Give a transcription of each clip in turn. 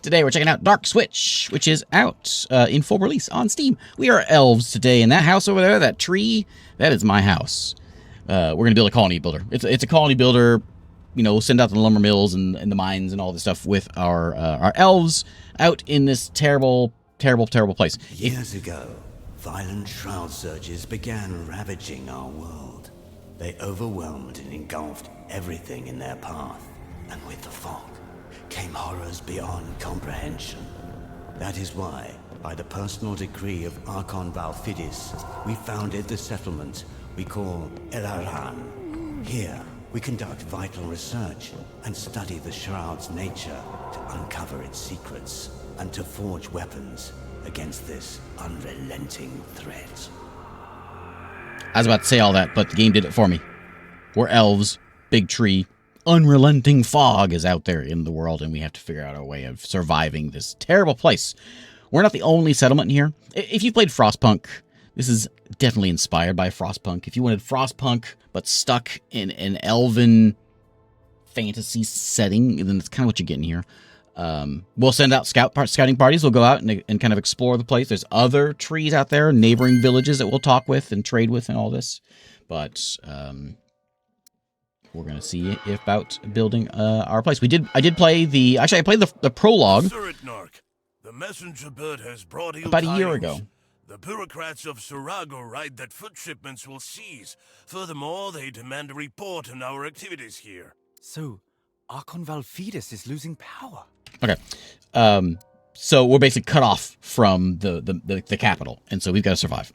Today we're checking out DarkSwitch, which is out in full release on Steam. We are elves today, and that house over there, that tree, that is my house. We're going to build a colony builder. It's a colony builder. You know, we'll send out the lumber mills and the mines and all this stuff with our elves out in this terrible, terrible, terrible place. Years ago, violent shroud surges began ravaging our world. They overwhelmed and engulfed everything in their path, and with the fog came horrors beyond comprehension. That is why, by the personal decree of Archon Valfidis, we founded the settlement we call Elaran. Here, we conduct vital research and study the shroud's nature to uncover its secrets and to forge weapons against this unrelenting threat. I was about to say all that, but the game did it for me. We're elves, big tree, unrelenting fog is out there in the world, and we have to figure out a way of surviving this terrible place. We're not the only settlement here. If you played Frostpunk, this is definitely inspired by Frostpunk. If you wanted Frostpunk, but stuck in an elven fantasy setting, then that's kind of what you're getting here. We'll send out scouting parties. We'll go out and kind of explore the place. There's other trees out there, neighboring villages that we'll talk with and trade with and all this. But we're going to see about building our place. I did play the... Actually, I played the prologue the messenger bird has brought about a year ago. The bureaucrats of Sarago write that foot shipments will cease. Furthermore, they demand a report on our activities here. So, Archon Valfidis is losing power. Okay. So we're basically cut off from the capital, and so we've got to survive.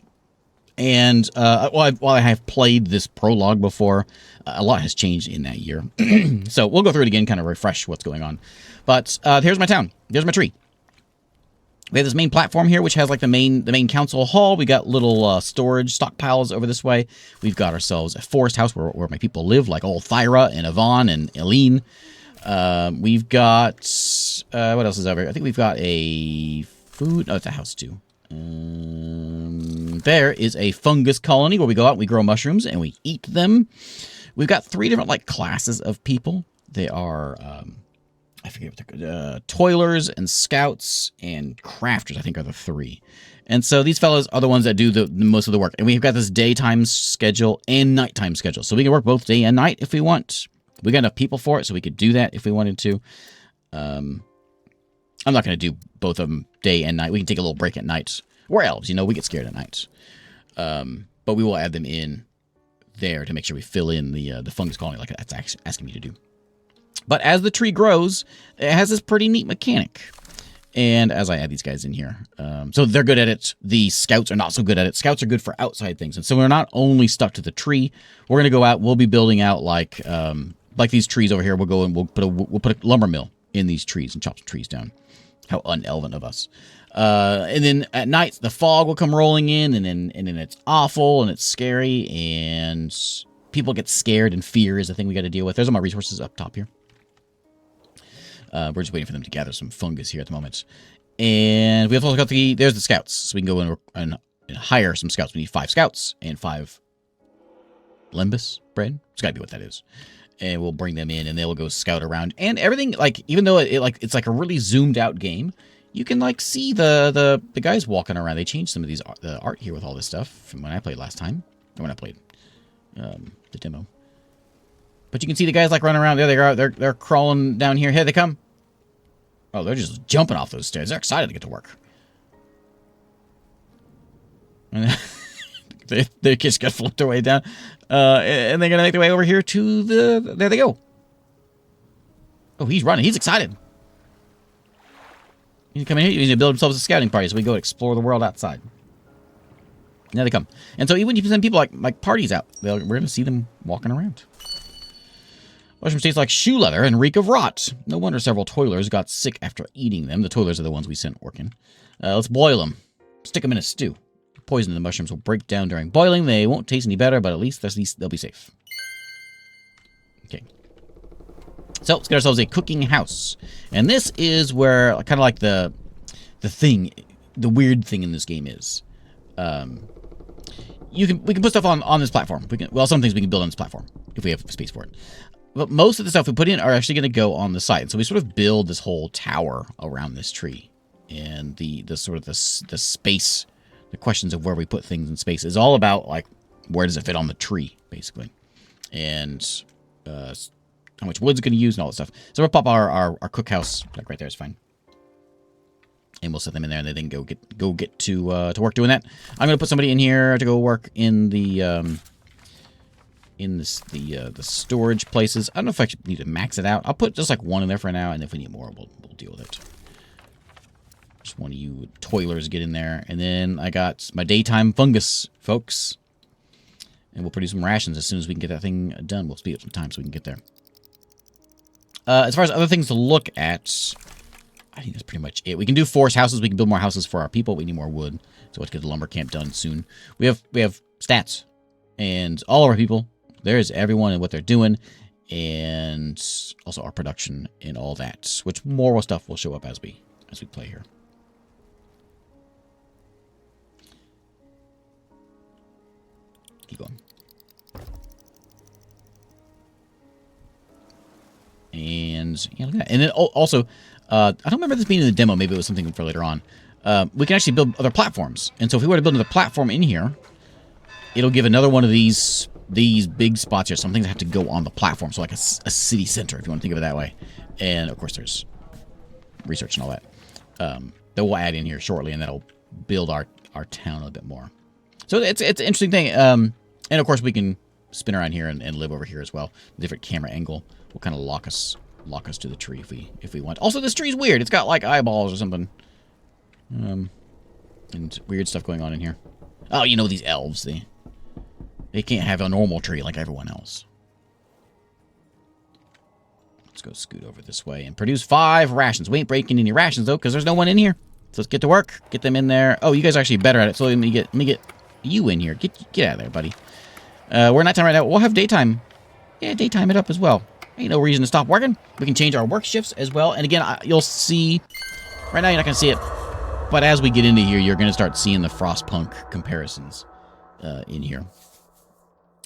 And while I have played this prologue before, a lot has changed in that year. So we'll go through it again, kind of refresh what's going on. But here's my town. There's my tree. We have this main platform here, which has like the main council hall. We got little storage stockpiles over this way. We've got ourselves a forest house where my people live, like old Thyra and Yvonne and Eileen. We've got what else is over here? I think we've got a food. Oh, it's a house too. There is a fungus colony where we go out, we grow mushrooms, and we eat them. We've got 3 different like classes of people. They are I forget what they're toilers and scouts and crafters, I think, are the 3. And so these fellows are the ones that do the most of the work. And we've got this daytime schedule and nighttime schedule. So we can work both day and night if we want. We got enough people for it, so we could do that if we wanted to. I'm not going to do both of them day and night. We can take a little break at night. We're elves, you know, we get scared at night. But we will add them in there to make sure we fill in the fungus colony like that's asking me to do. But as the tree grows, it has this pretty neat mechanic. And as I add these guys in here, so they're good at it. The scouts are not so good at it. Scouts are good for outside things. And so we're not only stuck to the tree. We're going to go out. We'll be building out like these trees over here. We'll go and we'll put a lumber mill in these trees and chop some trees down. How un-elven of us. And then at night, the fog will come rolling in, and then it's awful and it's scary, and people get scared, and fear is the thing we got to deal with. There's all my resources up top here. We're just waiting for them to gather some fungus here at the moment. And we have also got there's the scouts. So we can go in and hire some scouts. We need 5 scouts and 5 limbus bread. It's got to be what that is. And we'll bring them in, and they'll go scout around. And everything, like, even though it's like a really zoomed out game, you can like see the guys walking around. They changed some of the art here with all this stuff from when I played last time. Or when I played the demo. But you can see the guys like running around. There they are. They're crawling down here. Here they come. Oh, they're just jumping off those stairs. They're excited to get to work. And their kids got flipped their way down. And they're going to make their way over here to there they go. Oh, he's running. He's excited. He's coming here. He's going to build themselves a scouting party so we go explore the world outside. Now they come. And so even when you send people like parties out, we're going to see them walking around. Mushrooms taste like shoe leather and reek of rot. No wonder several toilers got sick after eating them. The toilers are the ones we sent working. Let's boil them. Stick them in a stew. Poison in the mushrooms will break down during boiling. They won't taste any better, but at least they'll be safe. Okay. So let's get ourselves a cooking house. And this is where kind of like the weird thing in this game is. We can put stuff on this platform. Some things we can build on this platform if we have space for it. But most of the stuff we put in are actually going to go on the site. So we sort of build this whole tower around this tree. And the sort of the space, the questions of where we put things in space is all about, like, where does it fit on the tree, basically. And how much wood's going to use and all that stuff. So we'll pop our cookhouse, like right there is fine. And we'll set them in there, and they can go get to work doing that. I'm going to put somebody in here to go work in the the storage places. I don't know if I should need to max it out. I'll put just like one in there for now, and if we need more, we'll deal with it. Just one of you toilers get in there, and then I got my daytime fungus folks, and we'll produce some rations as soon as we can get that thing done. We'll speed up some time so we can get there. As far as other things to look at, I think that's pretty much it. We can do forest houses. We can build more houses for our people. We need more wood, so let's get the lumber camp done soon. We have stats, and all of our people. There's everyone and what they're doing, and also our production and all that. Which more stuff will show up as we play here. Keep going. And yeah, look at that. And then also, I don't remember this being in the demo. Maybe it was something for later on. We can actually build other platforms. And so if we were to build another platform in here, it'll give another one of these big spots here. Some things have to go on the platform. So like a city center, if you want to think of it that way. And of course, there's research and all that that we'll add in here shortly, and that'll build our town a little bit more. So it's an interesting thing. And of course, we can spin around here and live over here as well. A different camera angle will kind of lock us to the tree if we want. Also, this tree's weird. It's got like eyeballs or something. And weird stuff going on in here. Oh, you know these elves. They can't have a normal tree like everyone else. Let's go scoot over this way and produce 5 rations. We ain't breaking any rations, though, because there's no one in here. So let's get to work. Get them in there. Oh, you guys are actually better at it. So let me get you in here. Get out of there, buddy. We're nighttime right now. We'll have daytime. Yeah, daytime it up as well. Ain't no reason to stop working. We can change our work shifts as well. And again, you'll see... Right now, you're not going to see it. But as we get into here, you're going to start seeing the Frostpunk comparisons in here.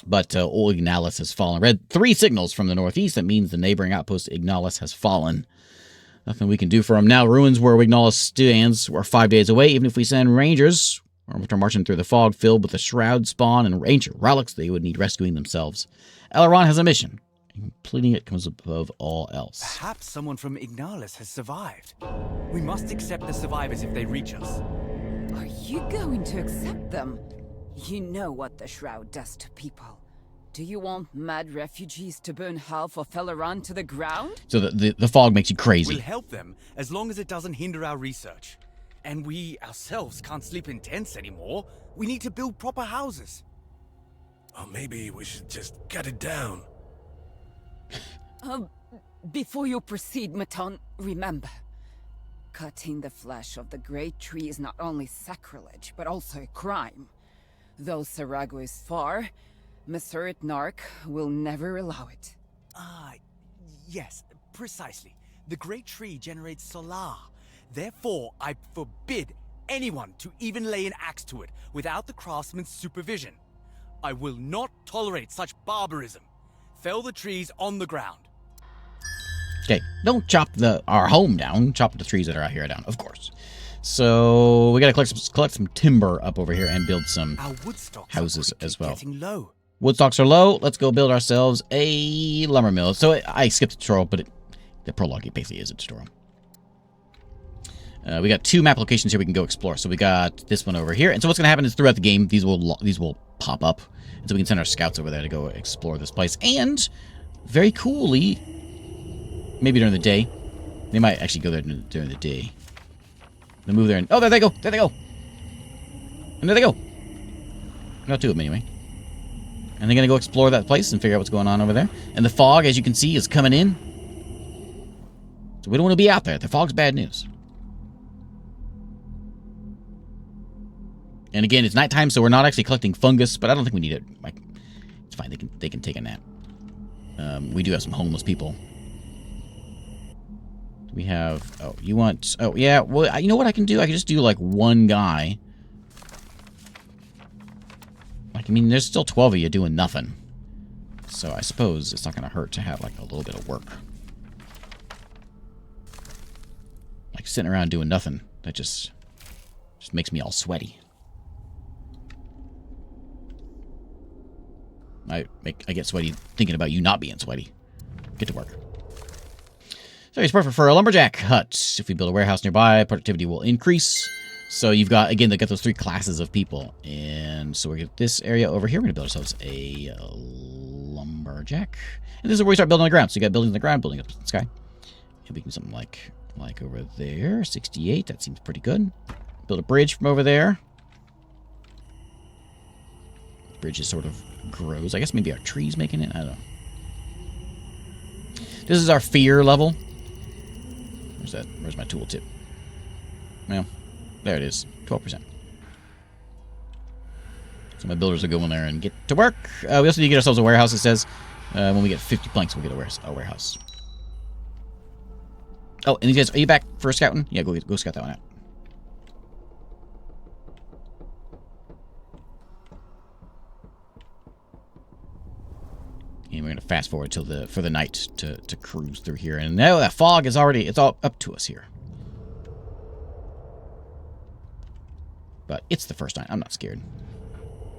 But old Ignalis has fallen. Read 3 signals from the northeast. That means the neighboring outpost Ignalis has fallen. Nothing we can do for him now. Ruins where Ignalis stands are 5 days away. Even if we send rangers, which are marching through the fog filled with the shroud spawn and ancient relics, they would need rescuing themselves. Elaran has a mission. Completing it comes above all else. Perhaps someone from Ignalis has survived. We must accept the survivors if they reach us. Are you going to accept them? You know what the shroud does to people. Do you want mad refugees to burn half of Elaran to the ground? So the fog makes you crazy. We'll help them as long as it doesn't hinder our research. And we ourselves can't sleep in tents anymore. We need to build proper houses. Or maybe we should just cut it down. Before you proceed, Maton, remember. Cutting the flesh of the great tree is not only sacrilege, but also a crime. Though Sarago is far, Meseret Nark will never allow it. Yes, precisely. The great tree generates solar. Therefore, I forbid anyone to even lay an axe to it without the craftsman's supervision. I will not tolerate such barbarism. Fell the trees on the ground. Okay, don't chop our home down. Chop the trees that are out here down, of course. So we gotta collect some timber up over here and build some houses as well. Low. Wood stocks are low. Let's go build ourselves a lumber mill. So I skipped the tutorial, but the prologue basically is a tutorial. We got 2 map locations here we can go explore. So we got this one over here. And so what's going to happen is throughout the game, these will pop up. And so we can send our scouts over there to go explore this place. And very coolly, maybe during the day, they might actually go there during the day. They move there and... Oh, there they go! There they go! And there they go! Got 2 of them anyway. And they're going to go explore that place and figure out what's going on over there. And the fog, as you can see, is coming in. So we don't want to be out there. The fog's bad news. And again, it's nighttime, so we're not actually collecting fungus, but I don't think we need it. Like, it's fine. They can take a nap. We do have some homeless people. We have... Oh, you want... Oh, yeah. Well, you know what I can do? I can just do, like, 1 guy. Like, I mean, there's still 12 of you doing nothing. So I suppose it's not going to hurt to have, like, a little bit of work. Like, sitting around doing nothing. That just makes me all sweaty. I get sweaty thinking about you not being sweaty. Get to work. So it's perfect for a lumberjack hut. If we build a warehouse nearby, productivity will increase. So you've got, again, they got those 3 classes of people. And so we get this area over here. We're going to build ourselves a lumberjack. And this is where we start building on the ground. So you got buildings on the ground, building up in the sky. And we can do something like over there. 68. That seems pretty good. Build a bridge from over there. The bridge just sort of grows. I guess maybe our trees making it. I don't know. This is our fear level. Where's that? Where's my tooltip? Well, there it is. 12%. So my builders will go in there and get to work. We also need to get ourselves a warehouse, it says. When we get 50 planks, we'll get a warehouse. Oh, and you guys, are you back for scouting? Yeah, go scout that one out. And we're going to fast forward till for the night to cruise through here. And now that fog is already, it's all up to us here. But it's the first night. I'm not scared.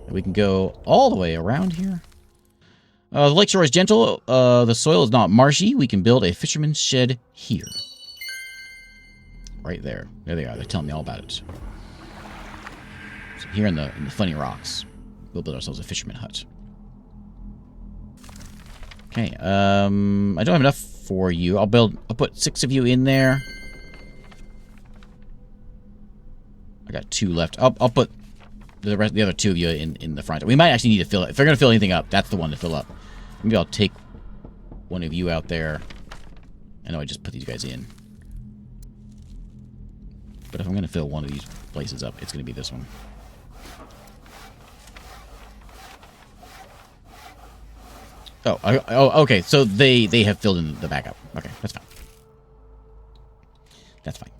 And we can go all the way around here. The lakeshore is gentle. The soil is not marshy. We can build a fisherman's shed here. Right there. There they are. They're telling me all about it. So here in the funny rocks, we'll build ourselves a fisherman hut. Okay, I don't have enough for you. I'll put 6 of you in there. I got 2 left. I'll put the other 2 of you in the front. We might actually need to fill it. If they're gonna fill anything up, that's the one to fill up. Maybe I'll take one of you out there. I know I just put these guys in. But if I'm gonna fill one of these places up, it's gonna be this one. Oh, okay. So they have filled in the backup. Okay, that's fine. That's fine.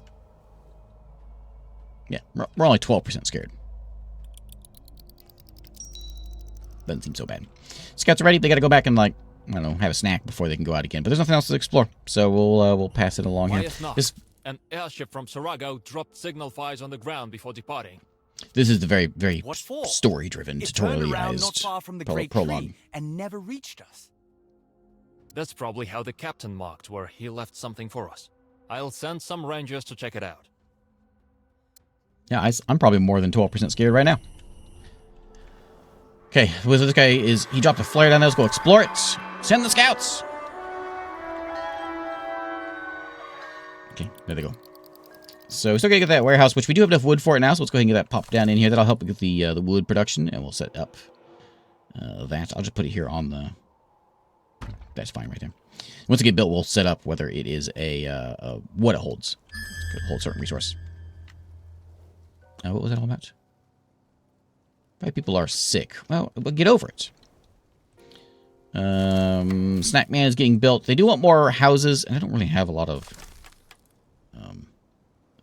Yeah, we're only 12% scared. Doesn't seem so bad. Scouts are ready. They got to go back and, like, I don't know, have a snack before they can go out again. But there's nothing else to explore, so we'll pass it along here. An airship from Sarago dropped signal fires on the ground before departing. This is the very, very story-driven, tutorialized not far from the Great prologue. Tree and never reached us. That's probably how the captain marked where he left something for us. I'll send some rangers to check it out. Yeah, I'm probably more than 12% scared right now. Okay, well, this guy is... He dropped a flare down there. Let's go explore it. Send the scouts! Okay, there they go. So we still gotta get that warehouse, which we do have enough wood for it now, so let's go ahead and get that popped down in here. That'll help with the wood production, and we'll set up that. I'll just put it here on the... That's fine right there. Once it gets built, we'll set up whether it is what it holds. It could hold certain resource. What was that all about? 5 people are sick. Well, get over it. Snack Man is getting built. They do want more houses, and I don't really have a lot of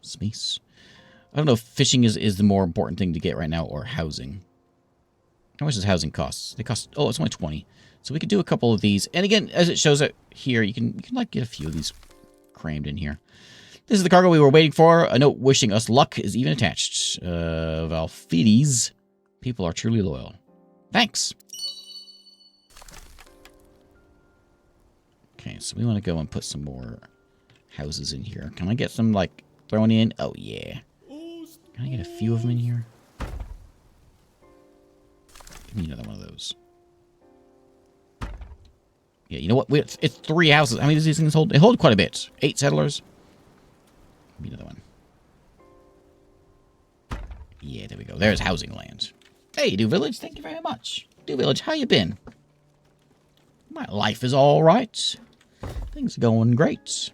space. I don't know if fishing is the more important thing to get right now, or housing. How much does housing cost? They cost... Oh, it's only 20. So we could do a couple of these. And again, as it shows it here, you can like get a few of these crammed in here. This is the cargo we were waiting for. A note wishing us luck is even attached. Valfides. People are truly loyal. Thanks. Okay, so we want to go and put some more houses in here. Can I get some, like, thrown in? Oh, yeah. Can I get a few of them in here? Give me another one of those. Yeah, you know what? It's 3 houses. How many does these things hold? They hold quite a bit. 8 settlers. Give me another one. Yeah, there we go. There's housing land. Hey, Dew Village. Thank you very much. Dew Village, how you been? My life is all right. Things are going great.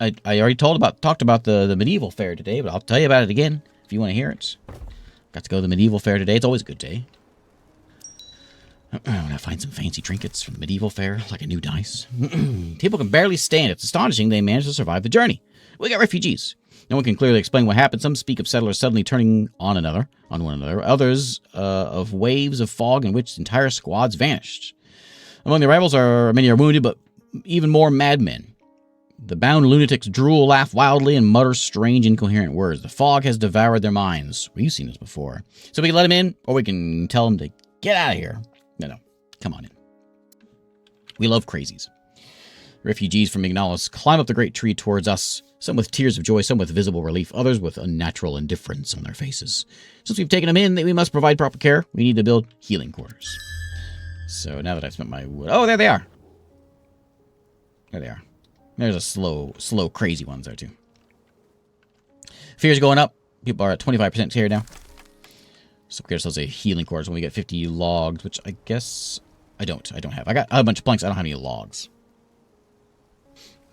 I already talked about the medieval fair today, but I'll tell you about it again if you want to hear it. Got to go to the medieval fair today. It's always a good day. I'm gonna find some fancy trinkets from the medieval fair, like a new dice. People can barely stand. It's astonishing they managed to survive the journey. We got refugees. No one can clearly explain what happened. Some speak of settlers suddenly turning on one another. Others of waves of fog in which entire squads vanished. Among the arrivals many are wounded, but even more madmen. The bound lunatics drool, laugh wildly, and mutter strange, incoherent words. The fog has devoured their minds. We've seen this before. So we can let them in, or we can tell them to get out of here. No. Come on in. We love crazies. Refugees from Ignalis climb up the great tree towards us, some with tears of joy, some with visible relief, others with unnatural indifference on their faces. Since we've taken them in, we must provide proper care. We need to build healing quarters. So now that I've spent my wood... Oh, there they are. There they are. There's a slow, crazy ones there, too. Fear's going up. People are at 25% here now. So we get ourselves a healing quarters when we get 50 logs, which I guess... I don't have. I got a bunch of planks. I don't have any logs.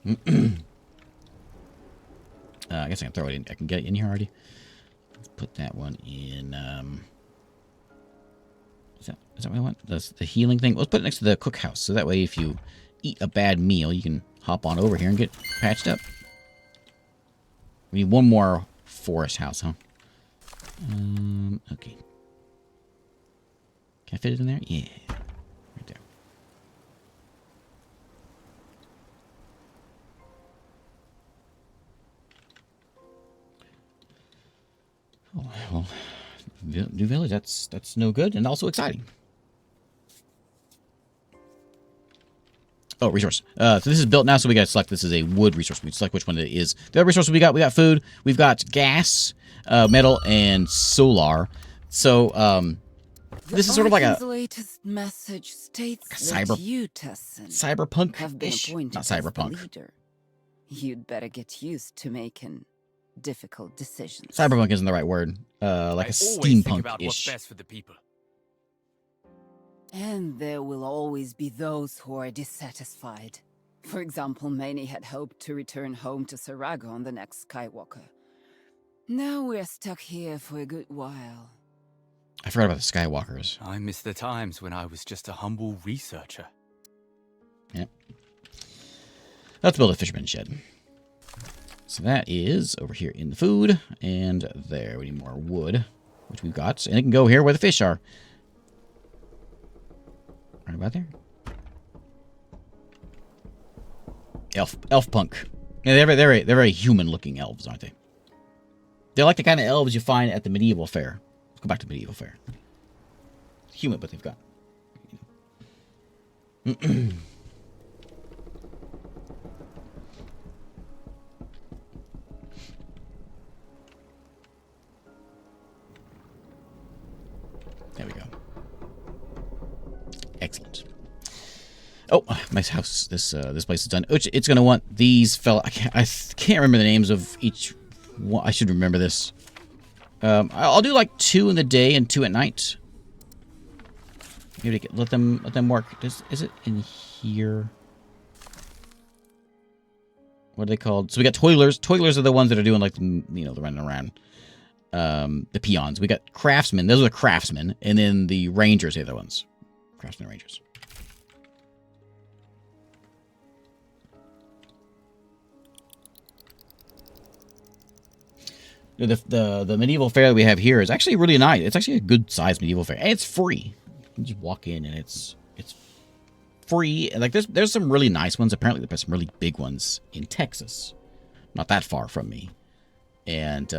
I guess I can throw it in. I can get it in here already. Let's put that one in. Is that what I want? The healing thing. Let's put it next to the cookhouse, so that way if you eat a bad meal, you can hop on over here and get patched up. We need one more forest house, huh? Okay. Can I fit it in there? Yeah. Right there. Oh, well, new village, that's no good and also exciting. Oh, resource. So this is built now, so we gotta select this as a wood resource. We select which one it is. The other resources we got food, we've got gas, metal, and solar. So, this is sort of like a latest message states cyberpunk. Have been appointed Not as the cyberpunk. leader. You'd better get used to making difficult decisions. Cyberpunk isn't the right word. Like a Think about what's steampunk-ish. best for the people. And there will always be those who are dissatisfied. For example, many had hoped to return home to Sarago on the next Skywalker. Now we're stuck here for a good while. I forgot about the Skywalkers. I miss the times when I was just a humble researcher. Yep. Let's build a fisherman's shed. So that is over here in the food. And there, we need more wood, which we've got. And it can go here where the fish are. Right about there. Elf punk. Yeah, they're very human-looking elves, aren't they? They're like the kind of elves you find at the medieval fair. Let's go back to medieval fair. Human, but they've got... There we go. Excellent. Oh, my house. This place is done. It's going to want these fella. I can't remember the names of each one. I should remember this. I'll do like 2 in the day and 2 at night. Maybe let them work. Is it in here? What are they called? So we got toilers. Toilers are the ones that are doing like the running around. The peons. We got craftsmen. Those are the craftsmen, and then the rangers are the other ones. Craftsmen and rangers. The medieval fair that we have here is actually really nice. It's actually a good sized medieval fair, and it's free. You can just walk in, and it's free. And like there's some really nice ones. Apparently, there's some really big ones in Texas, not that far from me. And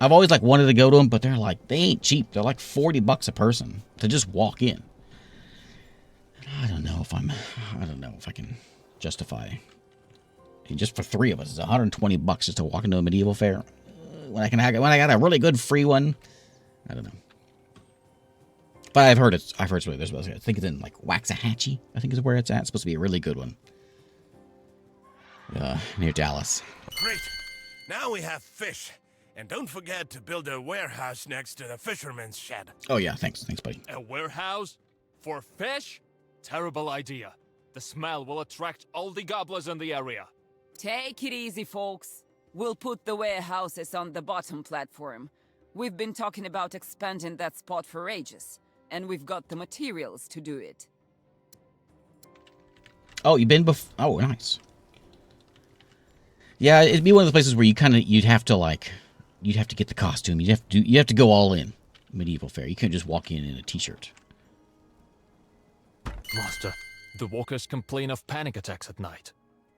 I've always like wanted to go to them, but they ain't cheap. They're like $40 a person to just walk in. I don't know if I can justify. Just for 3 of us, it's $120 just to walk into a medieval fair. When I got a really good free one, I don't know. But I've heard it's really good. I think it's in like Waxahachie, I think is where it's at. It's supposed to be a really good one. Near Dallas. Great. Now we have fish. And don't forget to build a warehouse next to the fisherman's shed. Oh yeah, thanks buddy. A warehouse? For fish? Terrible idea. The smell will attract all the gobblers in the area. Take it easy, folks. We'll put the warehouses on the bottom platform. We've been talking about expanding that spot for ages, and we've got the materials to do it. Oh, you've been before? Oh, nice. Yeah, it'd be one of those places where you'd have to get the costume. You have to go all in. Medieval fare. You can't just walk in a t-shirt. Master, the walkers complain of panic attacks at night.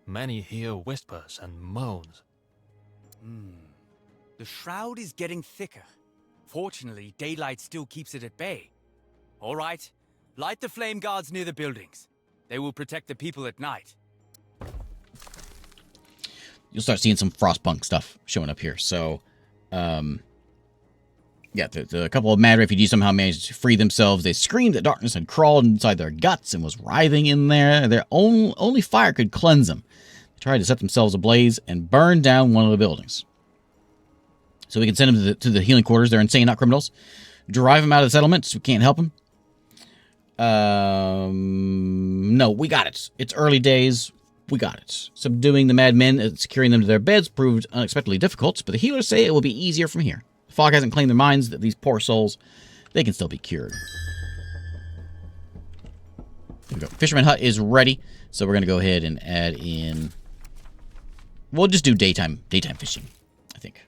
Many hear whispers and moans. The shroud is getting thicker. Fortunately, daylight still keeps it at bay. All right, light the flame guards near the buildings. They will protect the people at night. You'll start seeing some Frostpunk stuff showing up here. So, yeah, a couple of mad refugees somehow managed to free themselves. They screamed that darkness had crawled inside their guts and was writhing in there. Their only fire could cleanse them. They tried to set themselves ablaze and burn down one of the buildings. So we can send them to the healing quarters. They're insane, not criminals. Drive them out of the settlements. We can't help them. No, we got it. It's early days. We got it. Subduing the madmen and securing them to their beds proved unexpectedly difficult, but the healers say it will be easier from here. The fog hasn't claimed their minds that these poor souls, they can still be cured. There we go. Fisherman hut is ready, so we're going to go ahead and add in... We'll just do daytime fishing, I think.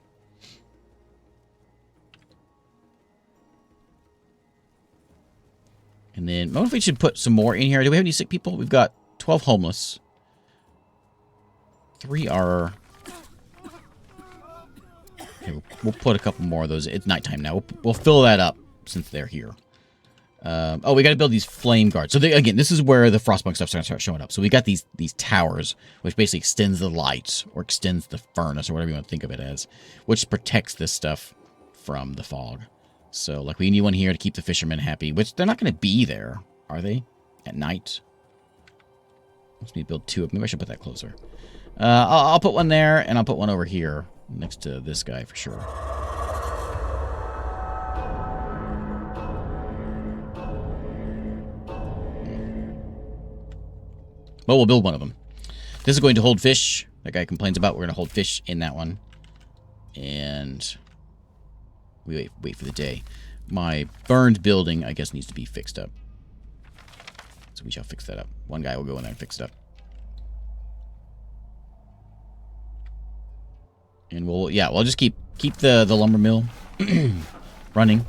And then, I wonder if we should put some more in here. Do we have any sick people? We've got 12 homeless. 3 are... Okay, we'll put a couple more of those. It's nighttime now. We'll fill that up since they're here. Oh, we got to build these flame guards. So, again, this is where the Frostpunk stuff's going to start showing up. So we got these towers, which basically extends the light, or extends the furnace, or whatever you want to think of it as, which protects this stuff from the fog. So, like, we need one here to keep the fishermen happy, which they're not going to be there, are they? At night? Let's me build 2 of them. Maybe I should put that closer. I'll put one there, and I'll put one over here next to this guy for sure. Well, we'll build one of them. This is going to hold fish. That guy complains about. We're going to hold fish in that one. And we wait for the day. My burned building, I guess, needs to be fixed up. So we shall fix that up. One guy will go in there and fix it up. And we'll just keep the lumber mill running.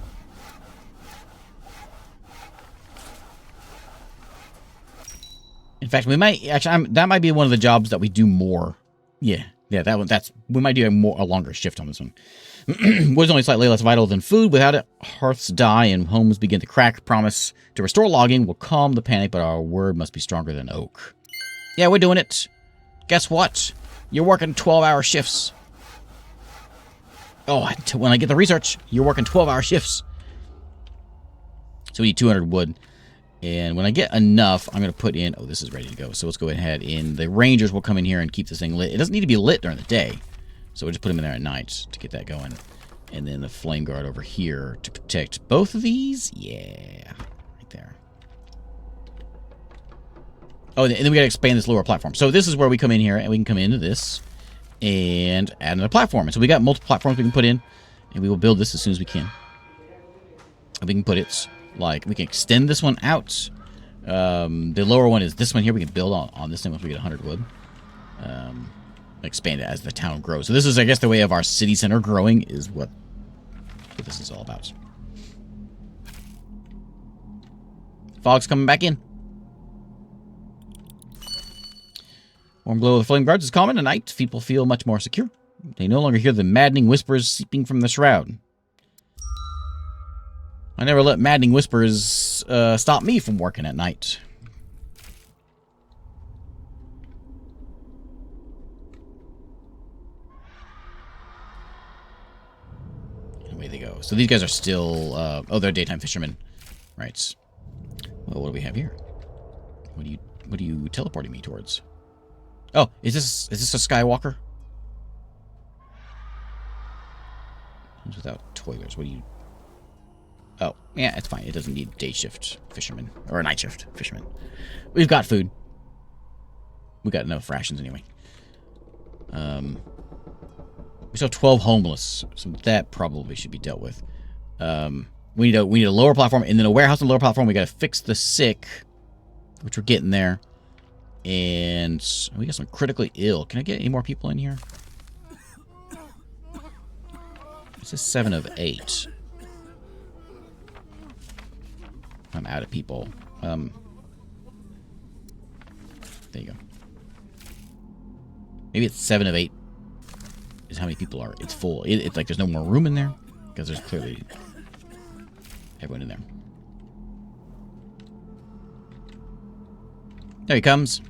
In fact, we might actually that might be one of the jobs that we do more. Yeah, that one. We might do a longer shift on this one. Wood's only slightly less vital than food. Without it, hearths die and homes begin to crack. Promise to restore logging will calm the panic, but our word must be stronger than oak. Yeah, we're doing it. Guess what? You're working 12-hour shifts. Oh, when I get the research, you're working 12-hour shifts. So we need 200 wood. And when I get enough, I'm going to put in... Oh, this is ready to go. So let's go ahead. And the rangers will come in here and keep this thing lit. It doesn't need to be lit during the day. So we'll just put them in there at night to get that going. And then the flame guard over here to protect both of these. Yeah. Right there. Oh, and then we got to expand this lower platform. So this is where we come in here, and we can come into this and add another platform. And so we got multiple platforms we can put in, and we will build this as soon as we can. And we can put it... Like, we can extend this one out. The lower one is this one here. We can build on this thing once we get 100 wood. Expand it as the town grows. So this is, I guess, the way of our city center growing is what this is all about. Fog's coming back in. Warm glow of the flame guards is common. At night, people feel much more secure. They no longer hear the maddening whispers seeping from the shroud. I never let maddening whispers stop me from working at night. And away they go. So these guys are still... oh, they're daytime fishermen. Right. Well, what do we have here? What are you teleporting me towards? Oh, is this a Skywalker? Without toilers, what do you... Oh, yeah, it's fine. It doesn't need day shift fishermen. Or night shift fishermen. We've got food. We got enough rations anyway. We still have 12 homeless, so that probably should be dealt with. We need a lower platform, and then a warehouse and a lower platform. We got to fix the sick, which we're getting there. And we got some critically ill. Can I get any more people in here? This is 7 of 8. I'm out of people. There you go. Maybe it's 7 of 8 is how many people are. It's full. It's like there's no more room in there because there's clearly everyone in there. There he comes.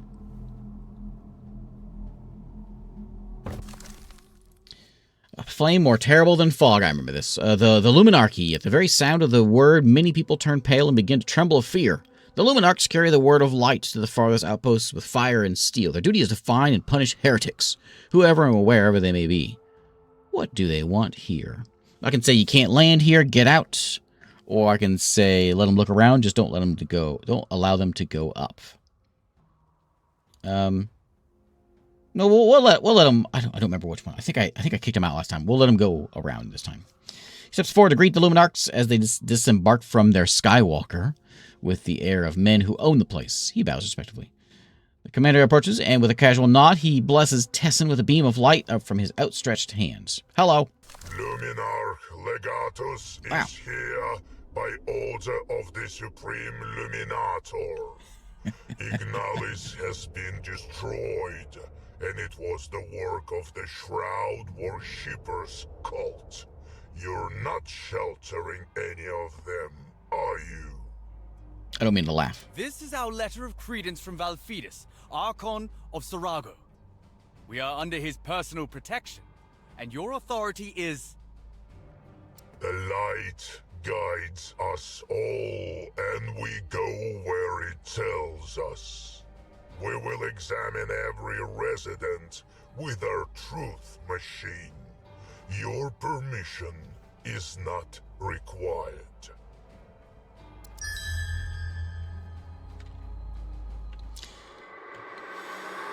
A flame more terrible than fog. I remember this. The Luminarchy. At the very sound of the word, many people turn pale and begin to tremble of fear. The Luminarchs carry the word of light to the farthest outposts with fire and steel. Their duty is to find and punish heretics, whoever and wherever they may be. What do they want here? I can say you can't land here, get out. Or I can say let them look around, just don't let them to go. Don't allow them to go up. No, we'll let him. I don't remember which one. I think I kicked him out last time. We'll let him go around this time. He steps forward to greet the Luminarchs as they disembark from their Skywalker with the air of men who own the place. He bows respectfully. The commander approaches, and with a casual nod, he blesses Tessin with a beam of light up from his outstretched hands. Hello. Luminarch Legatus is here by order of the Supreme Luminator. Ignalis has been destroyed, and it was the work of the Shroud Worshippers cult. You're not sheltering any of them, are you? I don't mean to laugh. This is our letter of credence from Valfidus, Archon of Sarago. We are under his personal protection, and your authority is... The light guides us all, and we go where it tells us. We will examine every resident with our truth machine. Your permission is not required.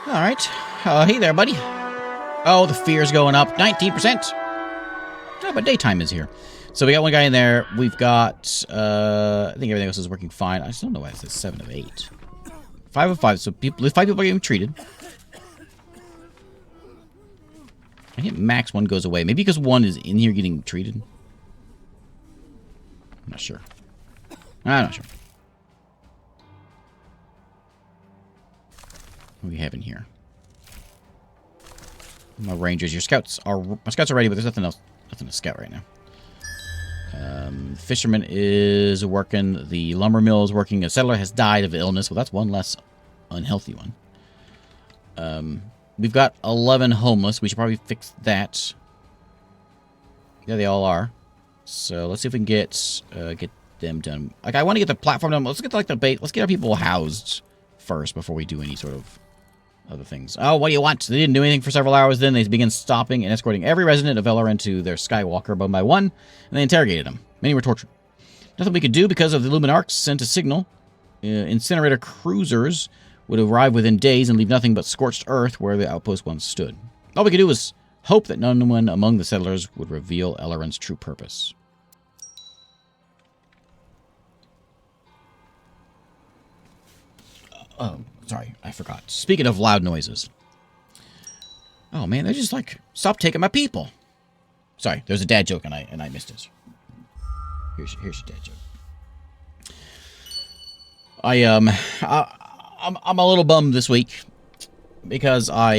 All right. Hey there, buddy. Oh, the fear's going up. 19%. Oh, but daytime is here. So we got one guy in there. We've got, I think everything else is working fine. I just don't know why it says 7 of 8. 5 of 5. So 5 people are getting treated. I hit max, one goes away. Maybe because one is in here getting treated. I'm not sure. I'm not sure. What do we have in here? My rangers. My scouts are ready, but there's nothing else. Nothing to scout right now. Fisherman is working. The lumber mill is working. A settler has died of illness. Well, that's one less unhealthy one. We've got 11 homeless. We should probably fix that. Yeah, they all are. So let's see if we can get them done. Like, I want to get the platform done. Let's get like the bait. Let's get our people housed first before we do any sort of other things. Oh, what do you want? They didn't do anything for several hours. Then they began stopping and escorting every resident of Elaran to their Skywalker one by one, and they interrogated them. Many were tortured. Nothing we could do because of the Luminarchs sent a signal. Incinerator cruisers would arrive within days and leave nothing but scorched earth where the outpost once stood. All we could do was hope that no one among the settlers would reveal Elaran's true purpose. Oh, sorry, I forgot. Speaking of loud noises. Oh man, they're just like, stop taking my people. Sorry, there's a dad joke and I missed it. Here's your dad joke. I'm a little bummed this week because I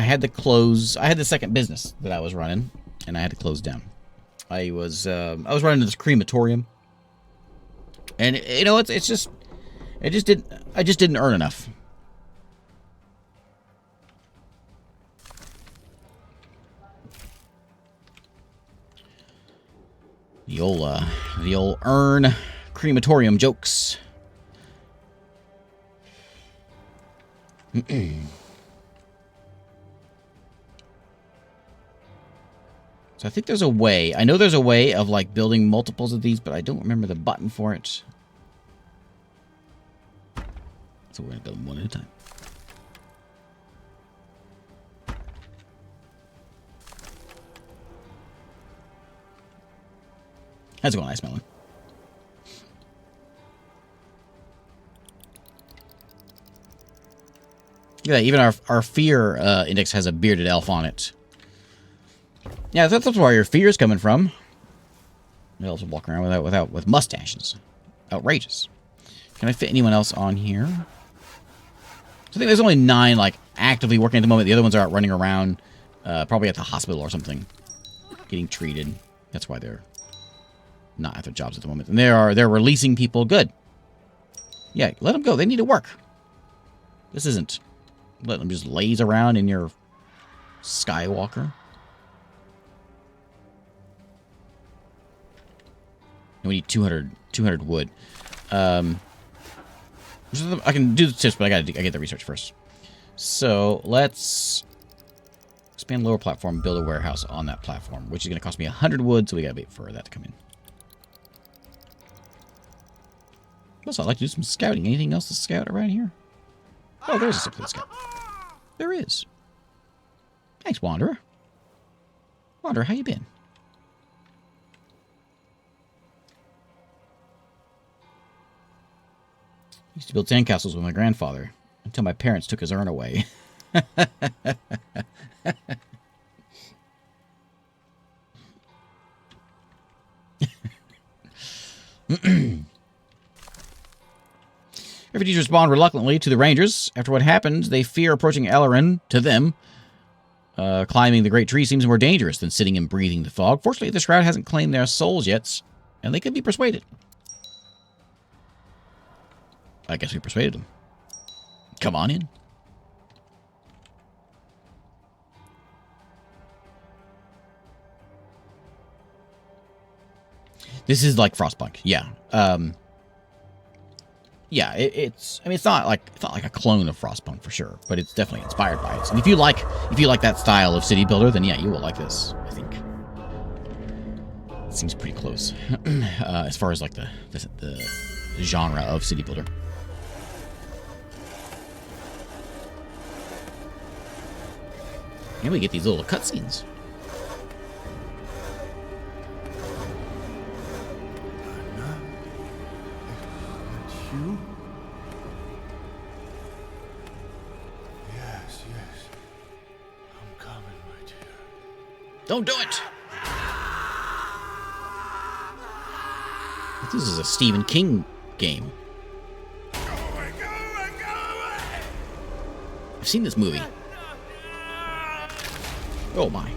had to close. I had the second business that I was running, and I had to close down. I was running this crematorium, and you know I just didn't earn enough. The old urn crematorium jokes. So I think there's a way. I know there's a way of like building multiples of these, but I don't remember the button for it. So we're gonna build them one at a time. How's it going, Ice Melon? Yeah, even our fear index has a bearded elf on it. Yeah, that's where your fear is coming from. Elves walking around with mustaches. Outrageous. Can I fit anyone else on here? So I think there's only 9 like actively working at the moment. The other ones are out running around, probably at the hospital or something, getting treated. That's why they're not at their jobs at the moment. And they're releasing people. Good. Yeah, let them go. They need to work. This isn't let them just laze around in your Skywalker. And we need 200 wood. I can do the tips, but I get the research first. So let's expand lower platform, build a warehouse on that platform, which is going to cost me 100 wood, so we got to wait for that to come in. Also, I'd like to do some scouting. Anything else to scout around here? Oh, there's a simple scout. There is. Thanks, Wanderer. Wanderer, how you been? I used to build sandcastles with my grandfather until my parents took his urn away. Refugees respond reluctantly to the Rangers. After what happened, they fear approaching Elaran. To them, climbing the great tree seems more dangerous than sitting and breathing the fog. Fortunately, the shroud hasn't claimed their souls yet, and they could be persuaded. I guess we persuaded them. Come on in. This is like Frostpunk, yeah. Yeah, it's. I mean, it's not like a clone of Frostpunk for sure, but it's definitely inspired by it. And if you like that style of city builder, then yeah, you will like this. I think it seems pretty close as far as like the genre of city builder. And we get these little cutscenes. You? Yes. I'm coming, my dear. Don't do it! This is a Stephen King game. Go away! I've seen this movie. Oh my.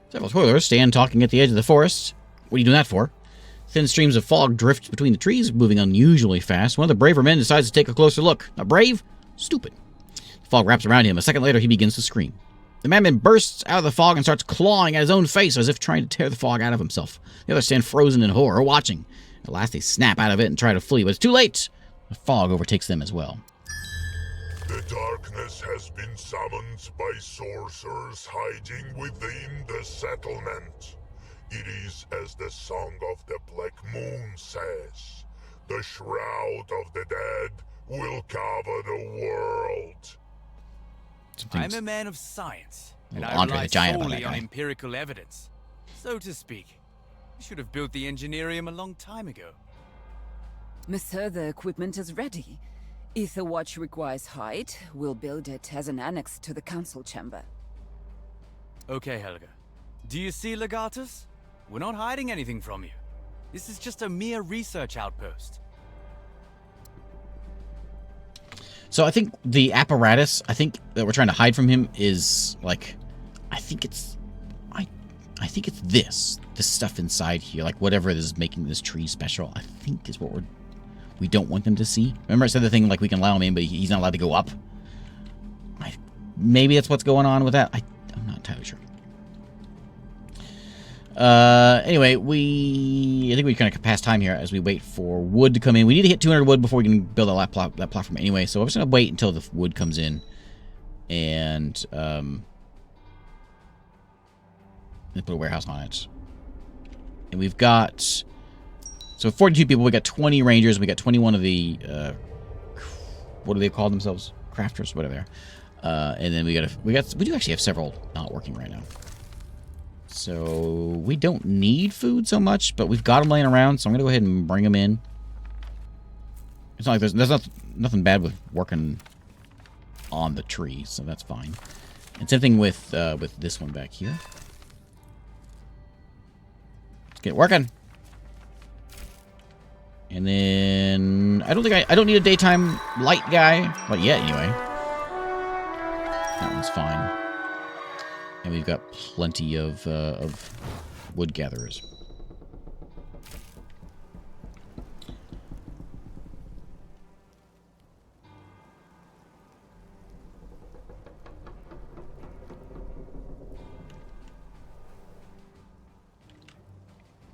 Several toilers stand talking at the edge of the forest. What are you doing that for? Thin streams of fog drift between the trees, moving unusually fast. One of the braver men decides to take a closer look. Not brave? Stupid. The fog wraps around him. A second later, he begins to scream. The madman bursts out of the fog and starts clawing at his own face as if trying to tear the fog out of himself. The others stand frozen in horror, watching. At last, they snap out of it and try to flee, but it's too late. The fog overtakes them as well. The darkness has been summoned by sorcerers hiding within the settlement. It is as the Song of the Black Moon says. The shroud of the dead will cover the world. I'm a man of science, and I Andre rely the Giant about solely that on guy. empirical evidence. So to speak. We should have built the Engineerium a long time ago. Monsieur, the equipment is ready. If the watch requires height, we'll build it as an annex to the council chamber. Okay, Helga. Do you see, Legatus? We're not hiding anything from you. This is just a mere research outpost. So I think the apparatus, that we're trying to hide from him is like, I think it's this stuff inside here, like whatever is making this tree special. I think is what we don't want them to see. Remember I said the thing like we can allow him in, but he's not allowed to go up. Maybe that's what's going on with that. I'm not entirely sure. Anyway, I think we kind of pass time here as we wait for wood to come in. We need to hit 200 wood before we can build that platform anyway, so I'm just going to wait until the wood comes in and put a warehouse on it. And we've got... So So 42 people. We got 20 rangers. We got 21 of the what do they call themselves? Crafters, whatever they are. And then we do actually have several not working right now. So we don't need food so much, but we've got them laying around. So I'm gonna go ahead and bring them in. It's not like there's nothing bad with working on the tree, so that's fine. And same thing with this one back here. Let's get working. And then I don't need a daytime light guy, but yet anyway. That one's fine. And we've got plenty of wood gatherers.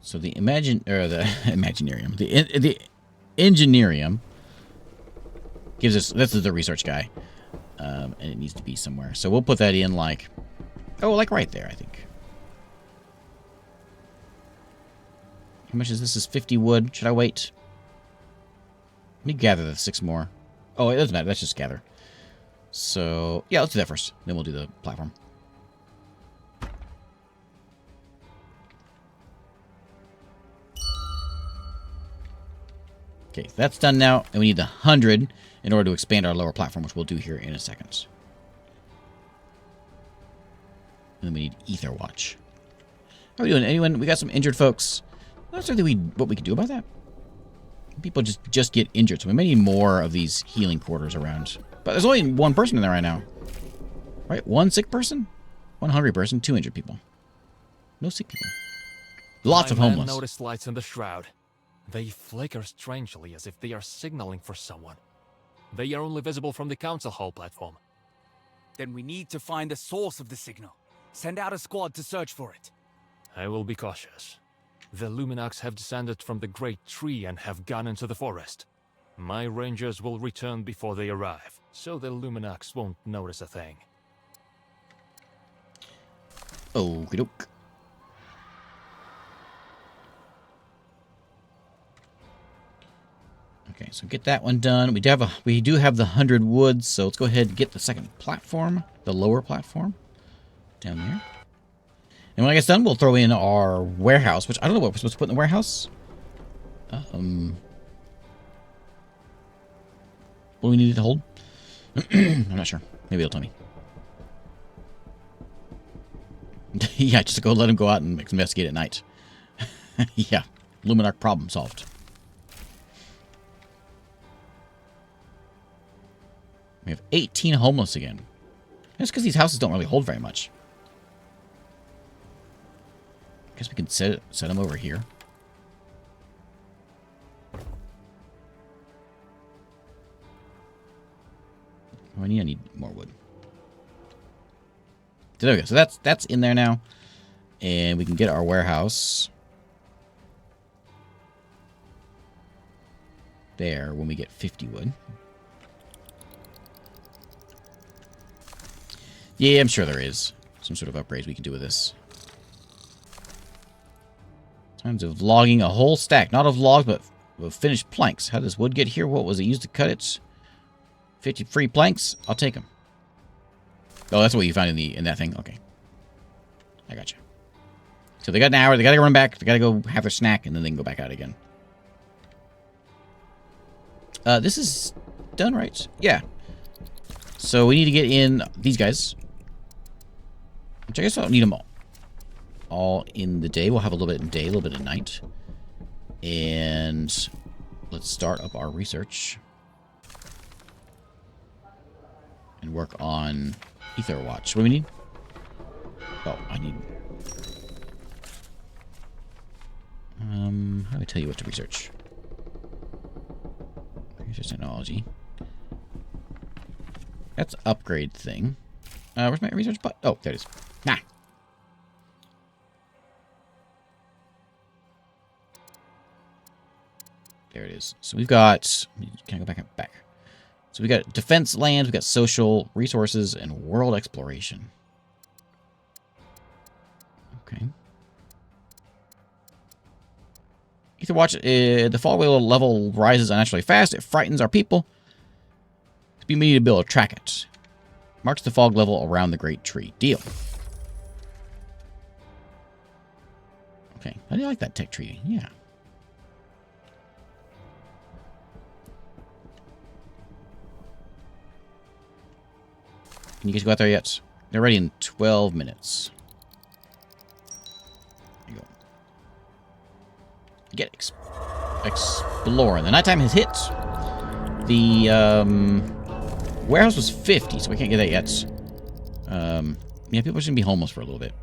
So the Imaginarium, the Engineerium gives us, this is the research guy, and it needs to be somewhere. So we'll put that in like right there, I think. How much is this? Is 50 wood? Should I wait? Let me gather the 6 more. Oh, it doesn't matter. Let's just gather. So yeah, let's do that first. Then we'll do the platform. Okay, that's done now, and we need the 100 in order to expand our lower platform, which we'll do here in a second. And then we need Ether Watch. How are we doing? Anyone? We got some injured folks. Not sure what we can do about that. People just get injured, so we may need more of these healing quarters around. But there's only one person in there right now. Right? One sick person? One hungry person, 2 injured people. No sick people. Lots of homeless. I noticed lights in the shroud. They flicker strangely as if they are signaling for someone. They are only visible from the council hall platform. Then we need to find the source of the signal. Send out a squad to search for it. I will be cautious. The Luminarchs have descended from the great tree and have gone into the forest. My rangers will return before they arrive, so the Luminarchs won't notice a thing. Okie doke. Okay, so get that one done. We do have the 100 wood, so let's go ahead and get the second platform, the lower platform, down there. And when I get done, we'll throw in our warehouse, which I don't know what we're supposed to put in the warehouse. What do we need it to hold? I'm not sure. Maybe it'll tell me. Yeah, just go let him go out and investigate at night. Yeah, Luminarch problem solved. We have 18 homeless again. That's because these houses don't really hold very much. I guess we can set them over here. Oh, I need more wood. There we go. So that's in there now. And we can get our warehouse there when we get 50 wood. Yeah, I'm sure there is some sort of upgrades we can do with this. Times of logging a whole stack, not of logs, but of finished planks. How does wood get here? What was it used to cut it? 50 free planks? I'll take them. Oh, that's what you found in that thing. Okay. I got you. So they got an hour. They got to run back. They got to go have their snack, and then they can go back out again. This is done, right? Yeah. So we need to get in these guys. Which I guess I don't need them all in the day. We'll have a little bit in day, a little bit at night. And let's start up our research. And work on Ether Watch. What do we need? Oh, I need... how do I tell you what to research? Research technology. That's upgrade thing. Where's my research button? Oh, there it is. Nah. There it is. So we've got... Can I go back? So we got defense lands, we got social resources, and world exploration. Okay. Ether Watch, the fog level rises unnaturally fast. It frightens our people. We need to be able to track it. Marks the fog level around the Great Tree. Deal. Okay, I do like that tech tree. Yeah. Can you guys go out there yet? They're ready in 12 minutes. There you go. Get exploring. The nighttime has hit. The warehouse was 50, so we can't get that yet. Yeah, people shouldn't be homeless for a little bit.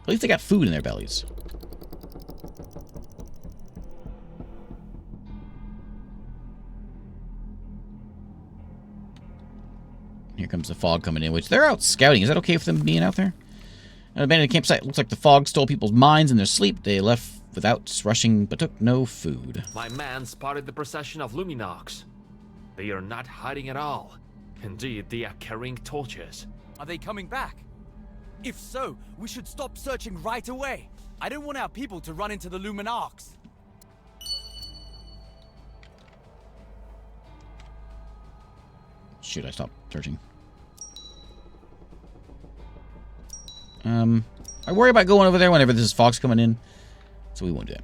At least they got food in their bellies. Here comes the fog coming in, which they're out scouting. Is that okay for them being out there? An abandoned campsite. Looks like the fog stole people's minds in their sleep. They left without rushing, but took no food. My man spotted the procession of Luminarchs. They are not hiding at all. Indeed, they are carrying torches. Are they coming back? If so, we should stop searching right away. I don't want our people to run into the Luminarchs. Should I stop searching? I worry about going over there whenever this fog's coming in, so we won't do that.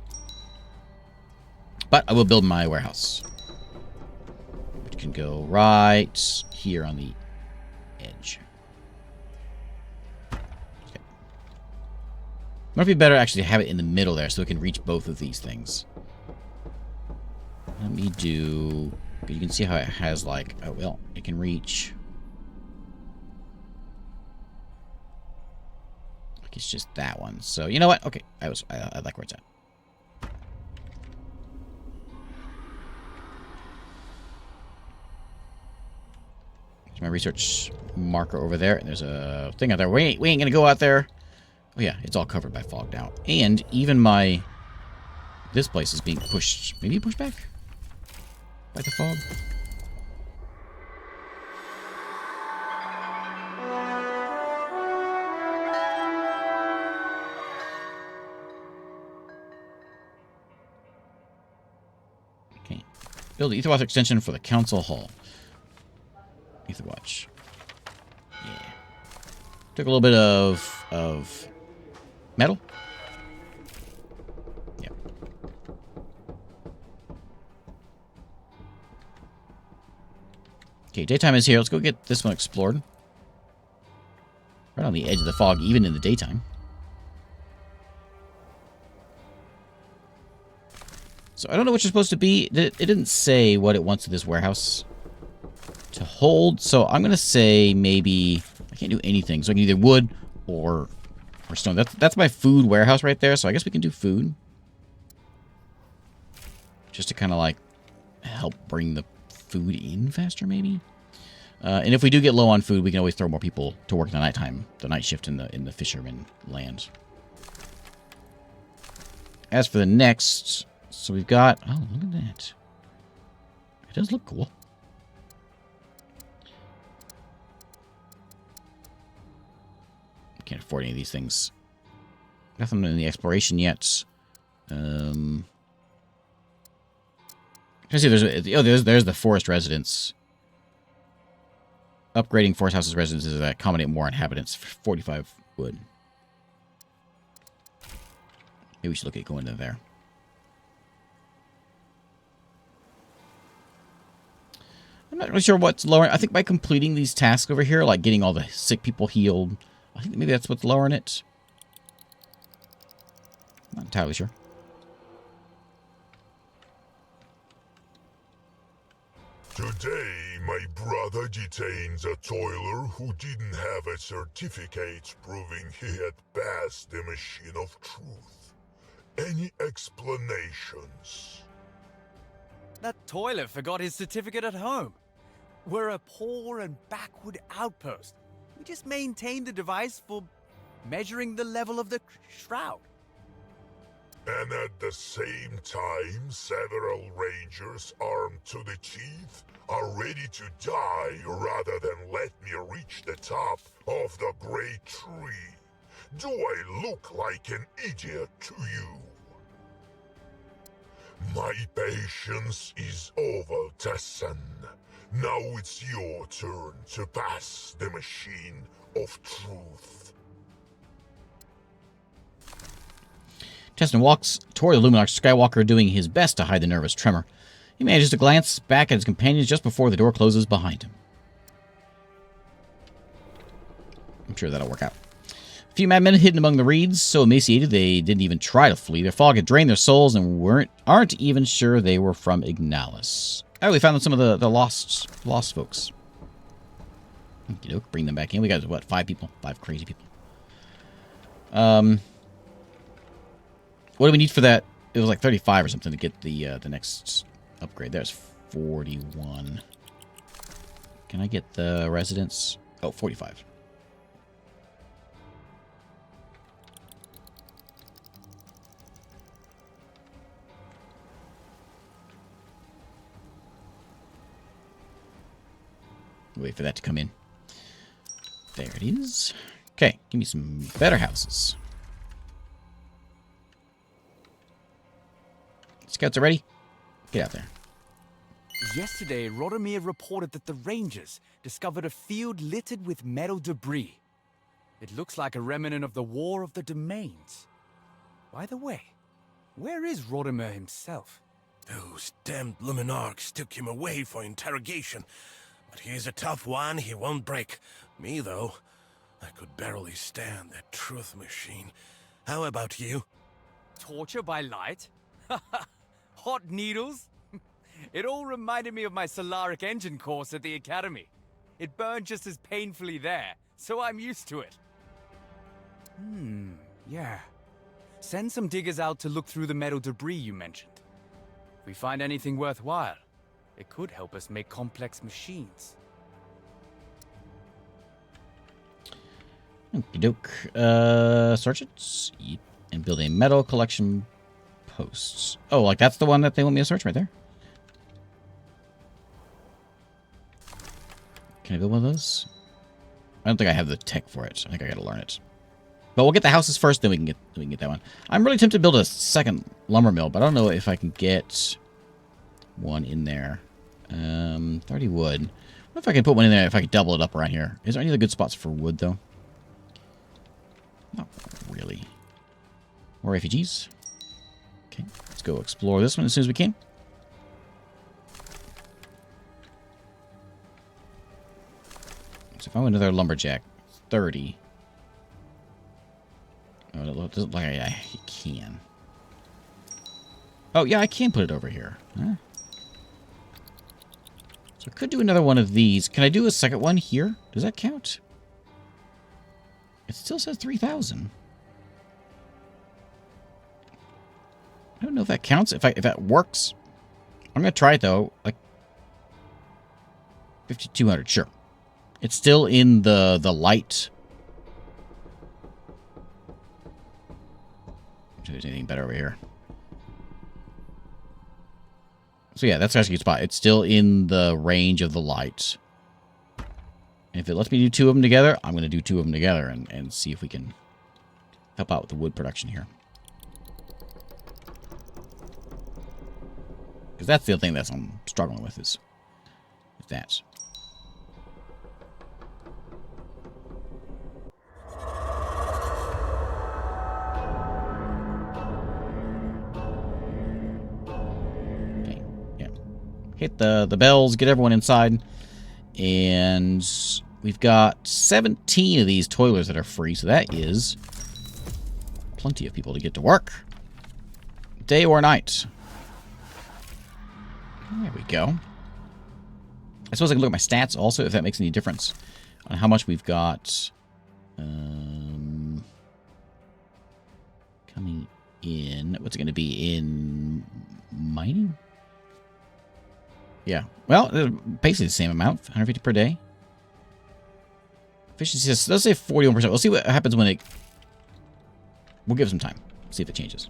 But I will build my warehouse, which can go right here on the edge. Okay. Might be better actually to have it in the middle there, so it can reach both of these things. Let me do. You can see how it has like. Oh well, it can reach. It's just that one. So you know what? Okay, I like where it's at. There's my research marker over there, and there's a thing out there. We ain't gonna go out there. Oh yeah, it's all covered by fog now, and even this place is being pushed. Maybe pushed back by the fog. Build the Etherwatch extension for the council hall. Etherwatch. Yeah. Took a little bit of metal. Yep. Okay, daytime is here. Let's go get this one explored. Right on the edge of the fog, even in the daytime. So I don't know what you're supposed to be. It didn't say what it wants this warehouse to hold. So I'm going to say maybe I can't do anything. So I can either wood or stone. That's my food warehouse right there. So I guess we can do food. Just to kind of like help bring the food in faster maybe. And if we do get low on food, we can always throw more people to work in the nighttime. The night shift in the fisherman land. As for the next... So we've got... Oh, look at that. It does look cool. Can't afford any of these things. Nothing in the exploration yet. Let's see, there's the forest residence. Upgrading forest houses residences that accommodate more inhabitants. 45 wood. Maybe we should look at going to there. I'm not really sure what's lowering. I think by completing these tasks over here, like getting all the sick people healed, I think maybe that's what's lowering it. Not entirely sure. Today, my brother detains a toiler who didn't have a certificate proving he had passed the machine of truth. Any explanations? That toiler forgot his certificate at home. We're a poor and backward outpost. We just maintain the device for measuring the level of the shroud. And at the same time, several rangers armed to the teeth are ready to die rather than let me reach the top of the great tree. Do I look like an idiot to you? My patience is over, Tessan. Now it's your turn to pass the machine of truth. Tessan walks toward the Luminarch Skywalker, doing his best to hide the nervous tremor. He manages to glance back at his companions just before the door closes behind him. I'm sure that'll work out. A few madmen hidden among the reeds, so emaciated they didn't even try to flee. Their fog had drained their souls and aren't even sure they were from Ignalis. Oh, we found some of the lost folks. Okey-doke, bring them back in. We got, what, 5 people? 5 crazy people. What do we need for that? It was like 35 or something to get the next upgrade. There's 41. Can I get the residence? Oh, 45. Wait for that to come in. There it is. Okay, give me some better houses. Scouts are ready? Get out there. Yesterday, Rodomir reported that the Rangers discovered a field littered with metal debris. It looks like a remnant of the War of the Domains. By the way, where is Rodomir himself? Those damned Luminarchs took him away for interrogation. But he's a tough one, he won't break. Me, though, I could barely stand that truth machine. How about you? Torture by light? Hot needles? It all reminded me of my Solaric engine course at the Academy. It burned just as painfully there, so I'm used to it. Yeah. Send some diggers out to look through the metal debris you mentioned. If we find anything worthwhile, it could help us make complex machines. Okey-doke. Search it. And build a metal collection posts. Oh, like that's the one that they want me to search right there. Can I build one of those? I don't think I have the tech for it. I think I gotta learn it. But we'll get the houses first, then we can get that one. I'm really tempted to build a second lumber mill, but I don't know if I can get one in there. 30 wood. What if I can put one in there if I can double it up around here? Is there any other good spots for wood, though? Not really. More refugees. Okay, let's go explore this one as soon as we can. So if I want another lumberjack, 30. Oh, it doesn't like I can. Oh, yeah, I can put it over here. Huh? So I could do another one of these. Can I do a second one here? Does that count? It still says 3,000. I don't know if that counts. If that works. I'm going to try it, though. Like 5,200, sure. It's still in the light. If there's anything better over here. So yeah, that's actually a good spot. It's still in the range of the light. And if it lets me do 2 of them together, I'm going to do 2 of them together and see if we can help out with the wood production here. Because that's the other thing that I'm struggling with is that. Hit the bells, get everyone inside. And we've got 17 of these toilers that are free, so that is plenty of people to get to work. Day or night. There we go. I suppose I can look at my stats also, if that makes any difference on how much we've got coming in. What's it going to be in mining? Yeah. Well, basically the same amount, 150 per day. Efficiency, let's say 41%. We'll see what happens when it... We'll give it some time. See if it changes.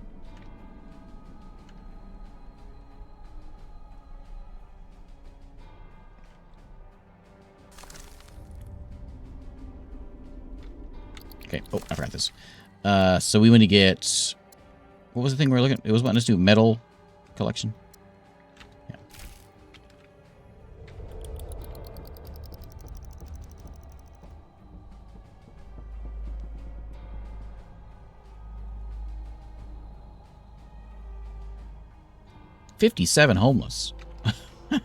Okay. Oh, I forgot this. So we want to get... What was the thing we were looking at? It was wanting us to do metal collection? Yeah. $57 homeless.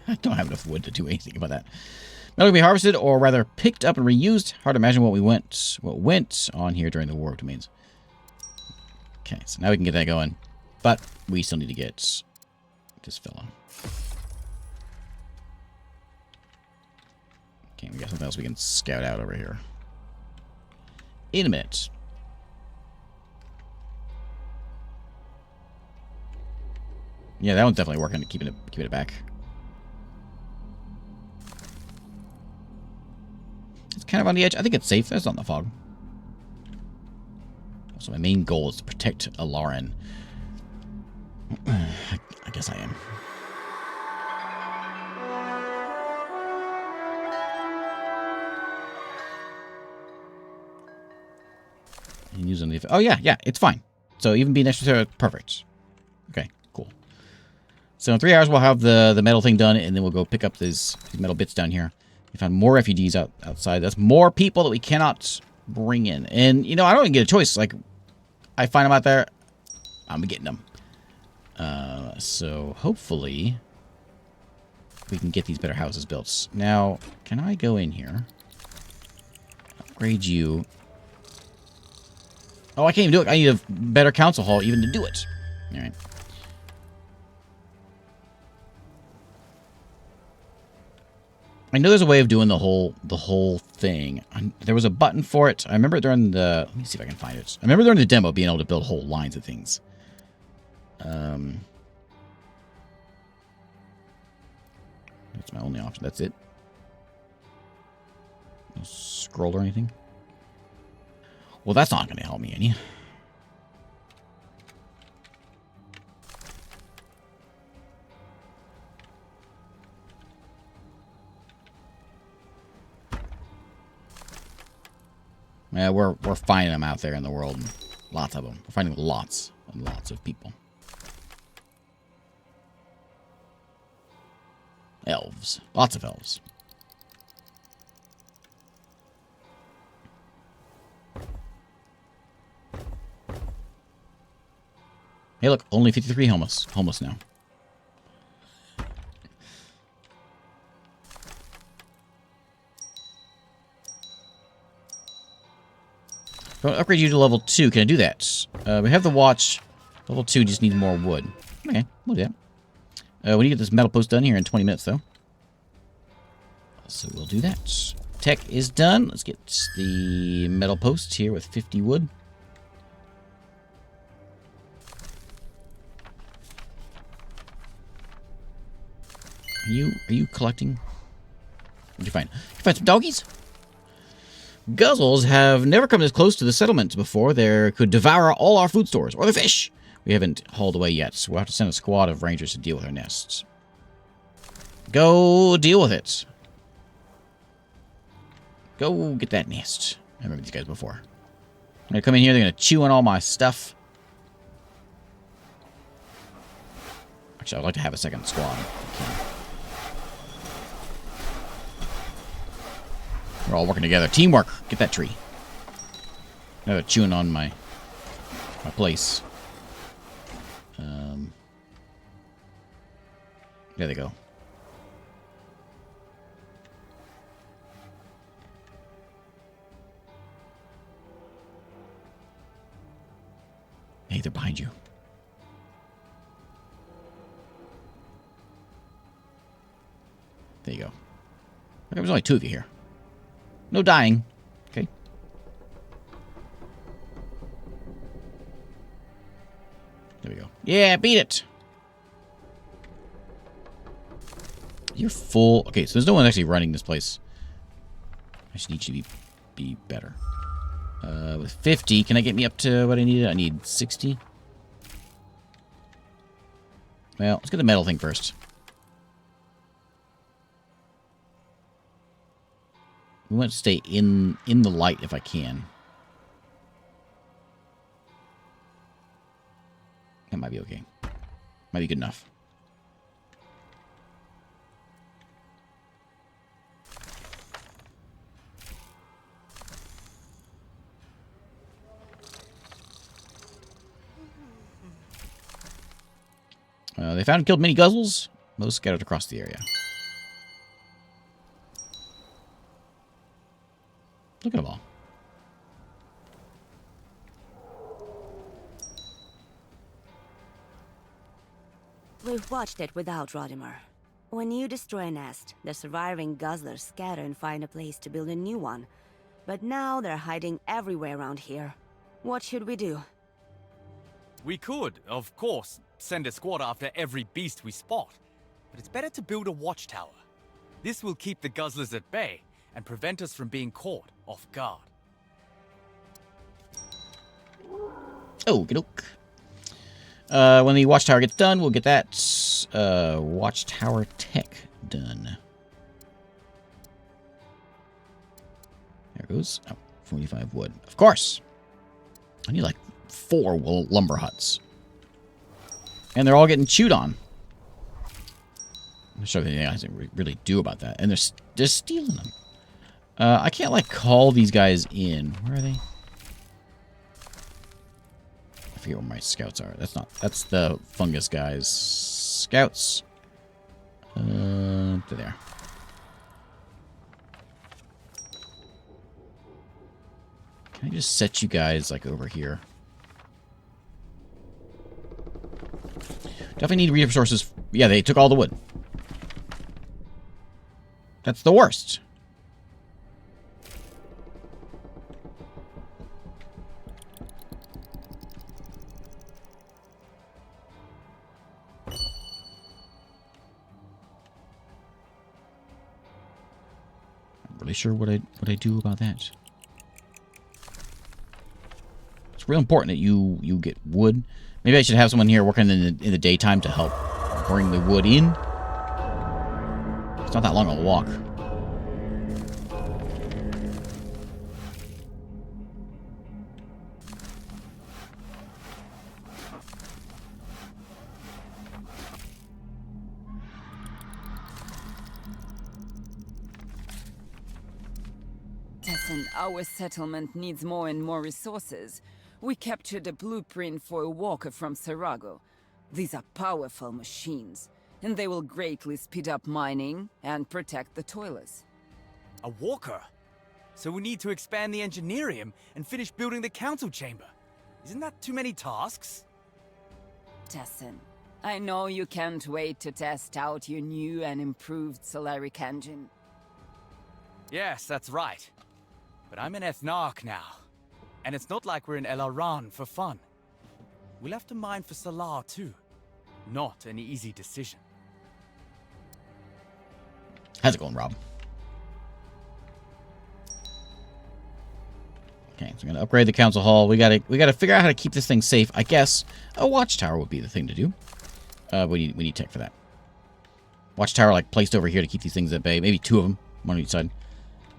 I don't have enough wood to do anything about that. Metal can be harvested, or rather picked up and reused. Hard to imagine what went on here during the War of Domains. Okay, so now we can get that going. But we still need to get this fellow. Okay, we got something else we can scout out over here. In a minute. Yeah, that one's definitely working, keeping it back. It's kind of on the edge. I think it's safe. That's not in the fog. So my main goal is to protect Elaran. I guess I am. And using the... Oh, yeah, it's fine. So even being next to it, perfect. Okay, cool. So in 3 hours, we'll have the metal thing done, and then we'll go pick up these metal bits down here. We found more refugees outside. That's more people that we cannot bring in. And, you know, I don't even get a choice. Like, I find them out there, I'm getting them. So hopefully we can get these better houses built. Now, can I go in here? Upgrade you. Oh, I can't even do it. I need a better council hall even to do it. All right. I know there's a way of doing the whole thing. There was a button for it. I remember during the... Let me see if I can find it. I remember during the demo being able to build whole lines of things. That's my only option. That's it. No scroll or anything. Well, that's not going to help me any. Yeah, we're finding them out there in the world. Lots of them. We're finding lots and lots of people. Elves. Lots of elves. Hey, look, only 53 homeless now. So I'll upgrade you to level 2. Can I do that? We have the watch. Level 2 just needs more wood. Okay, we'll do that. We need to get this metal post done here in 20 minutes, though. So we'll do that. Tech is done. Let's get the metal post here with 50 wood. Are you collecting? What'd you find? You find some doggies? Guzzles have never come this close to the settlement before. They could devour all our food stores, or the fish. We haven't hauled away yet, so we'll have to send a squad of rangers to deal with our nests. Go deal with it. Go get that nest. I remember these guys before. I'm going to come in here, they're going to chew on all my stuff. Actually, I'd like to have a second squad. We're all working together. Teamwork. Get that tree. Now they're chewing on my place. There they go. Hey, they're behind you. There you go. There was only 2 of you here. No dying. Okay. There we go. Yeah, beat it. You're full. Okay, so there's no one actually running this place. I just need you to be better. With 50, can I get me up to what I need? I need 60. Well, let's get the metal thing first. We want to stay in the light if I can. That might be okay. Might be good enough. They found and killed many guzzles, most scattered across the area. Look at them all. We've watched it without Rodimer. When you destroy a nest, the surviving guzzlers scatter and find a place to build a new one. But now they're hiding everywhere around here. What should we do? We could, of course, send a squad after every beast we spot. But it's better to build a watchtower. This will keep the guzzlers at bay and prevent us from being caught off guard. Okey-doke. When the watchtower gets done, we'll get that watchtower tech done. There it goes. Oh, 45 wood. Of course. I need like 4 lumber huts. And they're all getting chewed on. I'm not sure anything else they really do about that. And they're stealing them. I can't like call these guys in. Where are they? I forget where my scouts are. That's the fungus guys. Scouts. They're there. Can I just set you guys like over here? Definitely need resources. Yeah, they took all the wood. That's the worst. I'm really sure what I do about that. It's real important that you get wood. Maybe I should have someone here working in the daytime to help bring the wood in. It's not that long a walk. Tessin, our settlement needs more and more resources. We captured a blueprint for a walker from Sarago. These are powerful machines, and they will greatly speed up mining and protect the toilers. A walker? So we need to expand the engineerium and finish building the council chamber. Isn't that too many tasks? Tessin, I know you can't wait to test out your new and improved Solaric engine. Yes, that's right. But I'm an Ethnarch now. And it's not like we're in Elaran for fun. We'll have to mine for Salar too. Not an easy decision. How's it going, Rob? Okay, so I'm gonna upgrade the council hall. We gotta figure out how to keep this thing safe. I guess a watchtower would be the thing to do. We need tech for that. Watchtower like placed over here to keep these things at bay. Maybe 2 of them, one on each side. I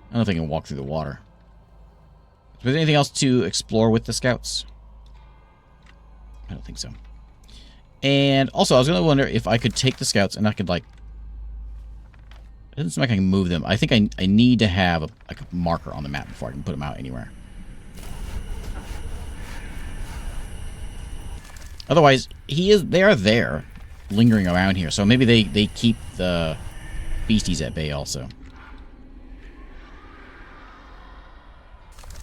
don't know if they can walk through the water. Is there anything else to explore with the scouts? I don't think so. And also, I was going to wonder if I could take the scouts and I could, like... It doesn't seem like I can move them. I think I need to have a marker on the map before I can put them out anywhere. Otherwise, they are there, lingering around here. So maybe they keep the beasties at bay also.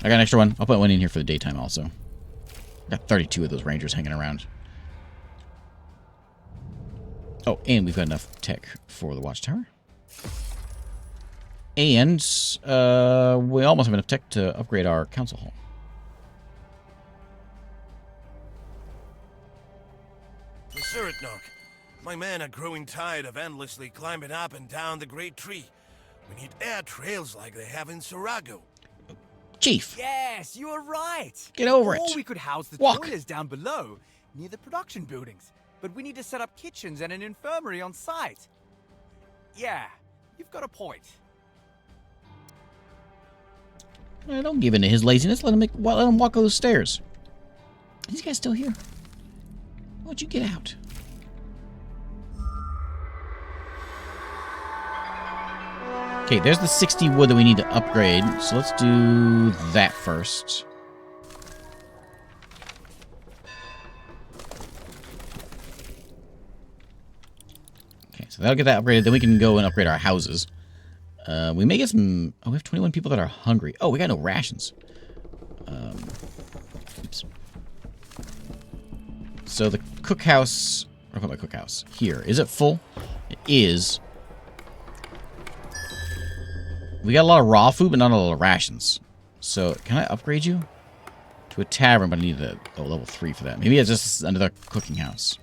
I got an extra one. I'll put one in here for the daytime also. Got 32 of those rangers hanging around. Oh, and we've got enough tech for the watchtower. And we almost have enough tech to upgrade our council hall. Sir Ethnarch, my men are growing tired of endlessly climbing up and down the Great Tree. We need air trails like they have in Sarago. Chief. Yes, you are right. Get over it. Or we could house the Walk. toilets down below, near the production buildings. But we need to set up kitchens and an infirmary on site. Yeah, you've got a point. Don't give in to his laziness. Let him walk those stairs. These guys still here? Why don't you get out? Okay, there's the 60 wood that we need to upgrade. So let's do that first. So that'll get that upgraded. Then we can go and upgrade our houses. We may get some... Oh, we have 21 people that are hungry. Oh, we got no rations. Oops. So the cookhouse... I'll call my cookhouse. Here. Is it full? It is. We got a lot of raw food, but not a lot of rations. So, can I upgrade you? To a tavern, but I need a level 3 for that. Maybe it's just another cooking house.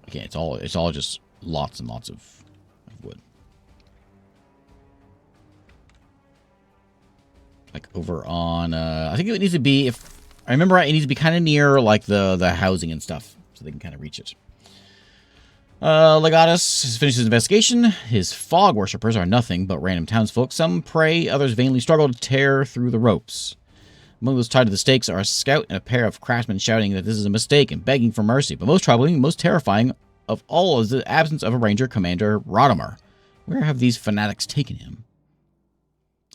Okay, it's all just lots and lots of wood. Like over on I think it needs to be, if I remember right, it needs to be kind of near like the housing and stuff, so they can kind of reach it. Legatus has finished his investigation. His fog worshippers are nothing but random townsfolk. Some pray, others vainly struggle to tear through the ropes. Among those tied to the stakes are a scout and a pair of craftsmen shouting that this is a mistake and begging for mercy. But most troubling, most terrifying of all is the absence of a ranger, Commander Rodimer. Where have these fanatics taken him?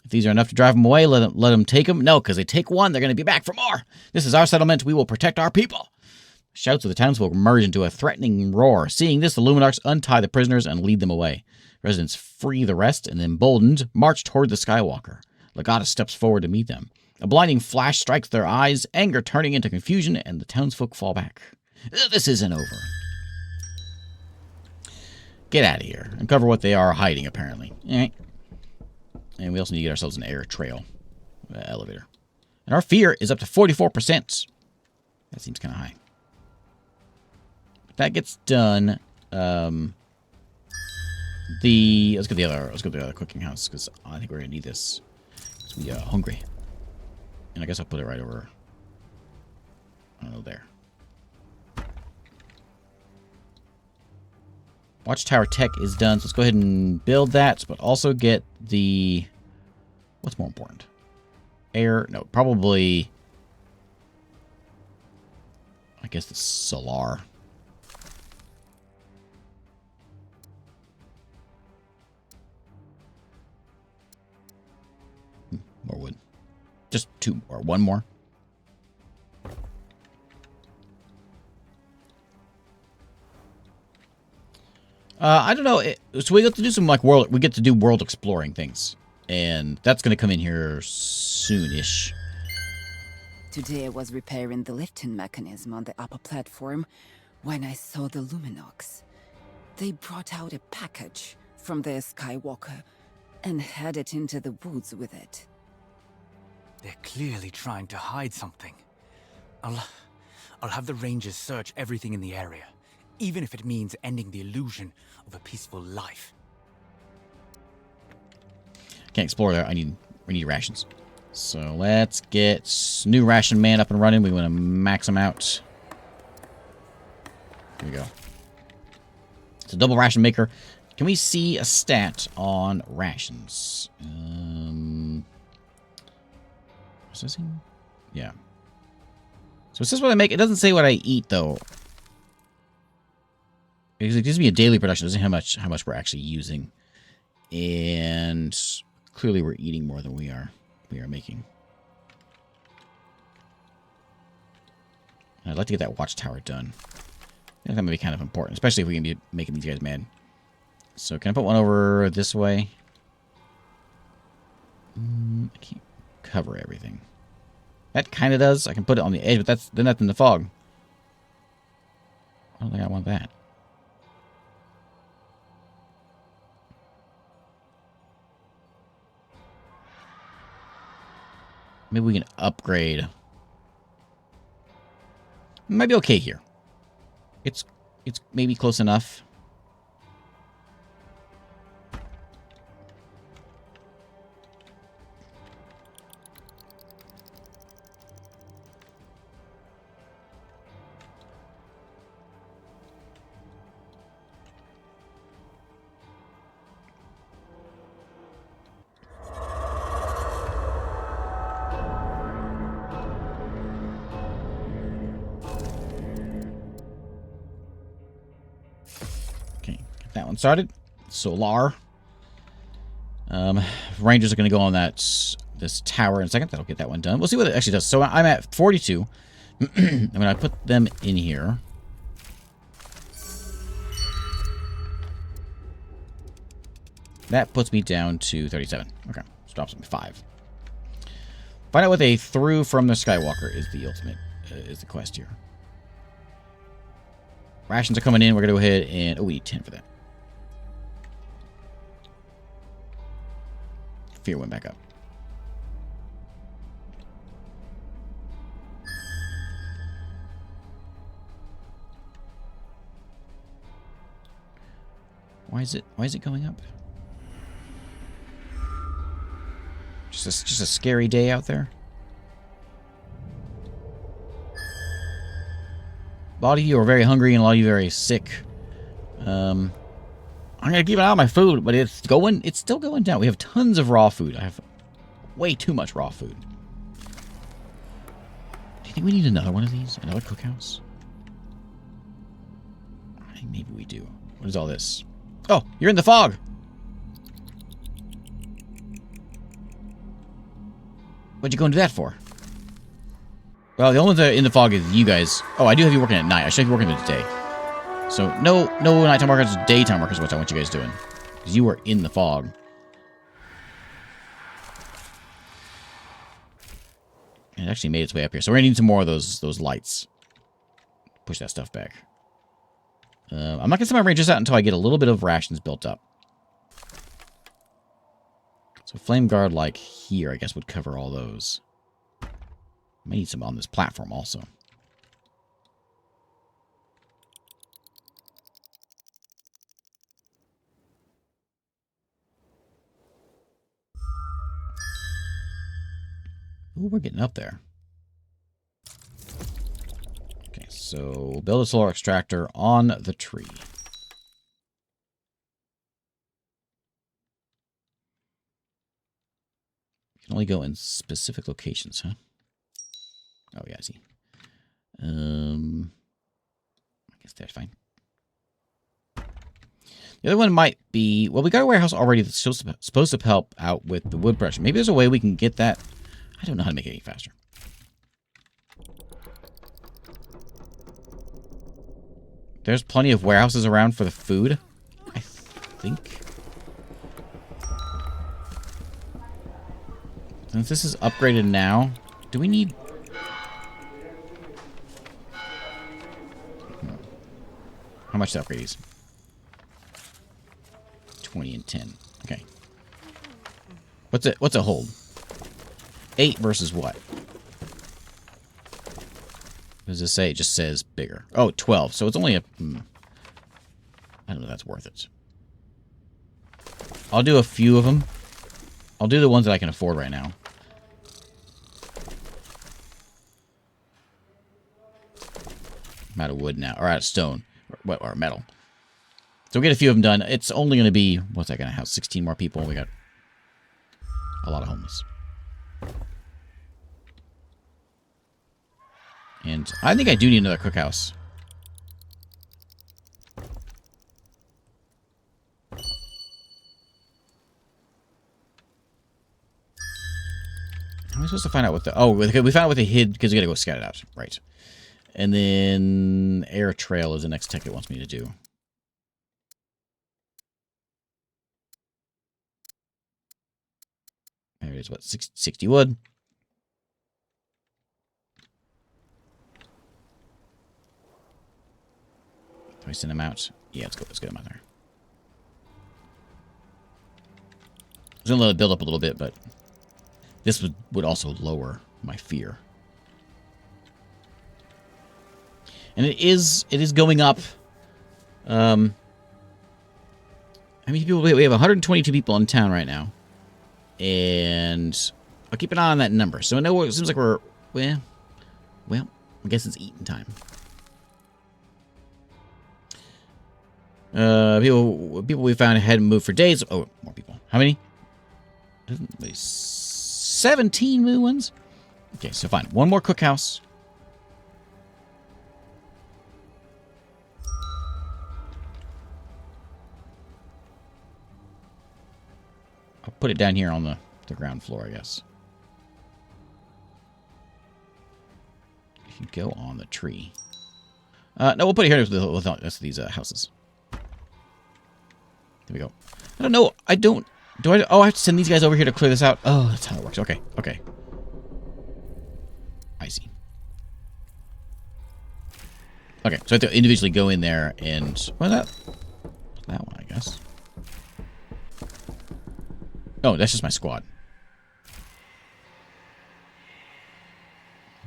If these are enough to drive him away, let them take him. No, because they take one, they're going to be back for more. This is our settlement. We will protect our people. Shouts of the townsfolk merge into a threatening roar. Seeing this, the Luminarchs untie the prisoners and lead them away. Residents free the rest and, emboldened, march toward the Skywalker. Legatus steps forward to meet them. A blinding flash strikes their eyes, anger turning into confusion, and the townsfolk fall back. This isn't over. Get out of here. Uncover what they are hiding, apparently. And we also need to get ourselves an air trail elevator. And our fear is up to 44%. That seems kind of high. That gets done. Let's go to the other cooking house, because I think we're gonna need this. So we are hungry, and I guess I'll put it right over. I don't know, there. Watchtower tech is done, so let's go ahead and build that, but also get the... What's more important? Air? No, probably... I guess the solar. More wood. Just 2 or 1 more. I don't know. So we get to do some like world. We get to do world exploring things, and that's going to come in here soonish. Today I was repairing the lifting mechanism on the upper platform when I saw the Luminarchs. They brought out a package from the Skywalker and headed into the woods with it. They're clearly trying to hide something. I'll have the Rangers search everything in the area, even if it means ending the illusion of a peaceful life. Can't explore there. We need rations. So let's get new ration man up and running. We want to max them out. Here we go. It's a double ration maker. Can we see a stat on rations? Processing? Yeah. So it says what I make. It doesn't say what I eat, though. It gives me a daily production. It doesn't say how much we're actually using. And clearly we're eating more than we are making. I'd like to get that watchtower done. I think that might be kind of important, especially if we can be making these guys mad. So can I put one over this way? I can't cover everything. That kind of does. I can put it on the edge, but that's in the fog. I don't think I want that. Maybe we can upgrade. Might be okay here. It's maybe close enough. That one started. Solar. Rangers are going to go on this tower in a second. That'll get that one done. We'll see what it actually does. So I'm at 42. And when I put them in here, That puts me down to 37. Okay, stops me 5. Find out what they threw from the Skywalker is the ultimate, is the quest here. Rations are coming in. We're going to go ahead and... Oh, we need 10 for that. Fear went back up. Why is it going up? Just a scary day out there. A lot of you are very hungry and a lot of you are very sick. I'm gonna keep an eye on my food, but it's still going down. We have tons of raw food. I have way too much raw food. Do you think we need another one of these? Another cookhouse? I think maybe we do. What is all this? Oh, you're in the fog! What'd you go into that for? Well, the only thing in the fog is you guys. Oh, I do have you working at night. I should have you working today. So, no nighttime workers, daytime workers, what I want you guys doing. Because you are in the fog. And it actually made its way up here. So we're going to need some more of those lights. Push that stuff back. I'm not going to send my rangers out until I get a little bit of rations built up. So flame guard like here, I guess, would cover all those. May need some on this platform also. Ooh, we're getting up there. Okay, so build a solar extractor on the tree. You can only go in specific locations, huh? Oh, yeah, I see. I guess that's fine. The other one might be... Well, we got a warehouse already that's supposed to help out with the wood production. Maybe there's a way we can get that. I don't know how to make it any faster. There's plenty of warehouses around for the food, I think. Since this is upgraded now, do we need... How much to upgrade these? 20 and 10. Okay. What's it hold? 8 versus what? What does this say? It just says bigger. Oh, 12. So it's only a... I don't know if that's worth it. I'll do a few of them. I'll do the ones that I can afford right now. I'm out of wood now. Or out of stone. Or metal. So we'll get a few of them done. It's only going to be... What's that going to house? 16 more people. We got a lot of homeless. And I think I do need another cookhouse. How am I supposed to find out what the... Oh, we found out what they hid because we got to go scout it out. Right. And then air trail is the next tech it wants me to do. There it is. What? 60 wood. Do I send them out? Yeah, let's get them out there. I was gonna let it build up a little bit, but this would also lower my fear. And it is going up. How many people? We have 122 people in town right now, and I'll keep an eye on that number. So I know it seems like we're well. I guess it's eating time. People we found hadn't moved for days. Oh, more people. How many? 17 new ones. Okay, so fine. One more cookhouse. I'll put it down here on the ground floor, I guess. You can go on the tree. No, we'll put it here with these houses. There we go. I don't know. I don't... Do I... Oh, I have to send these guys over here to clear this out. Oh, that's how it works. Okay, okay. I see. Okay, so I have to individually go in there and... Well, that one, I guess. Oh, that's just my squad.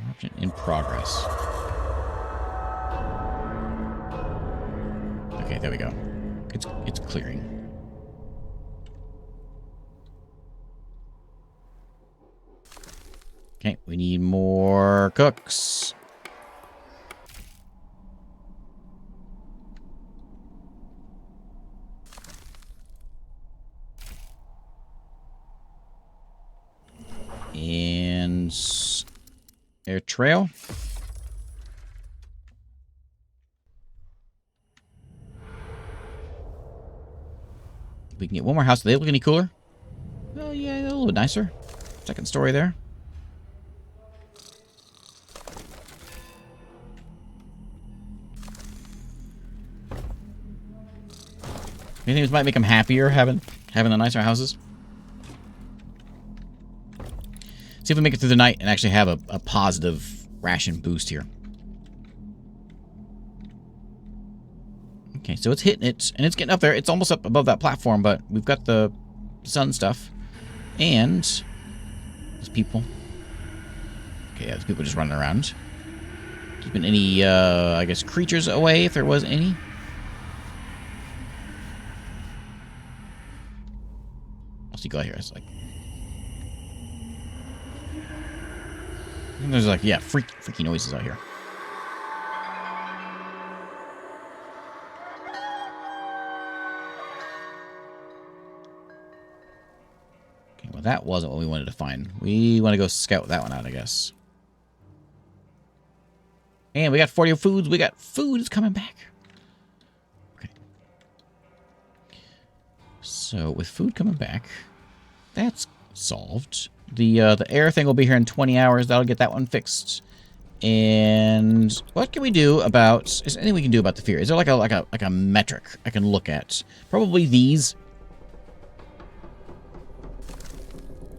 Option in progress. Okay, there we go. It's clearing. Okay, we need more cooks. And air trail. We can get one more house. Do they look any cooler? Oh, yeah, they're a little bit nicer. Second story there. You think this might make them happier having the nicer houses? See if we make it through the night and actually have a positive ration boost here. Okay, so it's hitting it, and it's getting up there. It's almost up above that platform, but we've got the sun stuff. And there's people. Okay, yeah, there's people just running around. Keeping any, I guess, creatures away, if there was any. What's he got here? It's like... And there's like, yeah, freaky noises out here. Okay, well that wasn't what we wanted to find. We want to go scout that one out, I guess. And we got 40 foods. We got food is coming back. Okay. So with food coming back, that's solved. The air thing will be here in 20 hours. That'll get that one fixed. And what can we do about... Is there anything we can do about the fear? Is there like a metric I can look at? Probably these.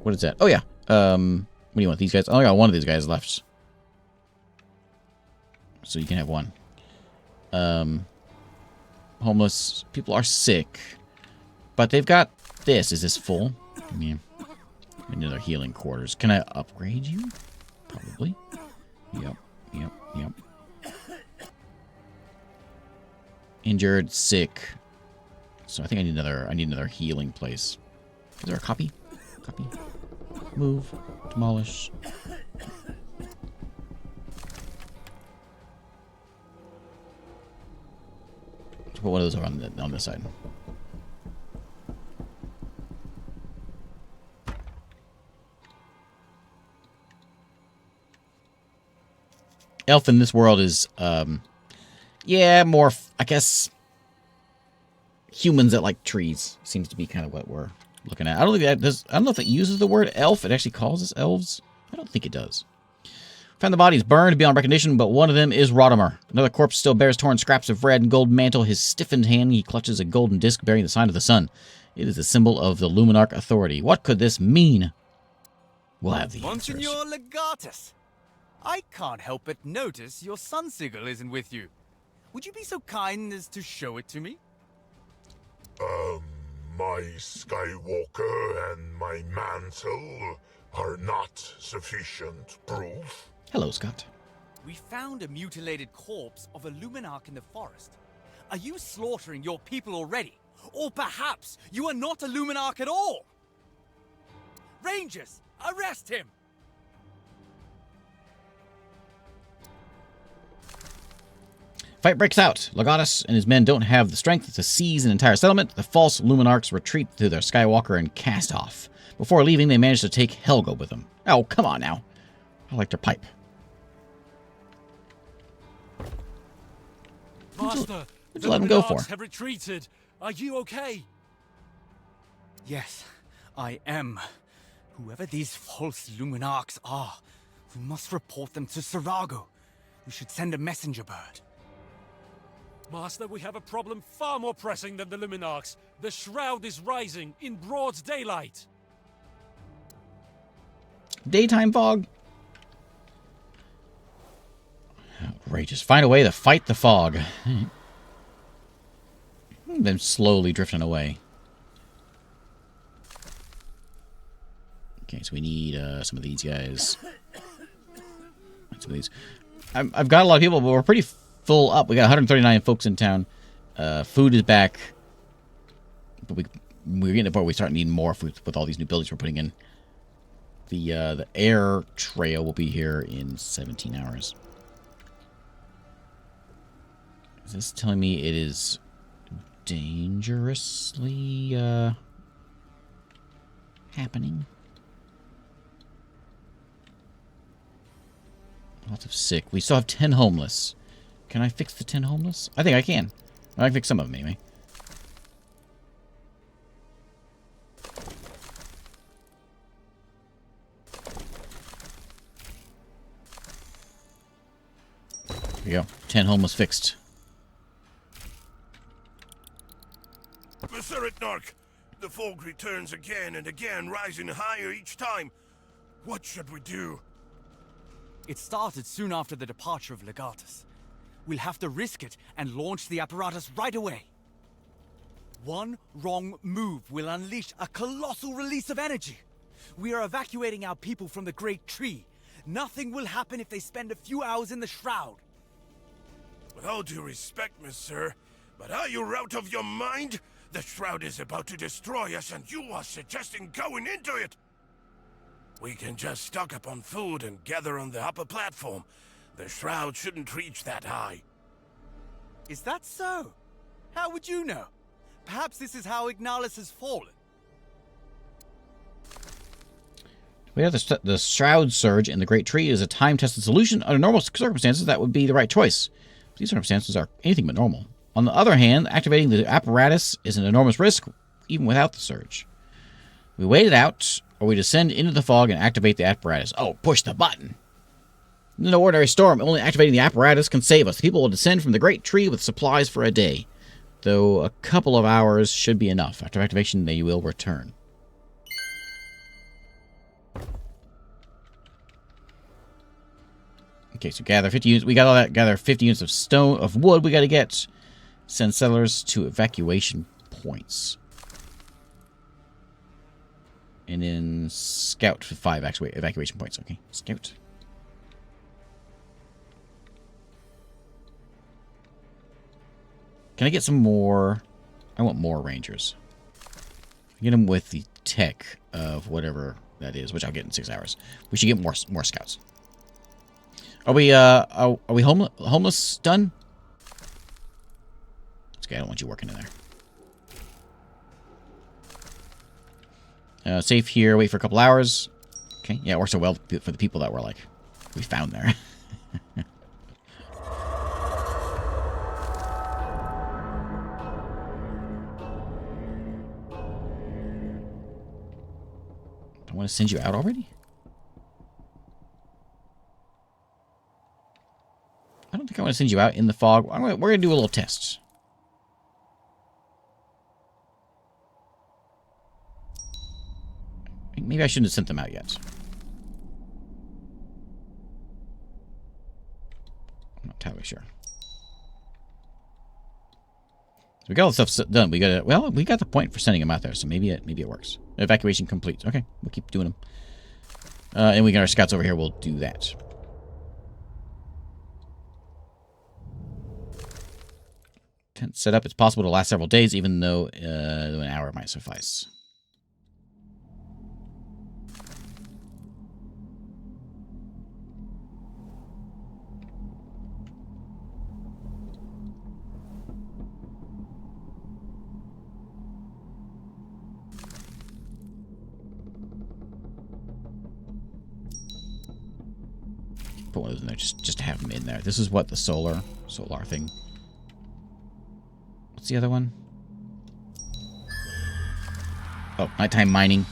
What is that? Oh, yeah. What do you want? These guys? I only got one of these guys left. So you can have one. Homeless. People are sick. But they've got this. Is this full? Yeah. Another healing quarters. Can I upgrade you? Probably. Yep. Injured, sick. So I think I need another healing place. Is there a copy? Copy. Move. Demolish. Let's put one of those on this side. Elf in this world is, yeah, more, I guess, humans that like trees seems to be kind of what we're looking at. I don't think that I don't know if it uses the word elf. It actually calls us elves. I don't think it does. Found the bodies burned beyond recognition, but one of them is Rodimer. Another corpse still bears torn scraps of red and gold mantle. His stiffened hand, he clutches a golden disc bearing the sign of the sun. It is a symbol of the Luminarch authority. What could this mean? We'll have the answers. Monsignor Legatus, I can't help but notice your sun sigil isn't with you. Would you be so kind as to show it to me? My Skywalker and my mantle are not sufficient proof. Hello, Scott. We found a mutilated corpse of a Luminarch in the forest. Are you slaughtering your people already? Or perhaps you are not a Luminarch at all? Rangers, arrest him! Fight breaks out. Legatus and his men don't have the strength to seize an entire settlement. The false Luminarchs retreat to their Skywalker and cast off. Before leaving, they manage to take Helga with them. Oh, come on now. I like their pipe. Master, What'd the you let him go for? Luminarchs have retreated. Are you okay? Yes, I am. Whoever these false Luminarchs are, we must report them to Sarago. We should send a messenger bird. Master, we have a problem far more pressing than the Luminarchs. The shroud is rising in broad daylight. Daytime fog. Outrageous. Find a way to fight the fog. Then slowly drifting away. Okay, so we need some of these guys. Some of these. I've got a lot of people, but we're pretty full up. We got 139 folks in town. Food is back. But we're getting to the point where we start needing more food with all these new buildings we're putting in. The air trail will be here in 17 hours. Is this telling me it is dangerously happening? Lots of sick. We still have 10 homeless. Can I fix the 10 homeless? I think I can. I can fix some of them anyway. There we go. 10 homeless fixed. Mr. Nark, the fog returns again and again, rising higher each time. What should we do? It started soon after the departure of Legatus. We'll have to risk it and launch the apparatus right away. One wrong move will unleash a colossal release of energy. We are evacuating our people from the Great Tree. Nothing will happen if they spend a few hours in the shroud. With all due respect, Sir, but are you out of your mind? The shroud is about to destroy us and you are suggesting going into it. We can just stock up on food and gather on the upper platform. The shroud shouldn't reach that high. Is that so? How would you know? Perhaps this is how Ignalis has fallen. We have the shroud surge in the Great Tree is a time-tested solution. Under normal circumstances, that would be the right choice. These circumstances are anything but normal. On the other hand, activating the apparatus is an enormous risk, even without the surge. We wait it out, or we descend into the fog and activate the apparatus. Oh, push the button! In an ordinary storm, only activating the apparatus can save us. The people will descend from the Great Tree with supplies for a day, though a couple of hours should be enough. After activation, they will return. Okay, so gather 50 units. We got all that. Gather 50 units of wood. We got to get. Send settlers to evacuation points. And then scout for 5 evacuation points. Okay, scout. Can I get some more? I want more rangers. Get them with the tech of whatever that is, which I'll get in 6 hours. We should get more scouts. Are we homeless done? Okay, I don't want you working in there. Safe here. Wait for a couple hours. Okay, yeah, it works so well for the people that were like we found there. I want to send you out already. I don't think I want to send you out in the fog. We're going to do a little test. Maybe I shouldn't have sent them out yet. I'm not entirely sure. So we got all the stuff done. We got the point for sending them out there, so maybe it works. Evacuation complete. Okay, we'll keep doing them. And we got our scouts over here. We'll do that. Tent set up. It's possible to last several days, even though an hour might suffice. Put one of those in there just to have them in there. This is what the solar thing. What's the other one? Oh, nighttime mining.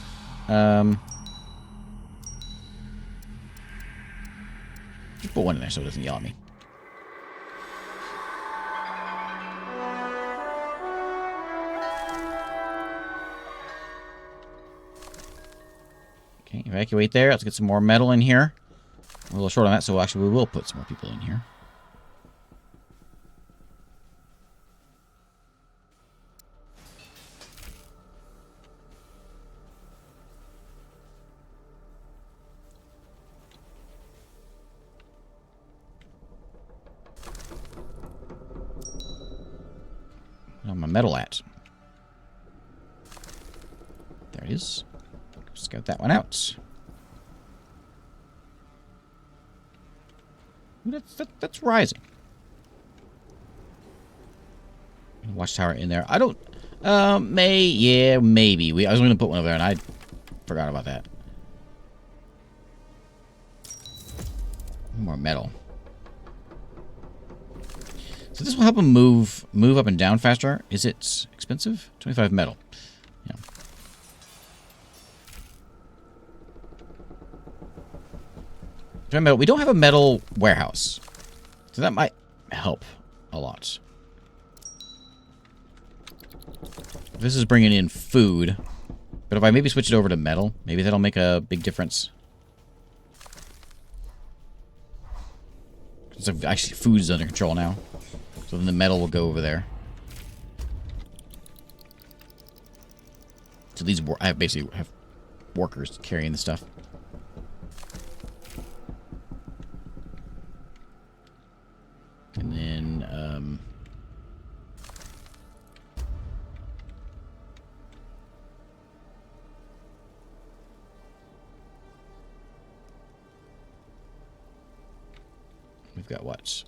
Just put one in there so it doesn't yell at me. Okay, evacuate there. Let's get some more metal in here. We're a little short on that, so actually we will put some more people in here. Where's my metal at? There it is. Scout that one out. Ooh, that's rising. Watchtower in there. I don't. Maybe. I was going to put one over there, and I forgot about that. More metal. So this will help them move up and down faster. Is it expensive? 25 metal. Yeah. Metal. We don't have a metal warehouse, so that might help a lot. This is bringing in food, but if I maybe switch it over to metal, maybe that'll make a big difference. So actually, food is under control now, so then the metal will go over there. So these I basically have workers carrying the stuff. And then, we've got what?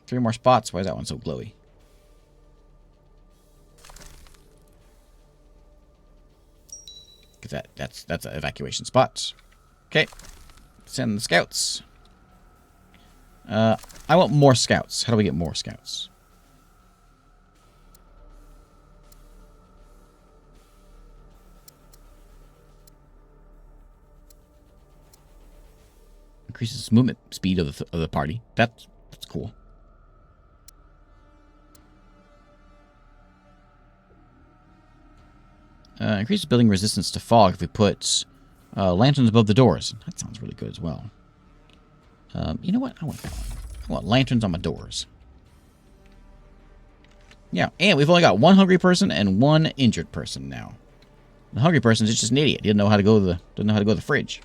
3 more spots. Why is that one so glowy? Because that's an evacuation spot. Okay. Send the scouts. I want more scouts. How do we get more scouts? Increases movement speed of the party. That's cool. Increases building resistance to fog if we put lanterns above the doors. That sounds really good as well. You know what? I want that one. I want lanterns on my doors. Yeah, and we've only got 1 hungry person and 1 injured person now. The hungry person is just an idiot. He didn't know how to go to the fridge.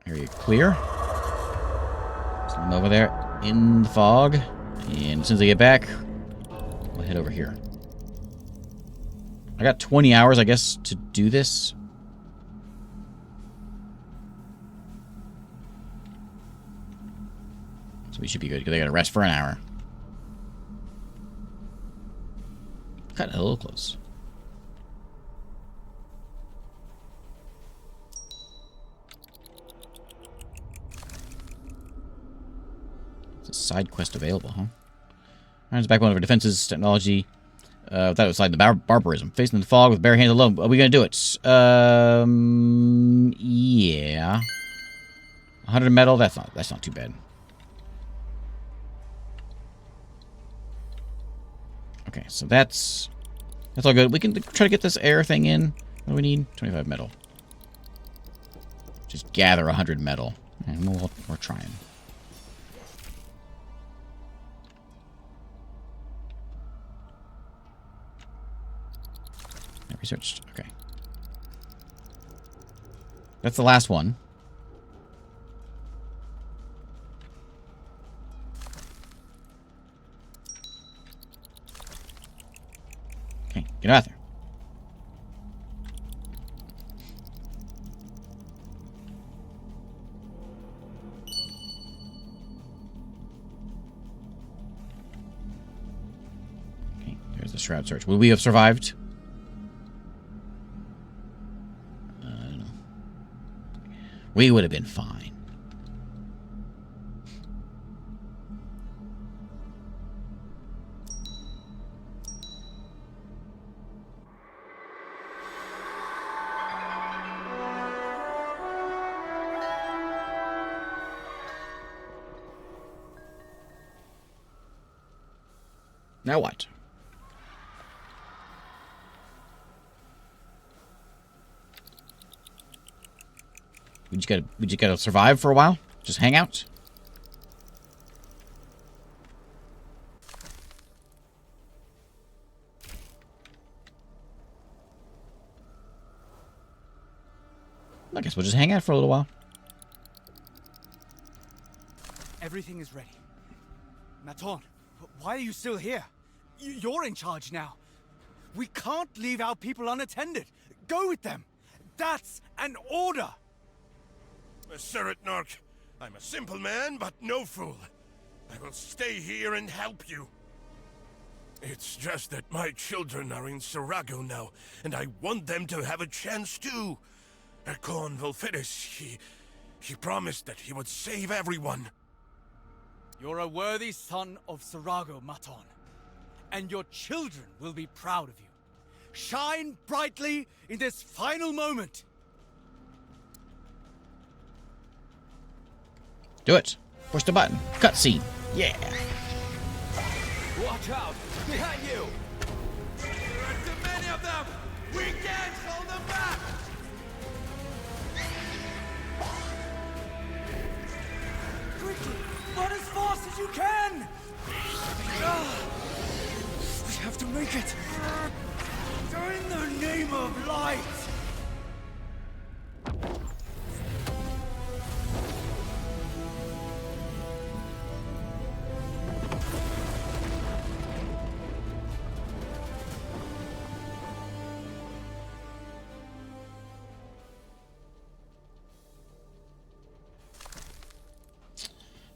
Area clear. Send them over there in the fog. And as soon as they get back, we'll head over here. I got 20 hours, I guess, to do this. So we should be good, because they gotta rest for an hour. Cutting it a little close. Side quest available, huh? Irons back one of our defenses, technology. That was like the barbarism. Facing the fog with bare hands alone. Are we gonna do it? Yeah. 100 metal. That's not too bad. Okay, so that's all good. We can try to get this air thing in. What do we need? 25 metal. Just gather 100 metal, and we're trying. Researched. Okay. That's the last one. Okay, get out there. Okay, there's the shroud search. Would we have survived? We would have been fine. Now what? We just gotta survive for a while? Just hang out? I guess we'll just hang out for a little while. Everything is ready. Maton, why are you still here? You're in charge now. We can't leave our people unattended. Go with them. That's an order. Sir Nark, I'm a simple man, but no fool. I will stay here and help you. It's just that my children are in Sarago now, and I want them to have a chance too. Erkon Volfidis, he promised that he would save everyone. You're a worthy son of Sarago, Maton. And your children will be proud of you. Shine brightly in this final moment. Do it. Push the button. Cutscene. Yeah. Watch out! Behind you! There are too many of them! We can't hold them back! Quickly! Run as fast as you can! We have to make it! In the name of light!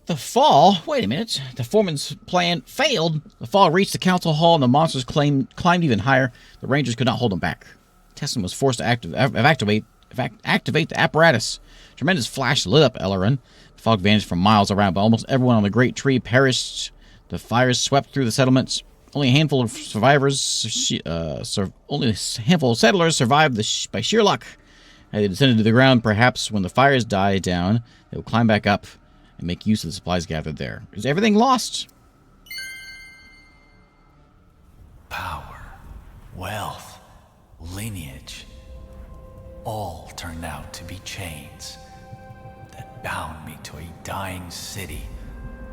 The fall? Wait a minute. The foreman's plan failed. The fall reached the council hall and the monsters climbed even higher. The rangers could not hold them back. Tessin was forced to activate the apparatus. Tremendous flash lit up Elaran. The fog vanished from miles around, but almost everyone on the great tree perished. The fires swept through the settlements. Only a handful of survivors, only a handful of settlers survived by sheer luck. As they descended to the ground, perhaps when the fires die down, they will climb back up and make use of the supplies gathered there. Is everything lost? Power, wealth, lineage, all turned out to be chains that bound me to a dying city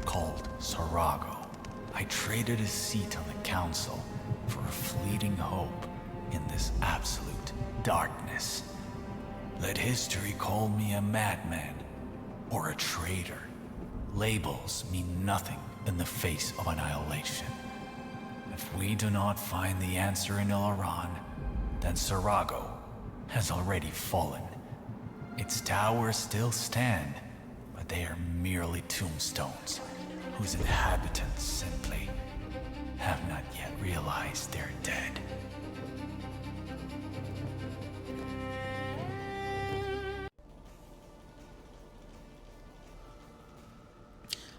called Sarago. I traded a seat on the council for a fleeting hope in this absolute darkness. Let history call me a madman or a traitor. Labels mean nothing in the face of annihilation. If we do not find the answer in Elaran, then Sarago has already fallen. Its towers still stand, but they are merely tombstones, whose inhabitants simply have not yet realized they're dead.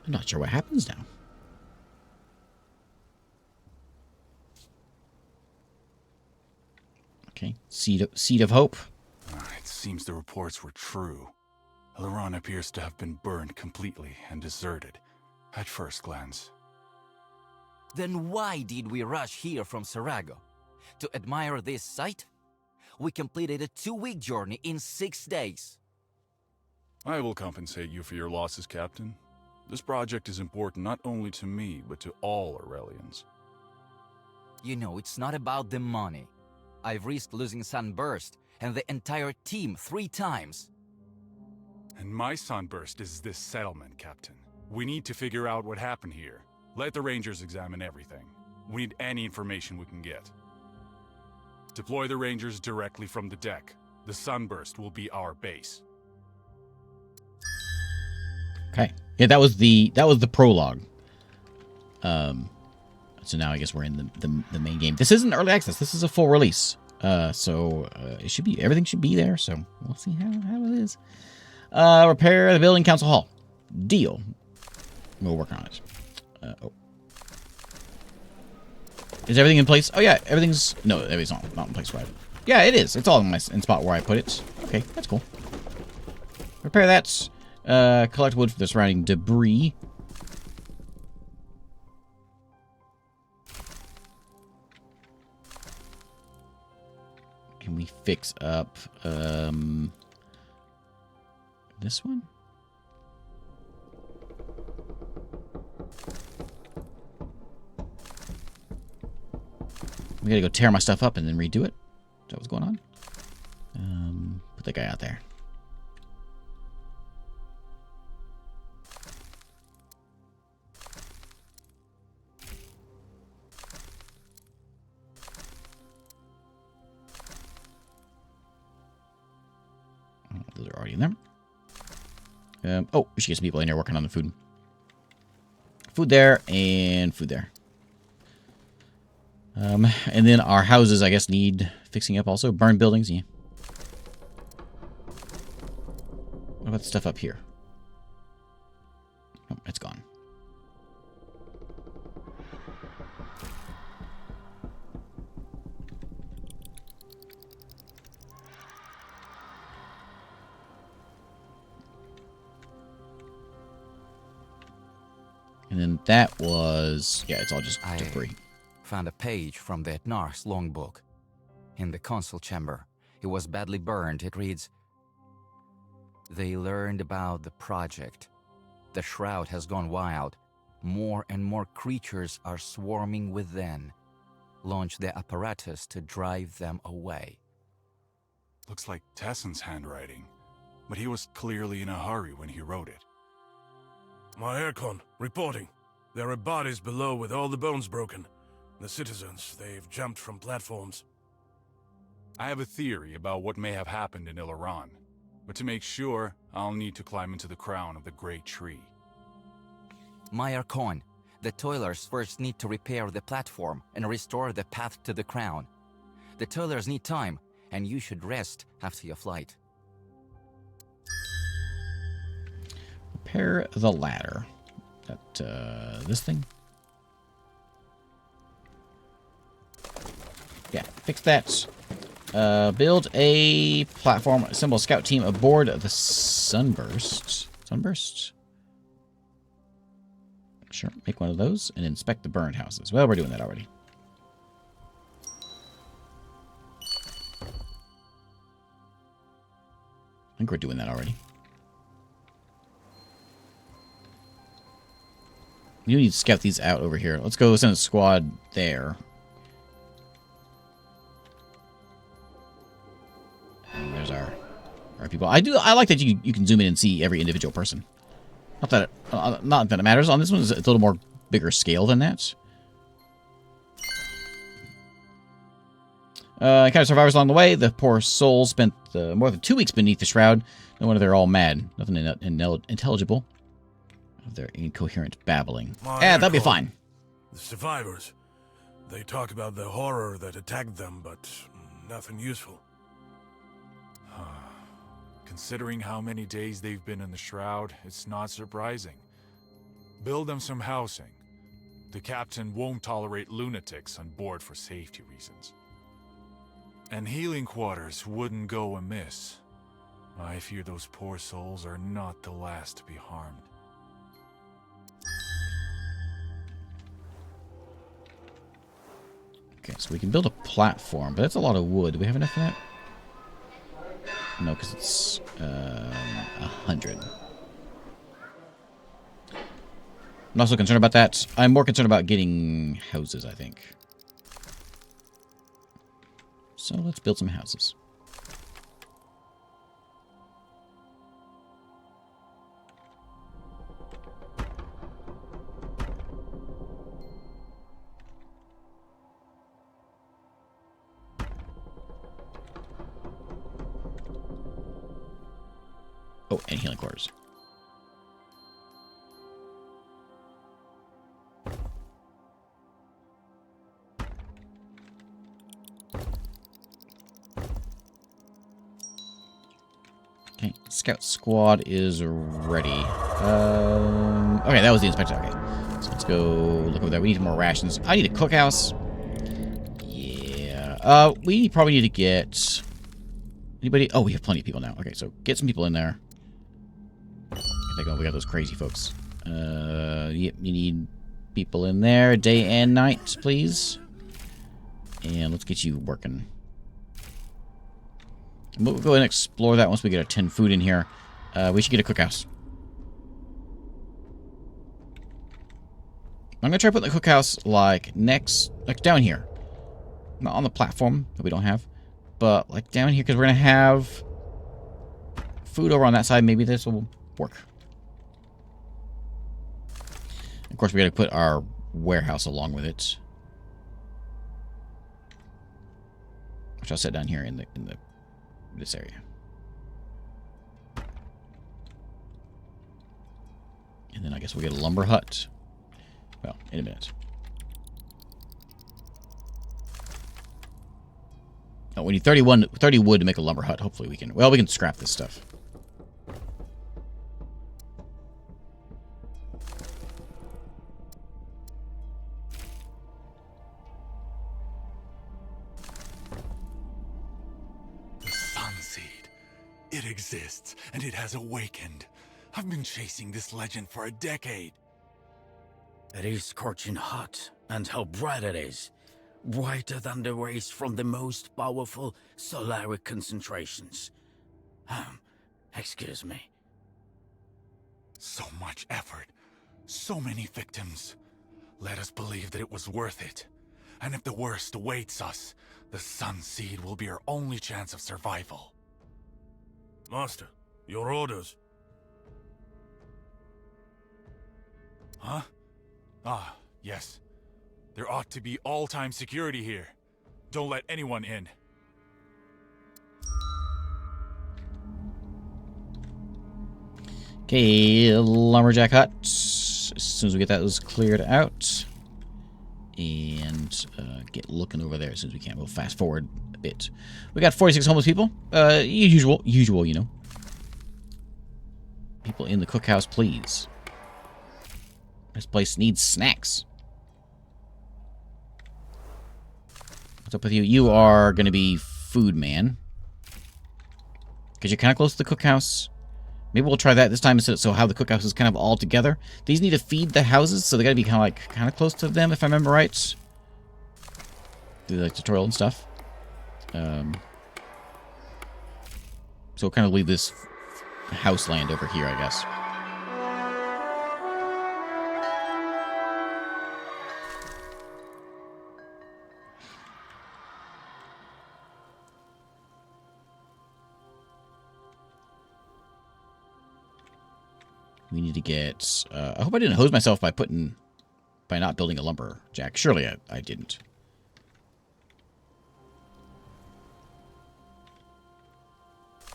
I'm not sure what happens now. Okay, seed of hope. It seems the reports were true. Elaran appears to have been burned completely and deserted, at first glance. Then why did we rush here from Sarago? To admire this site? We completed a 2-week journey in 6 days. I will compensate you for your losses, Captain. This project is important not only to me, but to all Aurelians. You know, it's not about the money. I've risked losing Sunburst and the entire team 3 times. And my sunburst is this settlement, Captain. We need to figure out what happened here. Let the Rangers examine everything. We need any information we can get. Deploy the Rangers directly from the deck. The sunburst will be our base. Okay. Yeah, that was the prologue. So now I guess we're in the main game. This isn't early access. This is a full release. So it should be, everything should be there. So we'll see how it is. Repair the building, council hall. Deal. We'll work on it. Is everything in place? Oh yeah, everything's not in place right. Yeah, it is. It's all in spot where I put it. Okay, that's cool. Repair that. Collect wood for the surrounding debris. Can we fix up this one? We gotta go tear my stuff up and then redo it. Is that what's going on? Put that guy out there. Those are already in there. Oh, we should get some people in here working on the food. Food there and food there. And then our houses, I guess, need fixing up also. Burned buildings, yeah. What about the stuff up here? Oh, it's gone. And then that was... yeah, it's all just debris. Found a page from the Nark's logbook. In the console chamber. It was badly burned. It reads, "They learned about the project. The shroud has gone wild. More and more creatures are swarming within. Launch the apparatus to drive them away." Looks like Tesson's handwriting, but he was clearly in a hurry when he wrote it. My aircon, reporting. There are bodies below with all the bones broken. The citizens, they've jumped from platforms. I have a theory about what may have happened in Elaran, but to make sure, I'll need to climb into the crown of the Great Tree. Mayor Cohn, the toilers first need to repair the platform and restore the path to the crown. The toilers need time, and you should rest after your flight. Repair the ladder. This thing? Yeah, fix that. Build a platform. Assemble a scout team aboard the Sunburst. Sunburst? Sure, make one of those and inspect the burned houses. Well, we're doing that already. I think we're doing that already. We need to scout these out over here. Let's go send a squad there. And there's our people. I like that you can zoom in and see every individual person. Not that it matters. On this one, it's a little more bigger scale than that. Encountered survivors along the way. The poor souls spent more than 2 weeks beneath the shroud. No wonder they're all mad. Nothing intelligible. Of their incoherent babbling. That'll be fine. The survivors. They talk about the horror that attacked them, but nothing useful. Considering how many days they've been in the shroud, it's not surprising. Build them some housing. The captain won't tolerate lunatics on board for safety reasons. And healing quarters wouldn't go amiss. I fear those poor souls are not the last to be harmed. Okay, so we can build a platform, but that's a lot of wood. Do we have enough for that? No, because it's 100. I'm not so concerned about that. I'm more concerned about getting houses, I think. So let's build some houses. Oh, and healing quarters. Okay, scout squad is ready. Okay, that was the inspector. Okay, so let's go look over there. We need more rations. I need a cookhouse. Yeah. We probably need to get anybody. Oh, we have plenty of people now. Okay, so get some people in there. We got those crazy folks. Yep, you need people in there, day and night, please. And let's get you working. We'll go and explore that once we get our 10 food in here. We should get a cookhouse. I'm gonna try putting the cookhouse like down here. Not on the platform that we don't have, but like down here because we're gonna have food over on that side. Maybe this will work. Of course, we gotta put our warehouse along with it, which I'll set down here in this area. And then I guess we'll get a lumber hut. Well, in a minute. Oh, we need 30 wood to make a lumber hut. Hopefully we can... Well, we can scrap this stuff. The Sunseed. It exists, and it has awakened. I've been chasing this legend for a decade. It is scorching hot, and how bright it is. Brighter than the rays from the most powerful solaric concentrations. Excuse me. So much effort. So many victims. Let us believe that it was worth it. And if the worst awaits us, the Sunseed will be our only chance of survival. Master, your orders. Huh? Ah, yes. There ought to be all-time security here. Don't let anyone in. Okay, lumberjack hut. As soon as we get those cleared out. And get looking over there as soon as we can. We'll fast forward a bit. We got 46 homeless people. Usual, you know. People in the cookhouse, please. This place needs snacks. What's up with you? You are going to be food man. Because you're kind of close to the cookhouse. Maybe we'll try that this time instead. So how the cookhouse is kind of all together. These need to feed the houses, so they got to be kind of close to them, if I remember right. Do the tutorial and stuff. So we'll kind of leave this house land over here, I guess. We need to get... I hope I didn't hose myself by not building a lumberjack. Surely I didn't.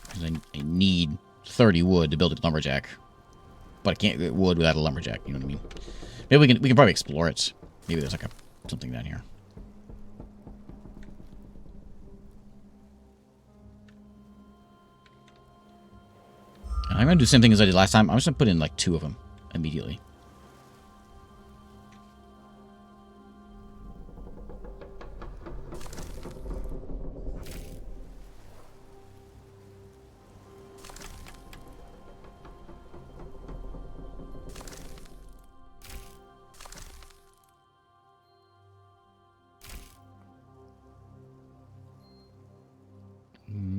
Because I need 30 wood to build a lumberjack. But I can't get wood without a lumberjack, you know what I mean? Maybe we can probably explore it. Maybe there's like something down here. I'm going to do the same thing as I did last time. I'm just going to put in like 2 of them immediately.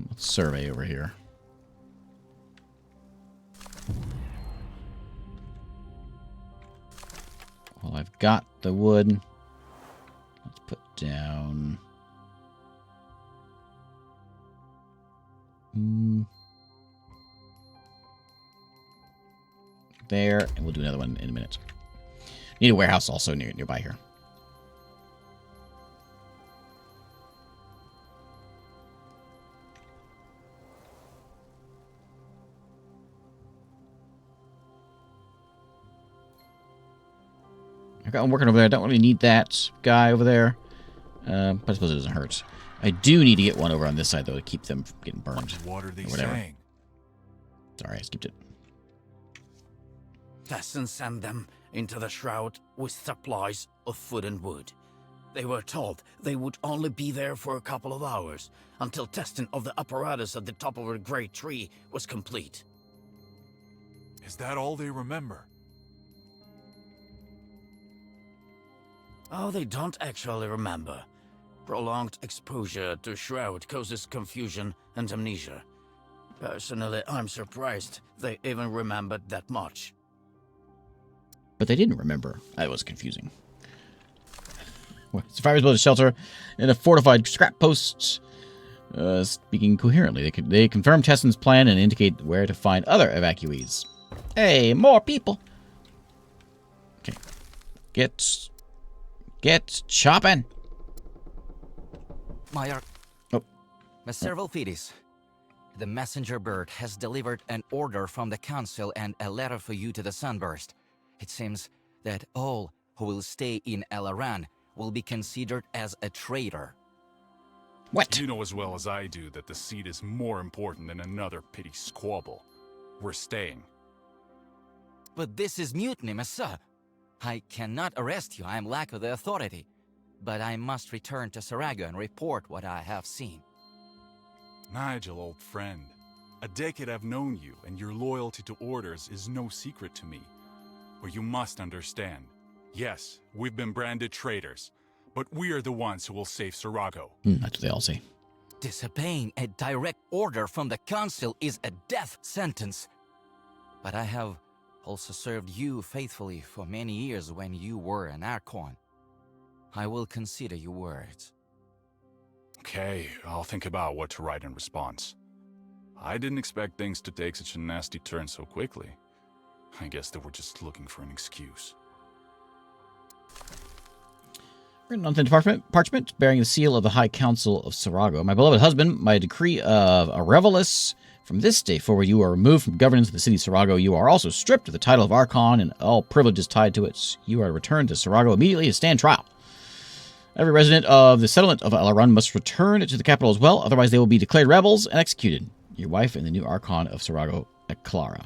Let's survey over here. Well, I've got the wood. Let's put down... there, and we'll do another one in a minute. Need a warehouse also nearby here. I'm working over there. I don't really need that guy over there. But I suppose it doesn't hurt. I do need to get one over on this side, though, to keep them from getting burned. What are they whatever. saying? Sorry, I skipped it. Tessin sent them into the shroud with supplies of food and wood. They were told they would only be there for a couple of hours until testing of the apparatus at the top of a great tree was complete. Is that all they remember? Oh, they don't actually remember. Prolonged exposure to shroud causes confusion and amnesia. Personally, I'm surprised they even remembered that much. But they didn't remember. That was confusing. Survivors built a shelter in a fortified scrap post. Speaking coherently, they confirm Tessen's plan and indicate where to find other evacuees. Hey, more people. Okay. Get chopping. Mayor. Oh. Serval Fides. The messenger bird has delivered an order from the council and a letter for you to the Sunburst. It seems that all who will stay in Elaran will be considered as a traitor. What? You know as well as I do that the seat is more important than another petty squabble. We're staying. But this is mutiny, Messiah. I cannot arrest you, I am lack of the authority. But I must return to Sarago and report what I have seen. Nigel, old friend. A decade I've known you, and your loyalty to orders is no secret to me. But you must understand. Yes, we've been branded traitors, but we are the ones who will save Sarago. That's what they all say. Disobeying a direct order from the council is a death sentence. But I have also served you faithfully for many years when you were an Archon. I will consider your words. Okay, I'll think about what to write in response. I didn't expect things to take such a nasty turn so quickly. I guess they were just looking for an excuse. Written on thin parchment, bearing the seal of the High Council of Sarago. My beloved husband, by decree of Arevelis, from this day forward you are removed from governance of the city of Sarago. You are also stripped of the title of Archon and all privileges tied to it. You are returned to Sarago immediately to stand trial. Every resident of the settlement of Elaran must return to the capital as well, otherwise they will be declared rebels and executed. Your wife and the new Archon of Sarago, Clara.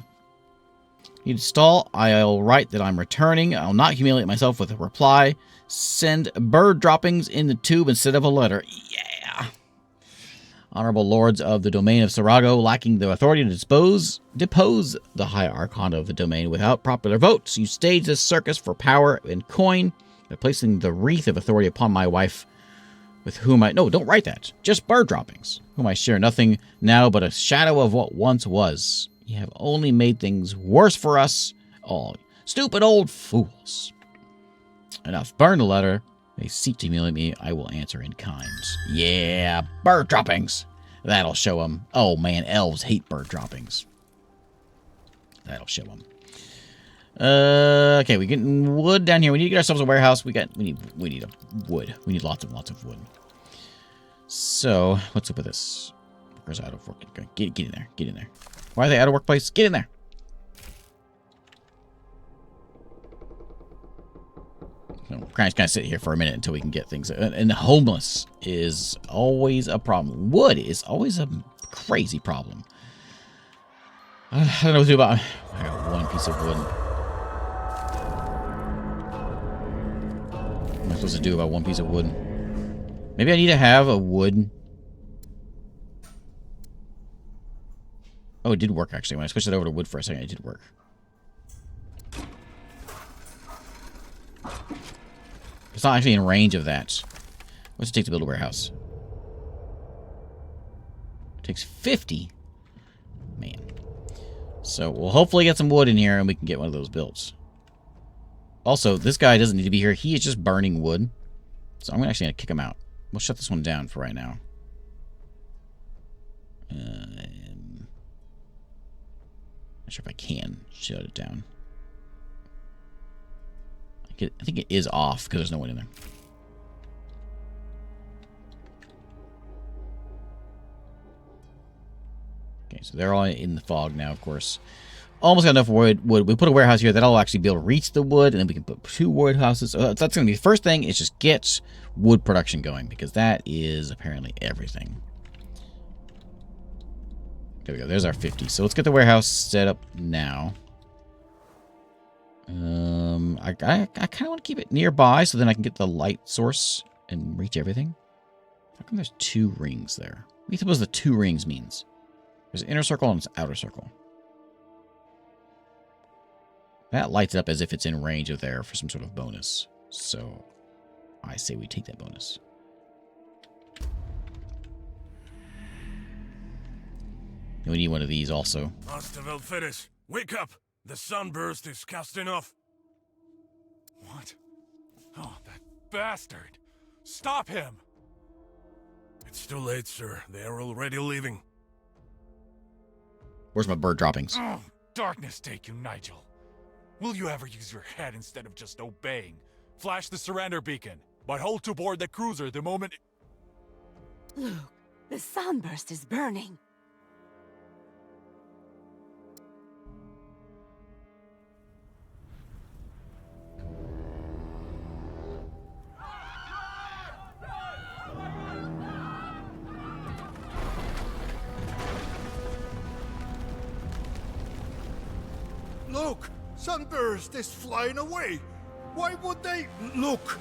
You stall. I'll write that I'm returning. I'll not humiliate myself with a reply. Send bird droppings in the tube instead of a letter. Yeah. Honorable lords of the domain of Sarago, lacking the authority to depose the High Archon of the domain without popular votes, you stage this circus for power and coin by placing the wreath of authority upon my wife, with whom I... No, don't write that. Just bird droppings. Whom I share nothing now but a shadow of what once was. You have only made things worse for us all. Stupid old fools. Enough. Burn the letter. They seek to humiliate me. I will answer in kind. Yeah, bird droppings. That'll show them. Oh, man, elves hate bird droppings. That'll show them. Okay, we getting wood down here. We need to get ourselves a warehouse. We need a wood. We need lots of wood. So, what's up with this? Workers out of work. Okay, get in there. Get in there. Why are they out of workplace? Get in there. So, we're kind of sit here for a minute until we can get things. And homeless is always a problem. Wood is always a crazy problem. I don't know what to do about. I got one piece of wood. What am I supposed to do about one piece of wood? Maybe I need to have a wood. Oh, it did work, actually. When I switched it over to wood for a second, it did work. It's not actually in range of that. What's it take to build a warehouse? It takes 50. Man. So, we'll hopefully get some wood in here and we can get one of those built. Also, this guy doesn't need to be here. He is just burning wood. So I'm actually going to kick him out. We'll shut this one down for right now. I'm not sure if I can shut it down. I think it is off because there's no one in there. Okay, so they're all in the fog now, of course. Almost got enough wood. We put a warehouse here. That'll actually be able to reach the wood, and then we can put 2 wood houses. So that's going to be the first thing, is just get wood production going, because that is apparently everything. There we go. There's our 50. So let's get the warehouse set up now. I kind of want to keep it nearby so then I can get the light source and reach everything. How come there's 2 rings there? What do you suppose the 2 rings means? There's an inner circle and an outer circle. That lights it up as if it's in range of there for some sort of bonus. So I say we take that bonus. We need one of these also. Master Velfidus, wake up! The sunburst is casting off. What? Oh, that bastard! Stop him! It's too late, sir. They are already leaving. Where's my bird droppings? Oh, darkness take you, Nigel. Will you ever use your head instead of just obeying? Flash the surrender beacon, but hold to board the cruiser the moment... Luke, the sunburst is burning. Look! Sunburst is flying away! Why would they... Look!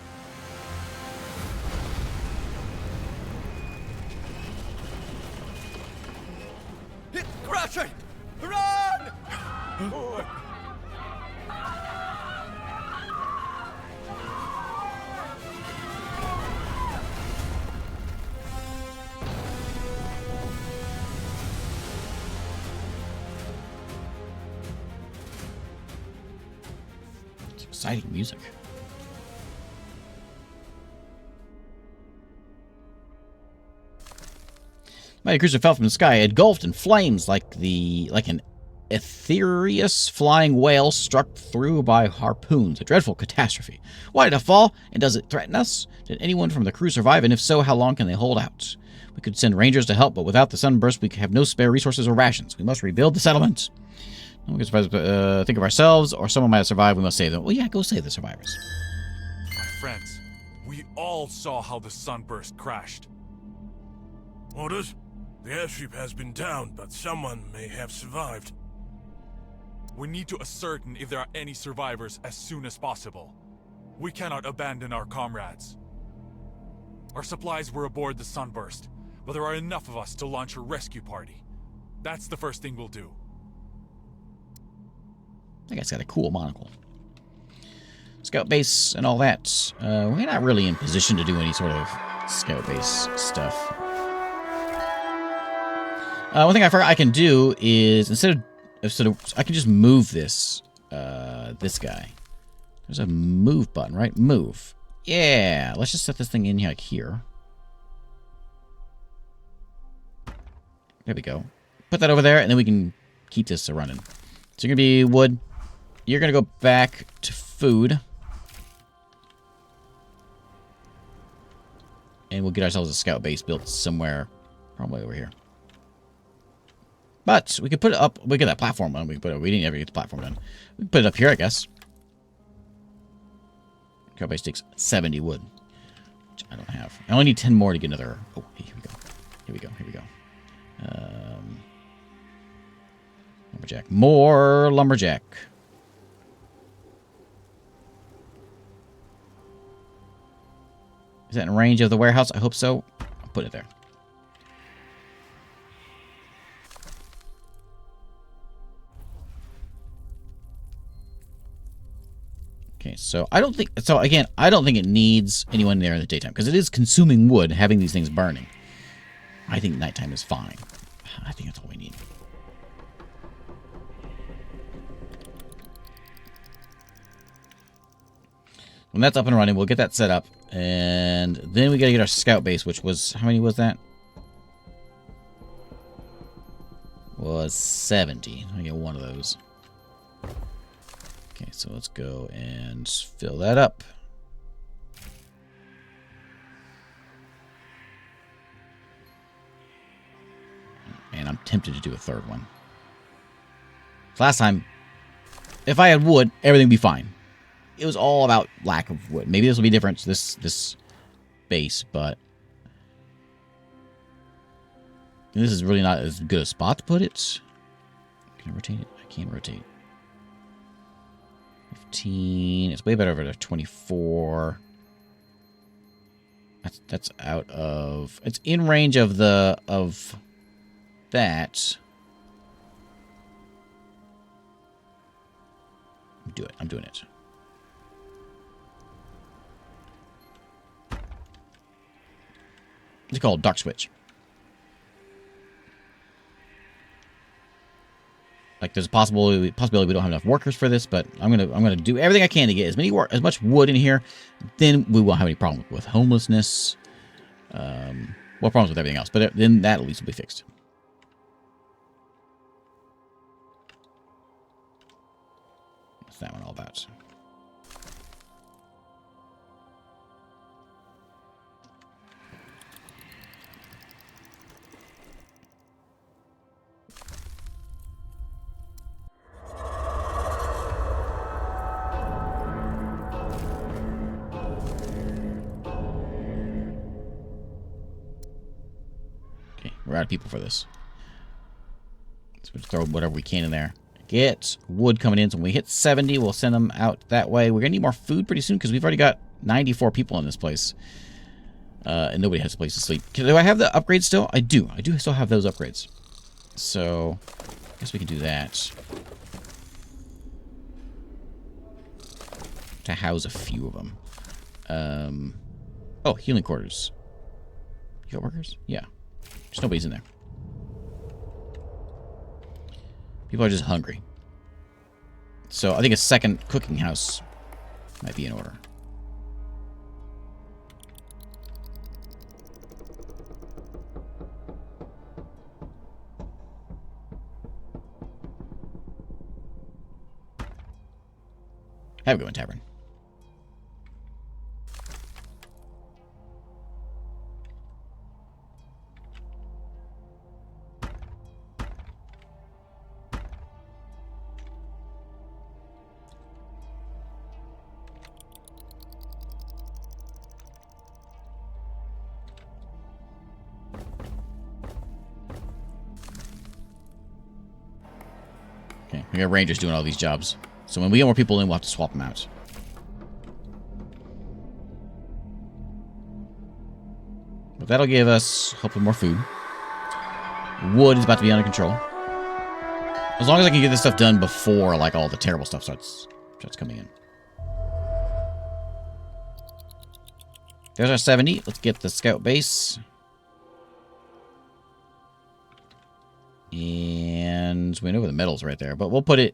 It's crashing! Run! Exciting music. Mighty cruiser fell from the sky, engulfed in flames like an ethereous flying whale struck through by harpoons. A dreadful catastrophe. Why did it fall? And does it threaten us? Did anyone from the crew survive? And if so, how long can they hold out? We could send rangers to help, but without the sunburst, we have no spare resources or rations. We must rebuild the settlement. We can think of ourselves, or someone might have survived. We must save them. Well, yeah, go save the survivors. My friends, we all saw how the sunburst crashed. Orders? The airship has been down, but someone may have survived. We need to ascertain if there are any survivors as soon as possible. We cannot abandon our comrades. Our supplies were aboard the sunburst, but there are enough of us to launch a rescue party. That's the first thing we'll do. That guy's got a cool monocle. Scout base and all that. We're not really in position to do any sort of scout base stuff. One thing I forgot I can do is instead of I can just move this this guy. There's a move button, right? Move. Yeah. Let's just set this thing in like here. There we go. Put that over there, and then we can keep this running. So you're gonna be wood. You're gonna go back to food. And we'll get ourselves a scout base built somewhere, probably over here. But we could put it up. We get that platform on. We didn't ever get the platform done. We can put it up here, I guess. Scout base takes 70 wood, which I don't have. I only need 10 more to get another. Oh, here we go. Here we go. Here we go. Lumberjack. More lumberjack. Is that in range of the warehouse? I hope so. I'll put it there. Okay, so I don't think... So, again, I don't think it needs anyone there in the daytime, because it is consuming wood, having these things burning. I think nighttime is fine. I think that's all we need. When that's up and running, we'll get that set up. And then we got to get our scout base, which was... How many was that? Was 70. I get one of those. Okay, so let's go and fill that up. Man, I'm tempted to do a third one. Last time, if I had wood, everything would be fine. It was all about lack of wood. Maybe this will be different, this base, but this is really not as good a spot to put it. Can I rotate it? I can't rotate. 15. It's way better over there. 24. That's out of... It's in range of the... of that. Do it. I'm doing it. It's called DarkSwitch. Like there's a possibility we don't have enough workers for this, but I'm gonna do everything I can to get as much wood in here. Then we won't have any problem with homelessness. Well, problems with everything else, but then that at least will be fixed. What's that one all about? We're out of people for this. So we'll just throw whatever we can in there. Get wood coming in. So when we hit 70, we'll send them out that way. We're going to need more food pretty soon because we've already got 94 people in this place. And nobody has a place to sleep. Do I have the upgrades still? I do. I do still have those upgrades. So I guess we can do that. To house a few of them. Oh, healing quarters. You got workers? Yeah. Just nobody's in there. People are just hungry. So I think a second cooking house might be in order. Have a good one, Tavern. Okay, we got rangers doing all these jobs. So when we get more people in, we'll have to swap them out. But that'll give us, hopefully, more food. Wood is about to be under control. As long as I can get this stuff done before, like, all the terrible stuff starts coming in. There's our 70. Let's get the scout base. And we know where the metal's right there, but we'll put it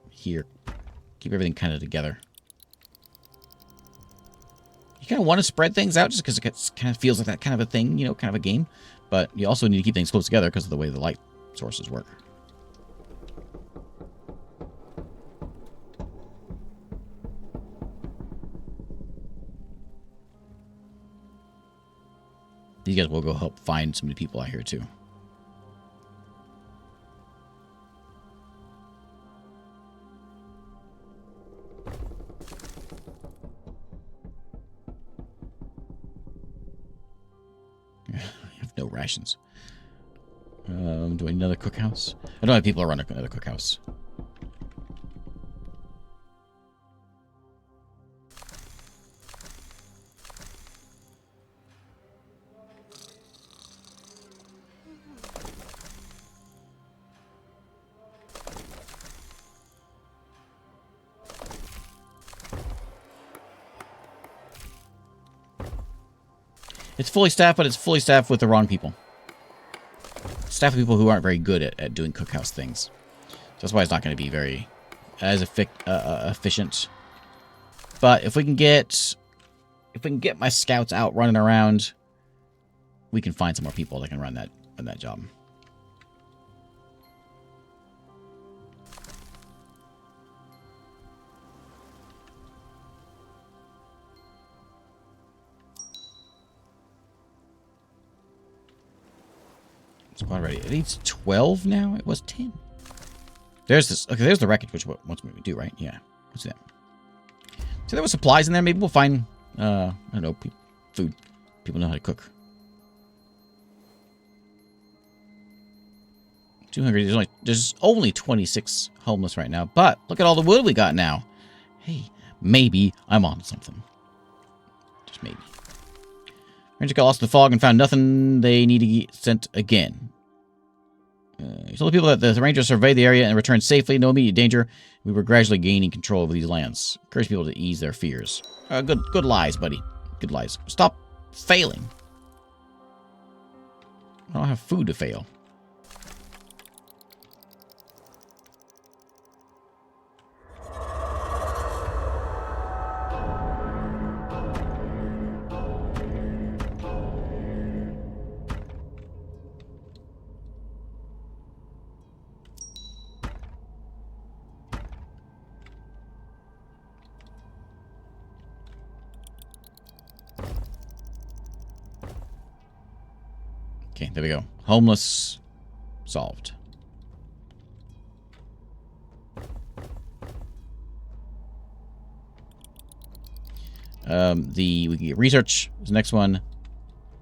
here. Keep everything kind of together. You kind of want to spread things out just because it kind of feels like that kind of a thing, you know, kind of a game. But you also need to keep things close together because of the way the light sources work. These guys will go help find some new people out here, too. No rations. Do I need another cookhouse? I don't have people around another cookhouse. It's fully staffed, but it's fully staffed with the wrong people. Staffed with people who aren't very good at doing cookhouse things. So that's why it's not going to be very as efficient. But if we can get my scouts out running around, we can find some more people that can run that job. Squad ready. It needs 12 now? It was 10. There's this. Okay, there's the wreckage, which wants me to do, right? Yeah. What's that? So there was supplies in there. Maybe we'll find, I don't know, food. People know how to cook. 200. There's only 26 homeless right now. But look at all the wood we got now. Hey, maybe I'm on something. Just maybe. Ranger got lost in the fog and found nothing. They need to get sent again. He told the people that the Rangers surveyed the area and returned safely. No immediate danger. We were gradually gaining control of these lands. Encourage people to ease their fears. Good lies, buddy. Good lies. Stop failing. I don't have food to fail. Okay, there we go. Homeless solved. We can get research is the next one,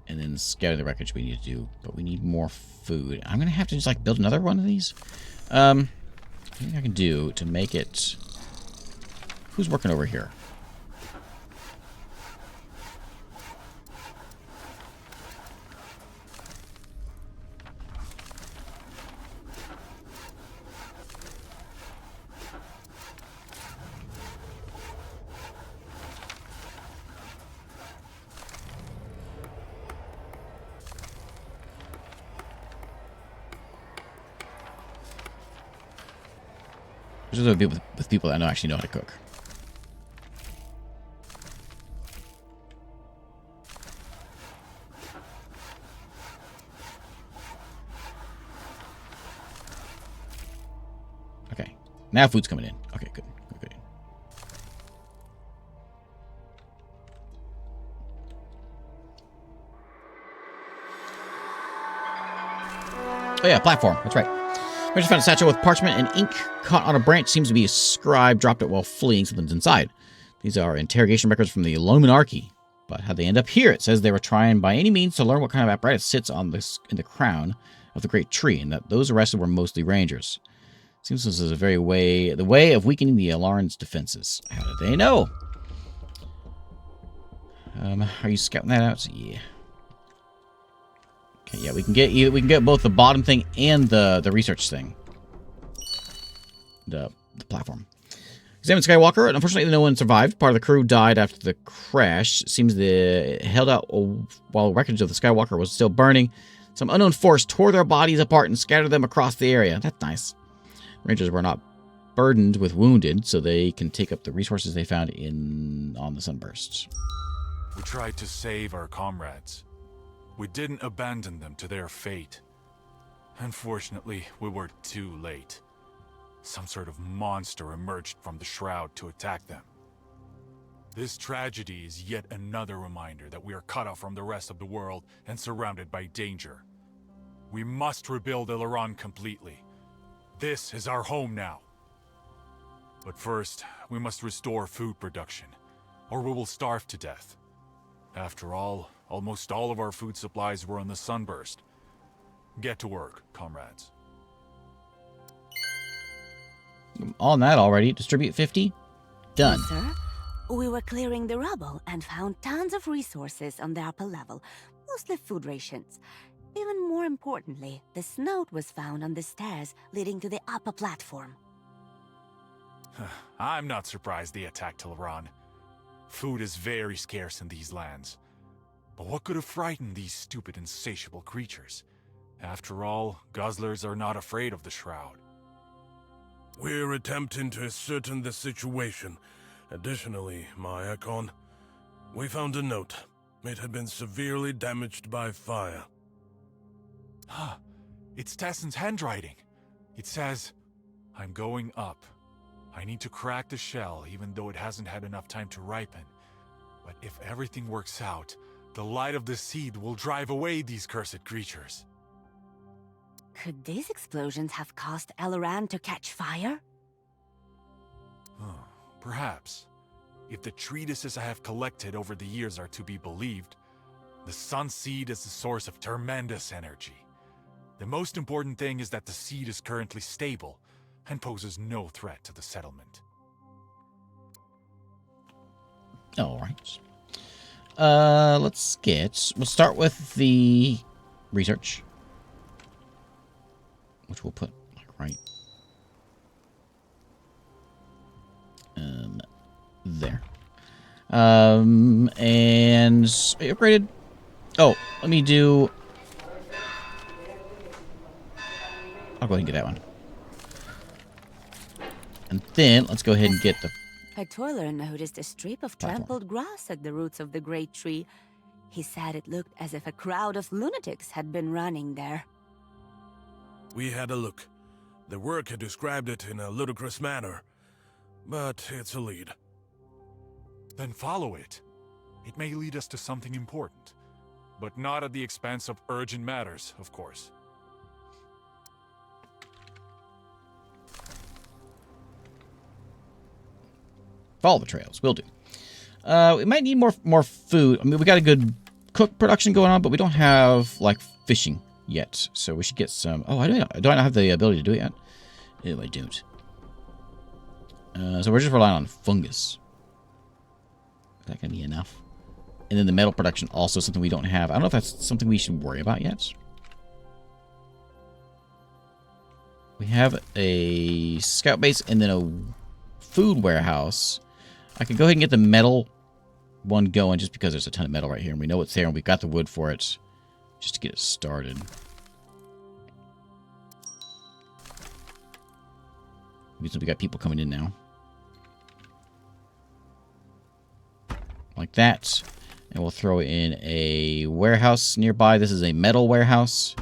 and then scatter the wreckage we need to do, but we need more food. I'm gonna have to just like build another one of these. What I can do to make it. Who's working over here? Just with people that actually know how to cook. Okay. Now food's coming in. Okay, good. Good. Oh yeah, platform. That's right. I just found a satchel with parchment and ink caught on a branch. Seems to be a scribe dropped it while fleeing. Something's inside. These are interrogation records from the Luminarchy. But how'd they end up here? It says they were trying by any means to learn what kind of apparatus sits on this in the crown of the great tree, and that those arrested were mostly rangers. Seems this is the way of weakening the Elaran's defenses. How did they know? Are you scouting that out? Yeah. Okay, yeah, we can get both the bottom thing and the research thing. The platform. Examine Skywalker. Unfortunately, no one survived. Part of the crew died after the crash. Seems they held out while wreckage of the Skywalker was still burning. Some unknown force tore their bodies apart and scattered them across the area. That's nice. Rangers were not burdened with wounded, so they can take up the resources they found on the Sunburst. We tried to save our comrades. We didn't abandon them to their fate. Unfortunately, we were too late. Some sort of monster emerged from the shroud to attack them. This tragedy is yet another reminder that we are cut off from the rest of the world and surrounded by danger. We must rebuild Elaran completely. This is our home now. But first, we must restore food production, or we will starve to death. After all, almost all of our food supplies were on the Sunburst. Get to work, comrades. On that already. Distribute 50. Done. Yes, sir. We were clearing the rubble and found tons of resources on the upper level, mostly food rations. Even more importantly, this note was found on the stairs leading to the upper platform. I'm not surprised they attacked Elaran. Food is very scarce in these lands. But what could have frightened these stupid, insatiable creatures? After all, guzzlers are not afraid of the shroud. We're attempting to ascertain the situation. Additionally, my Icon, we found a note. It had been severely damaged by fire. It's Tassin's handwriting. It says, I'm going up. I need to crack the shell, even though it hasn't had enough time to ripen. But if everything works out, the light of the seed will drive away these cursed creatures. Could these explosions have caused Elaran to catch fire? Perhaps. If the treatises I have collected over the years are to be believed, the sun seed is the source of tremendous energy. The most important thing is that the seed is currently stable and poses no threat to the settlement. All right. We'll start with the research, which we'll put like right there. And are you upgraded? Oh, let me do. I'll go ahead and get that one. And then let's go ahead and get the. A toiler noticed a strip of trampled grass at the roots of the great tree. He said it looked as if a crowd of lunatics had been running there. We had a look. The work had described it in a ludicrous manner, but it's a lead. Then follow it. It may lead us to something important. but not at the expense of urgent matters, of course. Follow the trails. Will do. We might need more food. I mean, we got a good cook production going on, but we don't have, like, fishing yet. So we should get some... Oh, do I not have the ability to do it yet? No, I don't. So we're just relying on fungus. Is that going to be enough? And then the metal production, also something we don't have. I don't know if that's something we should worry about yet. We have a scout base and then a food warehouse. I could go ahead and get the metal one going just because there's a ton of metal right here. And we know it's there and we've got the wood for it. Just to get it started. We got people coming in now. Like that. And we'll throw in a warehouse nearby. This is a metal warehouse.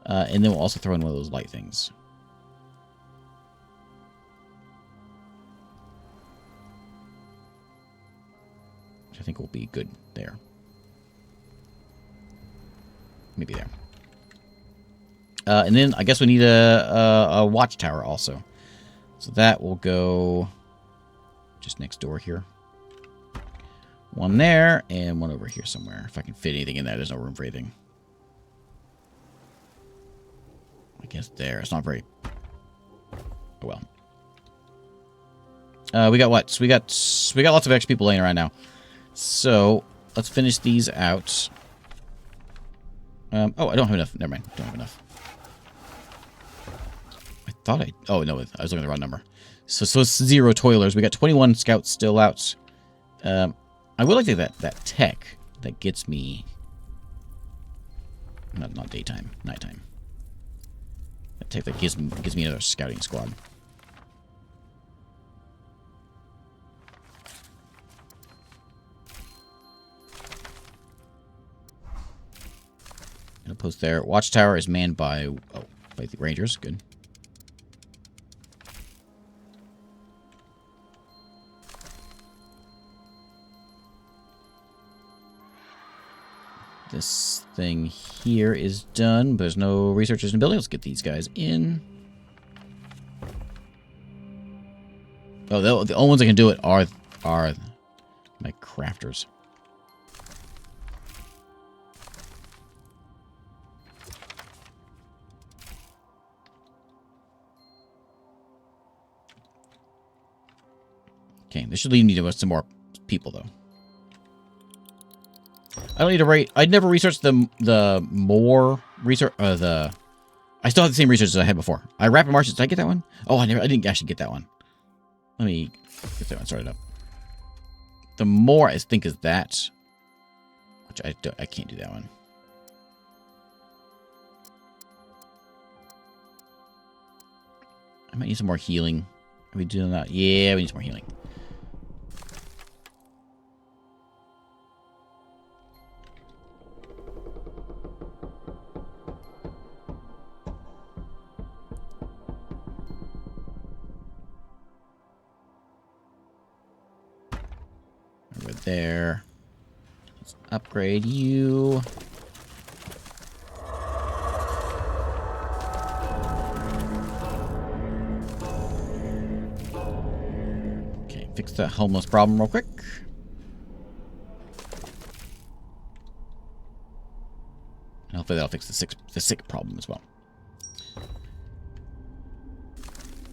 And then we'll also throw in one of those light things. Which I think will be good there. Maybe there. And then I guess we need a watchtower also. So that will go just next door here. One there, and one over here somewhere. If I can fit anything in there, there's no room for anything. I guess there. It's not very... Oh, well. We got what? So we got lots of extra people laying around now. So, let's finish these out. Oh, I don't have enough. Never mind. Don't have enough. I thought I... Oh, no. I was looking at the wrong number. So it's 0 toilers. We got 21 scouts still out. I would like to get that tech that gets me... Not daytime. Nighttime. That tech that gives me another scouting squad. Gonna post there. Watchtower is manned by the Rangers. Good. This thing here is done. But there's no researchers in the building. Let's get these guys in. Oh, the only ones that can do it are my crafters. Okay, this should lead me to some more people, though. I don't need to rate. I'd never researched the more research. I still have the same research as I had before. Rapid marches. Did I get that one? Oh, I didn't actually get that one. Let me get that one started up. The more I think is that, which I can't do that one. I might need some more healing. Are we doing that? Yeah, we need some more healing. Over there. Let's upgrade you. Okay, fix that homeless problem real quick. And hopefully that'll fix the sick problem as well. What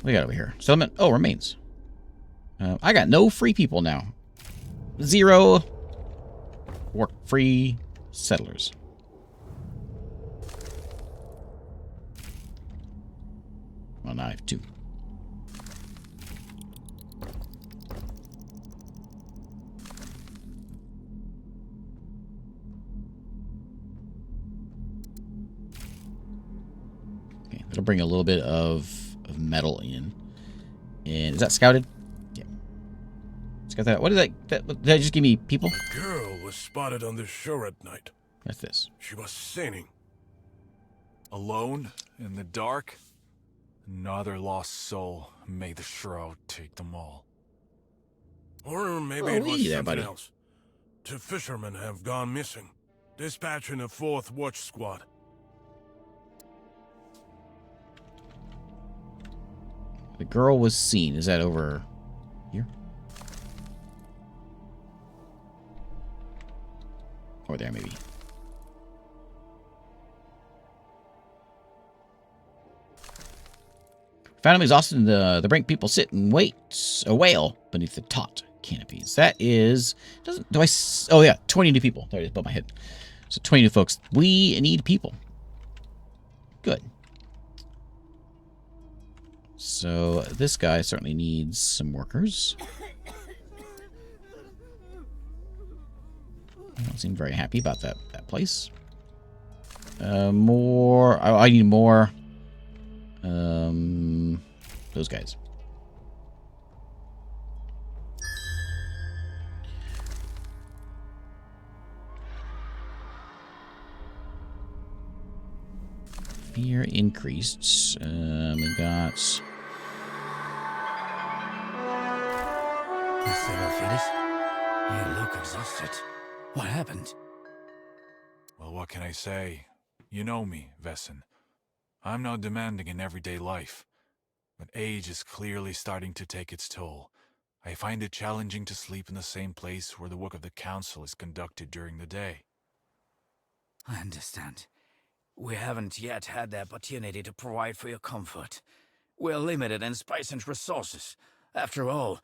do we got over here? Settlement. Oh, remains. I got no free people now. 0 work-free settlers. Well, now I have 2. Okay, that'll bring a little bit of metal in. And is that scouted? Got that. What is that? Did that just give me people? A girl was spotted on the shore at night. That's this. She was singing. Alone? In the dark? Another lost soul. May the shroud take them all. Or maybe it was something else. 2 fishermen have gone missing. Dispatching a 4th watch squad. The girl was seen. Is that over here? Or there, maybe. Found him exhausted in the brink. People sit and wait. A whale beneath the taut canopies. That is... Oh, yeah. 20 new people. There it is above my head. So 20 new folks. We need people. Good. So this guy certainly needs some workers. I don't seem very happy about that place. More... I need more... those guys. Fear increased. We got... You look exhausted. What happened? Well, what can I say? You know me, Vessen. I'm not demanding in everyday life, but age is clearly starting to take its toll. I find it challenging to sleep in the same place where the work of the Council is conducted during the day. I understand. We haven't yet had the opportunity to provide for your comfort. We're limited in space and resources. After all...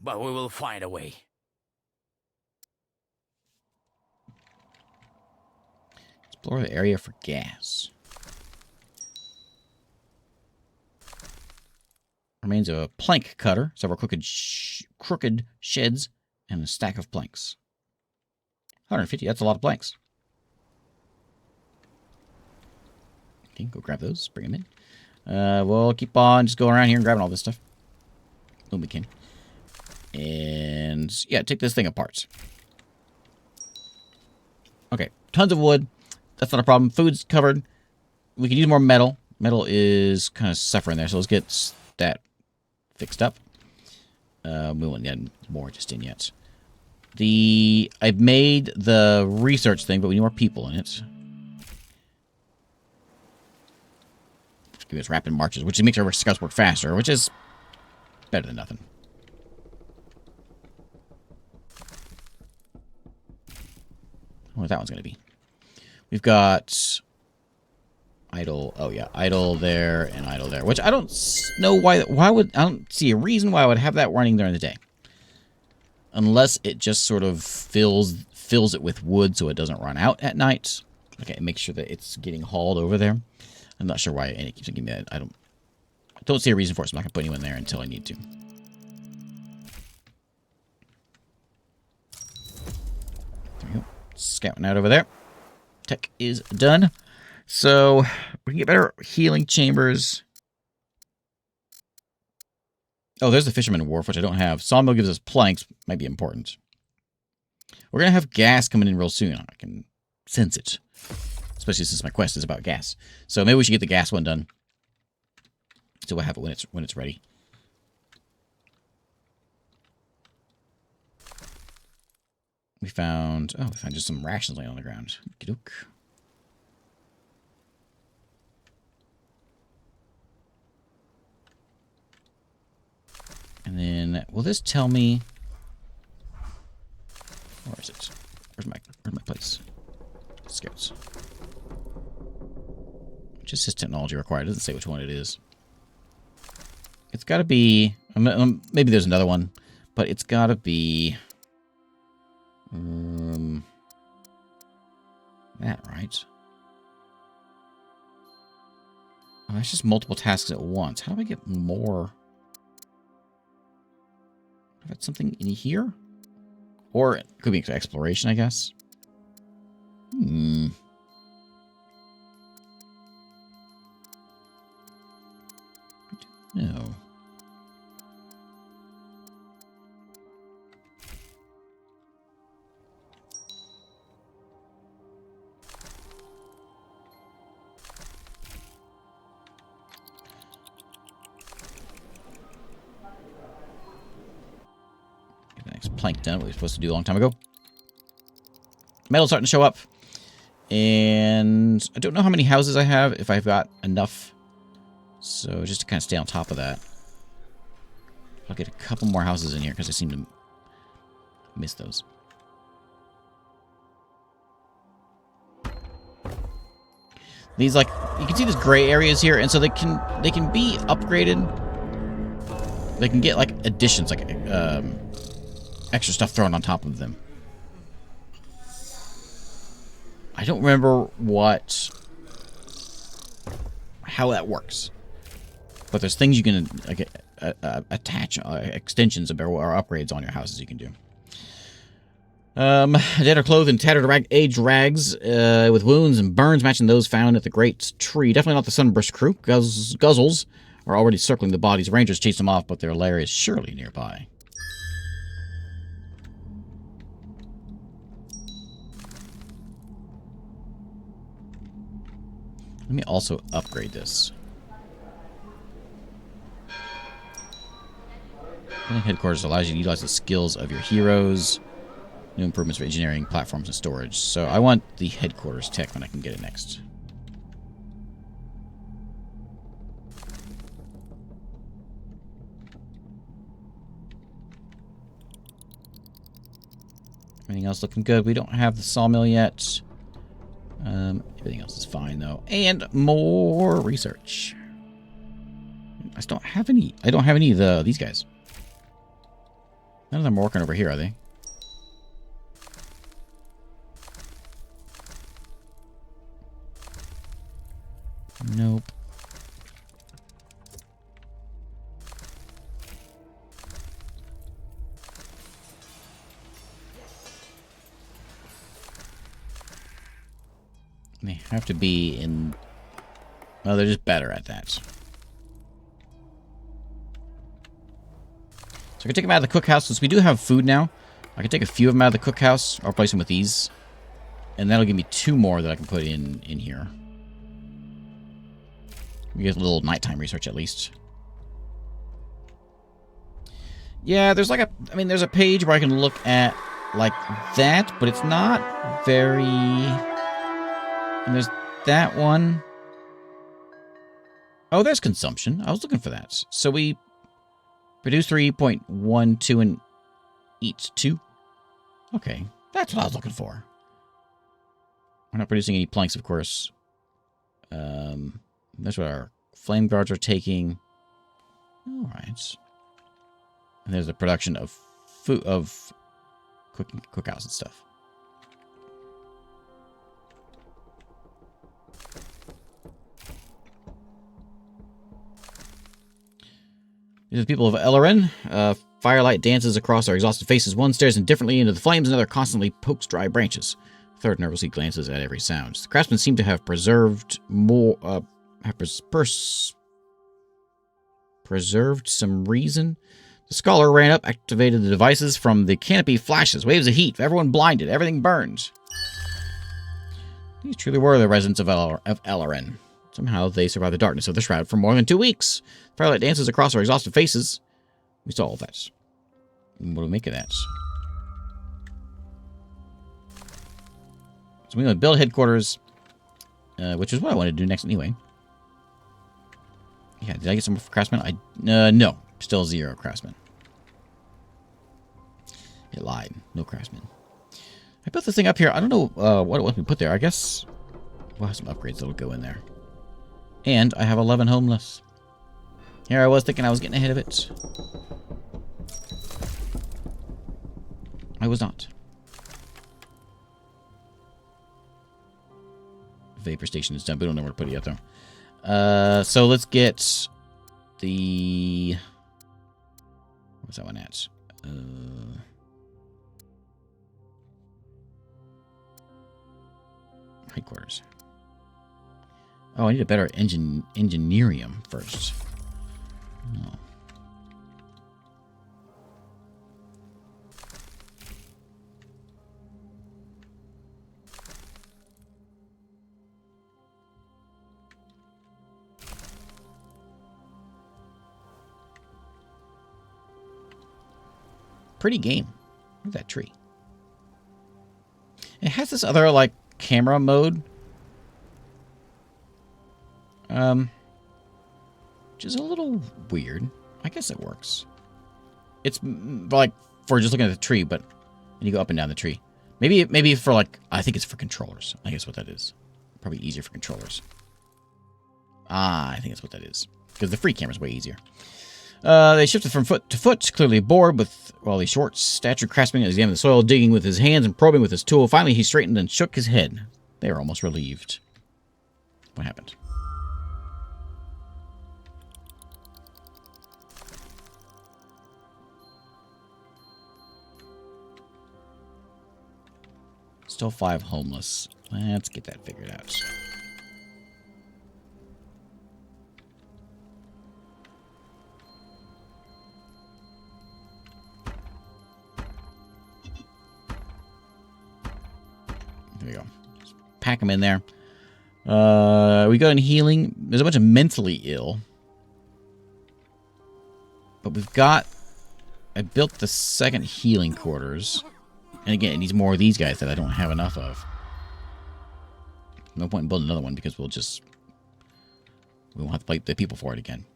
But we will find a way. Explore the area for gas. Remains of a plank cutter, several crooked sheds, and a stack of planks. 150, that's a lot of planks. Okay, go grab those, bring them in. We'll keep on just going around here and grabbing all this stuff. When we can. And, yeah, take this thing apart. Okay, tons of wood. That's not a problem. Food's covered. We can use more metal. Metal is kind of suffering there, so let's get that fixed up. We won't need more just in yet. I've made the research thing, but we need more people in it. Give us rapid marches, which makes our scouts work faster, which is better than nothing. I wonder what that one's going to be. We've got idle. Oh yeah, idle there and idle there. Which I don't know why. I don't see a reason why I would have that running during the day, unless it just sort of fills it with wood so it doesn't run out at night. Okay, make sure that it's getting hauled over there. I'm not sure why, and it keeps giving me that. I don't see a reason for it, so I'm not gonna put anyone there until I need to. There we go. Scouting out over there. Tech is done. So we can get better healing chambers. Oh, there's the Fisherman Wharf, which I don't have. Sawmill gives us planks. Might be important. We're going to have gas coming in real soon. I can sense it. Especially since my quest is about gas. So maybe we should get the gas one done. So we'll have it when it's ready. We found just some rations laying on the ground. Okey-doke. And then, will this tell me... Where is it? Where's my place? Scouts. Which is technology required. It doesn't say which one it is. It's got to be... maybe there's another one. But it's got to be... that, right? Oh, that's just multiple tasks at once. How do I get more... I've got something in here? Or it could be exploration, I guess. No. Plank done, what we were supposed to do a long time ago. Metal's starting to show up. And I don't know how many houses I have, if I've got enough. So just to kind of stay on top of that. I'll get a couple more houses in here because I seem to miss those. These, like, you can see these gray areas here, and so they can be upgraded. They can get, like, additions, like extra stuff thrown on top of them. I don't remember how that works, but there's things you can like, attach extensions or upgrades on your houses you can do. Dead or clothed in tattered aged rags with wounds and burns matching those found at the Great Tree. Definitely not the Sunburst crew. Guzzles are already circling the bodies. Rangers chase them off, but their lair is surely nearby. Let me also upgrade this. Building headquarters allows you to utilize the skills of your heroes. New improvements for engineering, platforms, and storage. So I want the headquarters tech when I can get it next. Everything else looking good. We don't have the sawmill yet. Everything else is fine though. And more research. I don't have any. I don't have any of these guys. None of them are working over here, are they? Nope. They have to be in... Well, they're just better at that. So I can take them out of the cookhouse. Since we do have food now, I can take a few of them out of the cookhouse. I'll replace them with these. And that'll give me 2 more that I can put in here. We get a little nighttime research at least. Yeah, there's like a... I mean, there's a page where I can look at like that, but it's not very... And there's that one. Oh, there's consumption. I was looking for that. So we produce 3.12 and eat 2. Okay, that's what I was looking for. We're not producing any planks, of course. That's what our flame guards are taking. All right. And there's the production of food, of cookhouse and stuff. These are the people of Elaran. Firelight dances across our exhausted faces. One stares indifferently into the flames, another constantly pokes dry branches. The third nervously glances at every sound. The craftsmen seem to have preserved some reason. The scholar ran up, activated the devices from the canopy. Flashes, waves of heat, everyone blinded, everything burned. These truly were the residents of Elaran. Somehow they survived the darkness of the shroud for more than 2 weeks. Firelight dances across our exhausted faces. We saw all that. What do we make of that? So we're going to build headquarters, which is what I wanted to do next anyway. Yeah, did I get some craftsmen? No, still 0 craftsmen. It lied. No craftsmen. I built this thing up here. I don't know what it wants me to put there. I guess we'll have some upgrades that'll go in there. And I have 11 homeless. Here I was thinking I was getting ahead of it. I was not. Vapor station is done. We don't know where to put it yet, though. So let's get the... What's that one at? Headquarters. Oh, I need a better engineerium first. Oh. Pretty game. Look at that tree. It has this other, like, camera mode. Which is a little weird. I guess it works. It's like for just looking at the tree, but and you go up and down the tree. Maybe for like, I think it's for controllers. I guess what that is. Probably easier for controllers. I think that's what that is. Because the free camera's way easier. They shifted from foot to foot, clearly bored with, well, the short stature craftsman examined the soil, digging with his hands and probing with his tool. Finally, he straightened and shook his head. They were almost relieved. What happened? Still 5 homeless. Let's get that figured out. There we go. Just pack them in there. We got in healing. There's a bunch of mentally ill. But we've got... I built the second healing quarters. And again, it needs more of these guys that I don't have enough of. No point in building another one because we won't have to fight the people for it again.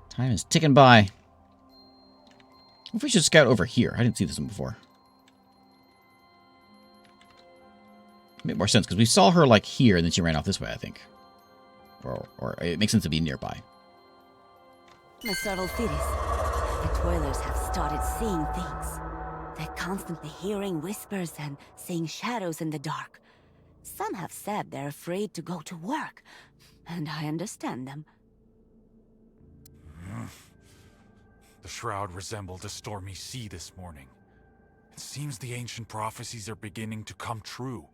Time is ticking by. What if we should scout over here? I didn't see this one before. Make more sense, because we saw her, like, here, and then she ran off this way, I think. Or it makes sense to be nearby. Mr. Volfiris, the Toilers have started seeing things. They're constantly hearing whispers and seeing shadows in the dark. Some have said they're afraid to go to work, and I understand them. The shroud resembled a stormy sea this morning. It seems the ancient prophecies are beginning to come true.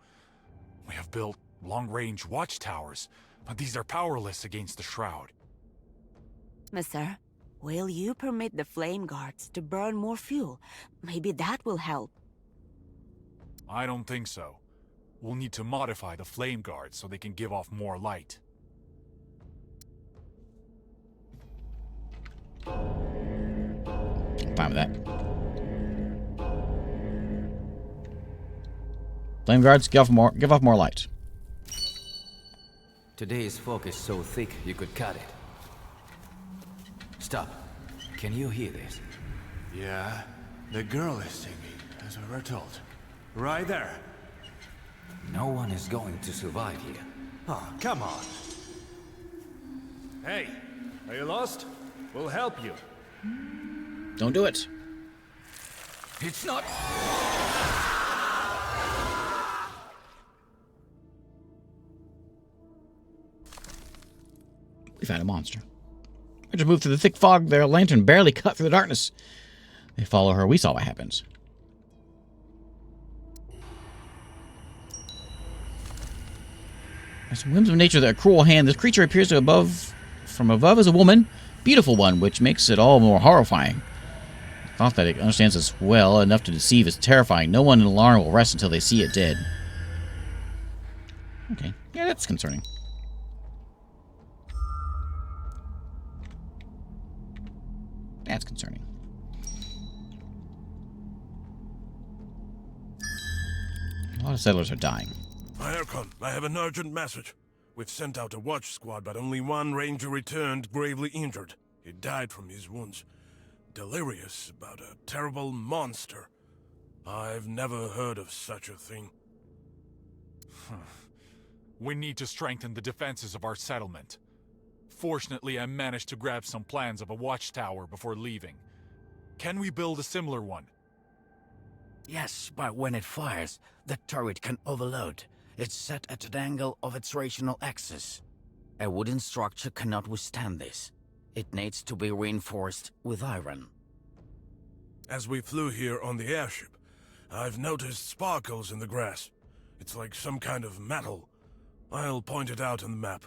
We have built long-range watchtowers, but these are powerless against the shroud. Mister, will you permit the flame guards to burn more fuel? Maybe that will help. I don't think so. We'll need to modify the flame guards so they can give off more light. Fine with that. Flame guards, give off more light. Today's fog is so thick you could cut it. Stop. Can you hear this? Yeah, the girl is singing, as we were told. Right there. No one is going to survive here. Oh, come on. Hey, are you lost? We'll help you. Don't do it. It's not... We found a monster. We just moved through the thick fog. Their lantern barely cut through the darkness. They follow her. We saw what happens. As whims of nature, that cruel hand. This creature appears from above as a woman, beautiful one, which makes it all more horrifying. The thought that it understands us well enough to deceive is terrifying. No one in Elaran will rest until they see it dead. Okay, yeah, that's concerning. That's concerning. A lot of settlers are dying. Aircon, I have an urgent message. We've sent out a watch squad, but only one ranger returned gravely injured. He died from his wounds. Delirious about a terrible monster. I've never heard of such a thing. We need to strengthen the defenses of our settlement. Fortunately, I managed to grab some plans of a watchtower before leaving. Can we build a similar one? Yes, but when it fires, the turret can overload. It's set at an angle of its rational axis. A wooden structure cannot withstand this. It needs to be reinforced with iron. As we flew here on the airship, I've noticed sparkles in the grass. It's like some kind of metal. I'll point it out on the map.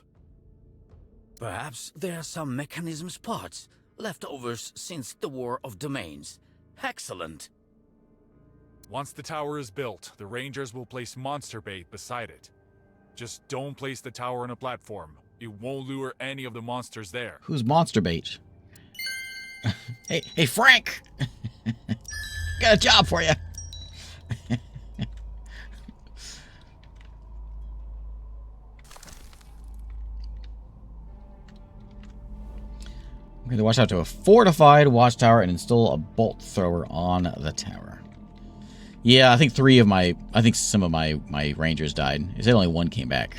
Perhaps there are some mechanism parts, leftovers since the War of Domains. Excellent! Once the tower is built, the rangers will place monster bait beside it. Just don't place the tower on a platform. It won't lure any of the monsters there. Who's monster bait? Hey, Frank! Got a job for you. I'm going to watch out to a fortified watchtower and install a bolt thrower on the tower. Yeah, I think some of my rangers died. It said only one came back.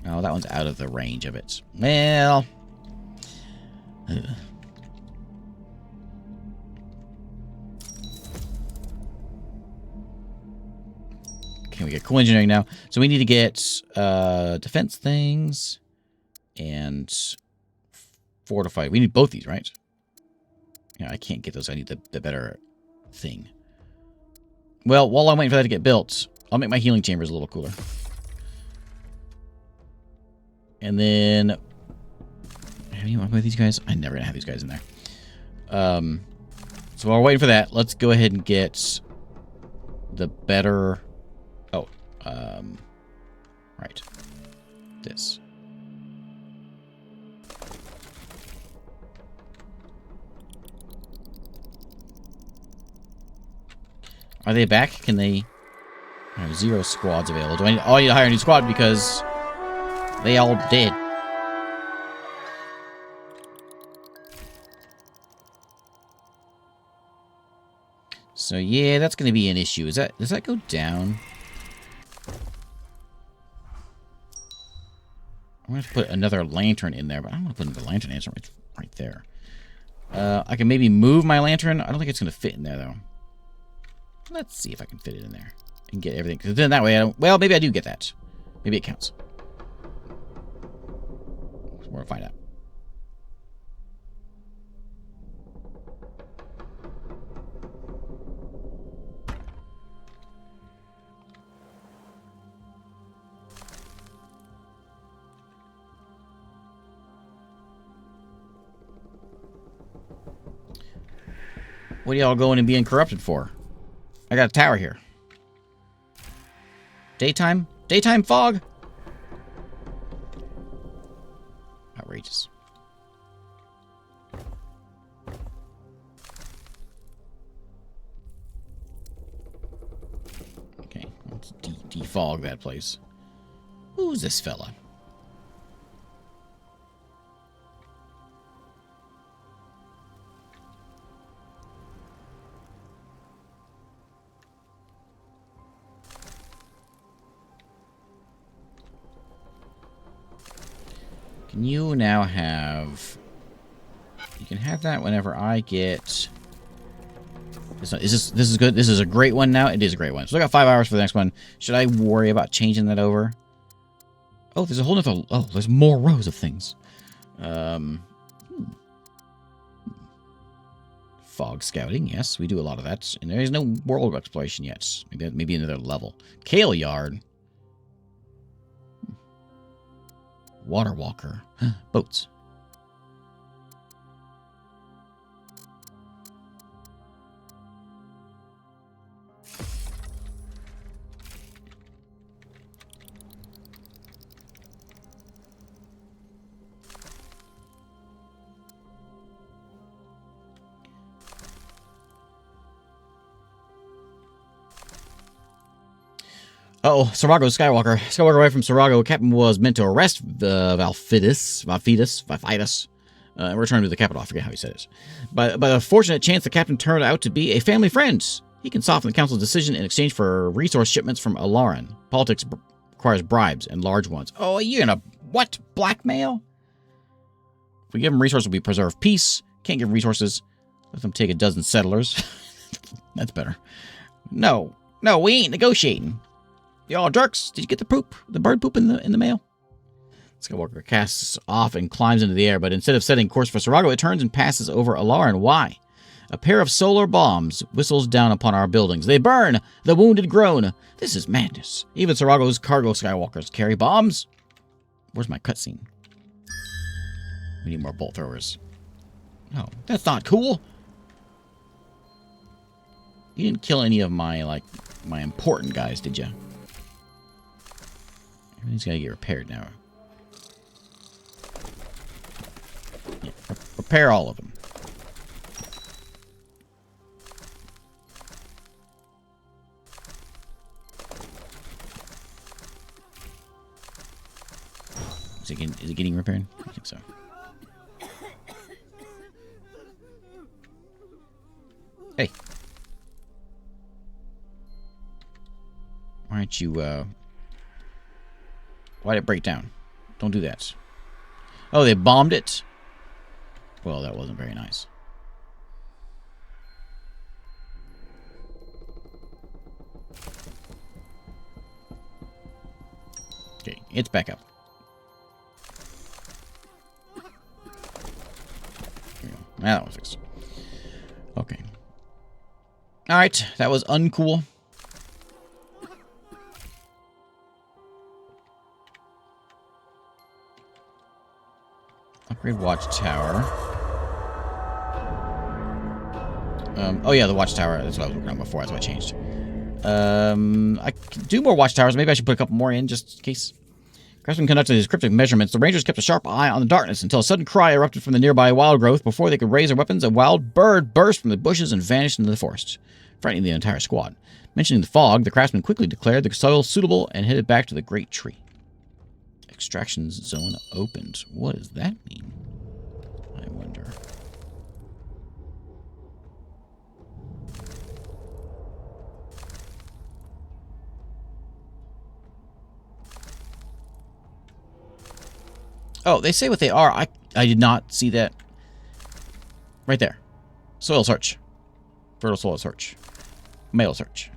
Oh, that one's out of the range of it. Well. Okay, we get cool engineering now. So we need to get defense things and fortified. We need both these, right? Yeah, I can't get those. I need the better thing. Well, while I'm waiting for that to get built, I'll make my healing chambers a little cooler. And then... Have you with these guys? I'm never going to have these guys in there. So while we're waiting for that, let's go ahead and get the better... Oh, right. This. Are they back? Can they... I have 0 squads available. I need to hire a new squad because they all did. So yeah, that's going to be an issue. Does that go down? I'm going to put another lantern in there, but I don't want to put another lantern in right there. I can maybe move my lantern. I don't think it's going to fit in there, though. Let's see if I can fit it in there and get everything. Because then that way I don't... Well, maybe I do get that. Maybe it counts. We're going to find out. What are y'all going and being corrupted for? I got a tower here. Daytime? Daytime fog? Outrageous. Okay, let's defog that place. Who's this fella? You now have... You can have that whenever I get... This is good? This is a great one now? It is a great one. So I got 5 hours for the next one. Should I worry about changing that over? Oh, there's a whole nother... Oh, there's more rows of things. Fog scouting, yes. We do a lot of that. And there is no world exploration yet. Maybe another level. Kale Yard. Water walker. Boats. Uh-oh, Sarago Skywalker. Skywalker away from Sarago. Captain was meant to arrest Valfidus. And return to the capital. I forget how he said it. By a fortunate chance, the captain turned out to be a family friend. He can soften the council's decision in exchange for resource shipments from Elaran. Politics requires bribes and large ones. Oh, you're gonna... What? Blackmail? If we give them resources, we preserve peace. Can't give resources. Let them take a dozen settlers. That's better. No, we ain't negotiating. Y'all jerks, did you get the bird poop in the mail? Skywalker casts off and climbs into the air, but instead of setting course for Sarago, it turns and passes over Elaran. Why? A pair of solar bombs whistles down upon our buildings. They burn! The wounded groan. This is madness. Even Sarago's cargo Skywalkers carry bombs. Where's my cutscene? We need more bolt throwers. No, that's not cool. You didn't kill any of my important guys, did you? He's got to get repaired now. Yeah, repair all of them. Is it getting repaired? I think so. Hey. Why aren't you, why'd it break down? Don't do that. Oh, they bombed it? Well, that wasn't very nice. Okay, it's back up. There we go. Now that one's fixed. Okay. Alright, that was uncool. Upgrade watchtower. Oh yeah, the watchtower. That's what I was working on before. That's what I changed. I can do more watchtowers. Maybe I should put a couple more in just in case. Craftsman conducted his cryptic measurements. The Rangers kept a sharp eye on the darkness until a sudden cry erupted from the nearby wild growth. Before they could raise their weapons, a wild bird burst from the bushes and vanished into the forest, frightening the entire squad. Mentioning the fog, the craftsman quickly declared the soil suitable and headed back to the great tree. Extraction zone opened. What does that mean? I wonder. Oh, they say what they are. I did not see that. Right there. Soil search. Fertile soil search. Male search.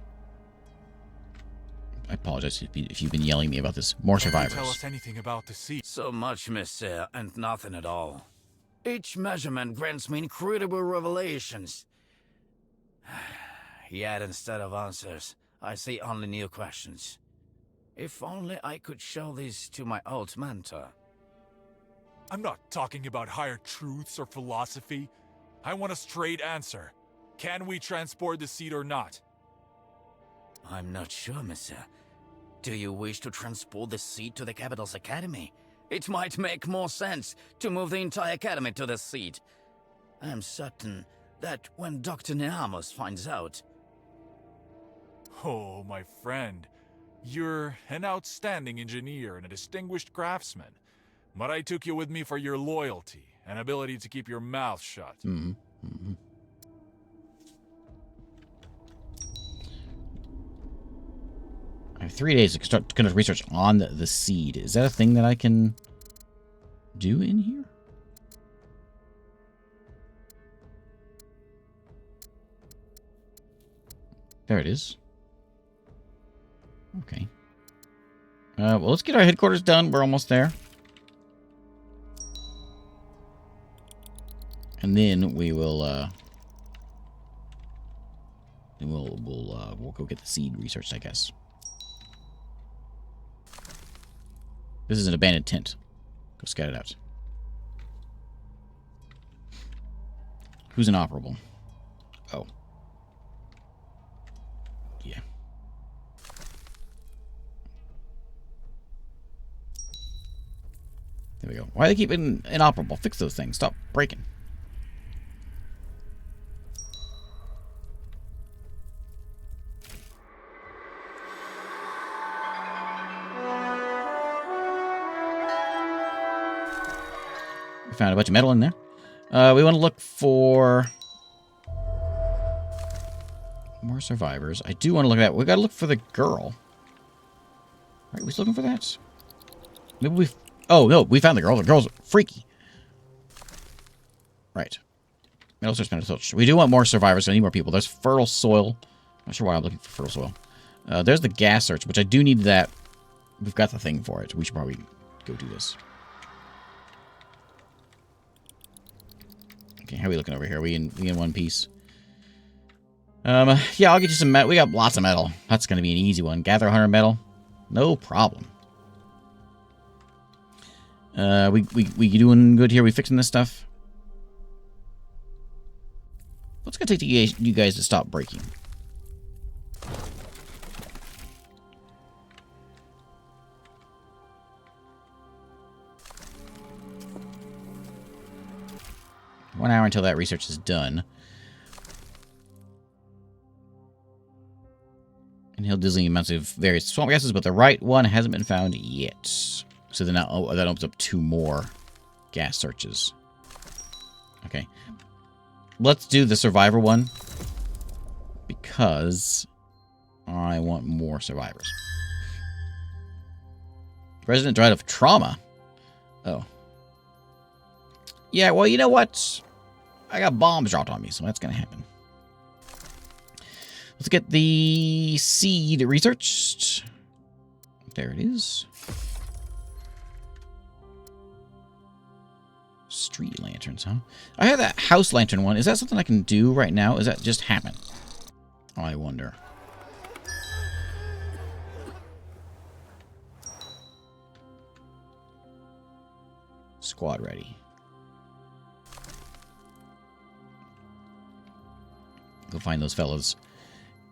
I apologize if you've been yelling at me about this. More survivors. Can you tell us anything about the sea? So much, monsieur, and nothing at all. Each measurement grants me incredible revelations. Yet instead of answers, I see only new questions. If only I could show these to my old mentor. I'm not talking about higher truths or philosophy. I want a straight answer. Can we transport the seed or not? I'm not sure, monsieur. Do you wish to transport the seed to the capital's academy? It might make more sense to move the entire academy to the seed. I'm certain that when Dr. Neamos finds out... Oh, my friend. You're an outstanding engineer and a distinguished craftsman. But I took you with me for your loyalty and ability to keep your mouth shut. Mm-hmm. Mm-hmm. I have 3 days to conduct research on the seed. Is that a thing that I can do in here? There it is. Okay. Well, let's get our headquarters done. We're almost there. And then we will, we'll go get the seed researched, I guess. This is an abandoned tent. Go scout it out. Who's inoperable? Oh. Yeah. There we go. Why do they keep it inoperable? Fix those things. Stop breaking. Found a bunch of metal in there. We want to look for more survivors. I do want to look at that. We got to look for the girl. Right, we still looking for that? Maybe we... Oh, no, we found the girl. The girl's freaky. Right. Metal search, metal search. We do want more survivors. So I need more people. There's fertile soil. Not sure why I'm looking for fertile soil. There's the gas search, which I do need that. We've got the thing for it. We should probably go do this. Okay, how are we looking over here? We in one piece? Yeah, I'll get you some metal. We got lots of metal. That's going to be an easy one. Gather 100 metal. No problem. We doing good here? We fixing this stuff? What's going to take you guys to stop breaking? 1 hour until that research is done. Inhale dizzying amounts of various swamp gases, but the right one hasn't been found yet. So then that opens up 2 more gas searches. Okay. Let's do the survivor one, because I want more survivors. Resident died of trauma. Oh. Yeah, well, you know what? I got bombs dropped on me, so that's going to happen. Let's get the seed researched. There it is. Street lanterns, huh? I have that house lantern one. Is that something I can do right now? Is that just happen? Oh, I wonder. Squad ready. Go find those fellas.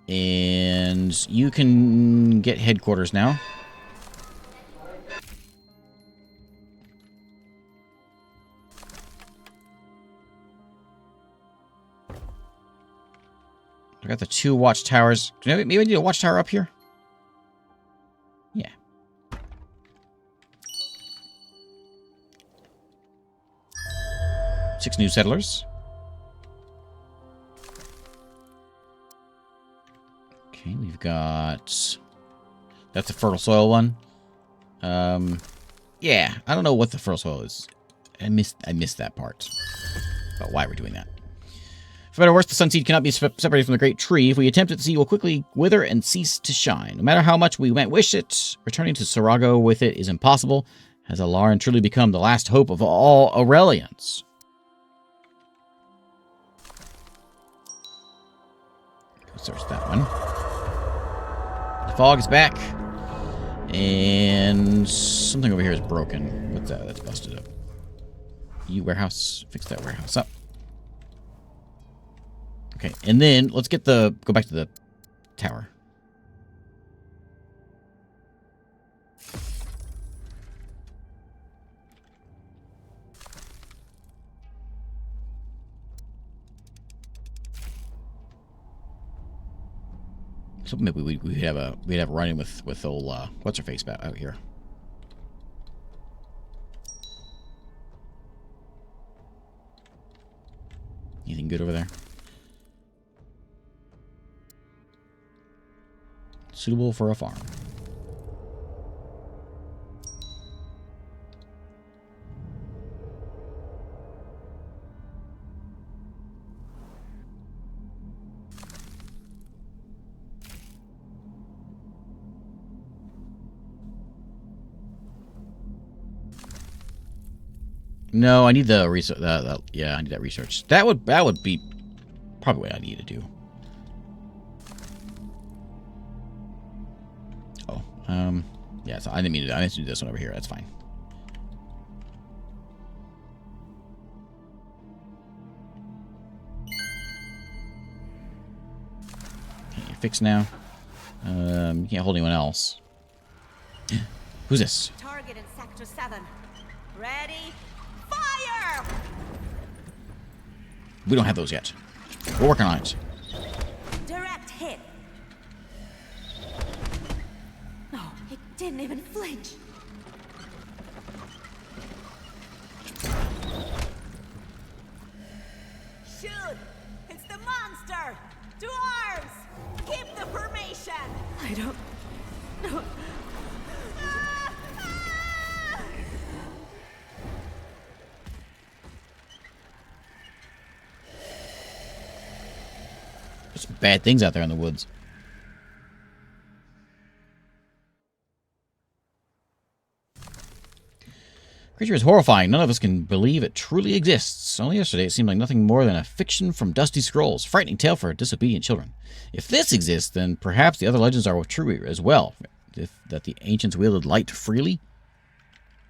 And you can get headquarters now. I got the 2 watchtowers. Maybe I need a watchtower up here? Yeah. Six new settlers. Okay, we've got... That's the fertile soil one. Yeah, I don't know what the fertile soil is. I missed that part. But why we're doing that. For better or worse, the sunseed cannot be separated from the great tree. If we attempt it, the seed will quickly wither and cease to shine. No matter how much we might wish it, returning to Sarago with it is impossible. Has Elaran truly become the last hope of all Aurelians? Search that one. The fog is back. And something over here is broken. What's that? That's busted up. You warehouse. Fix that warehouse up. Okay, and then let's get go back to the tower. So maybe we'd have a run-in with old what's her face out here. Anything good over there? Suitable for a farm. No, I need the research. Yeah, I need that research. That would be probably what I need to do. Oh, yeah. So I didn't mean to. I need to do this one over here. That's fine. Okay, you're fixed now. You can't hold anyone else. Who's this? Target in Sector 7. Ready? Fire! We don't have those yet. We're working on it. Direct hit. No, it didn't even flinch. Shoot! It's the monster! To arms! Keep the formation! I don't... No. There's some bad things out there in the woods. Creature is horrifying. None of us can believe it truly exists. Only yesterday it seemed like nothing more than a fiction from dusty scrolls. Frightening tale for disobedient children. If this exists, then perhaps the other legends are true as well. That the ancients wielded light freely?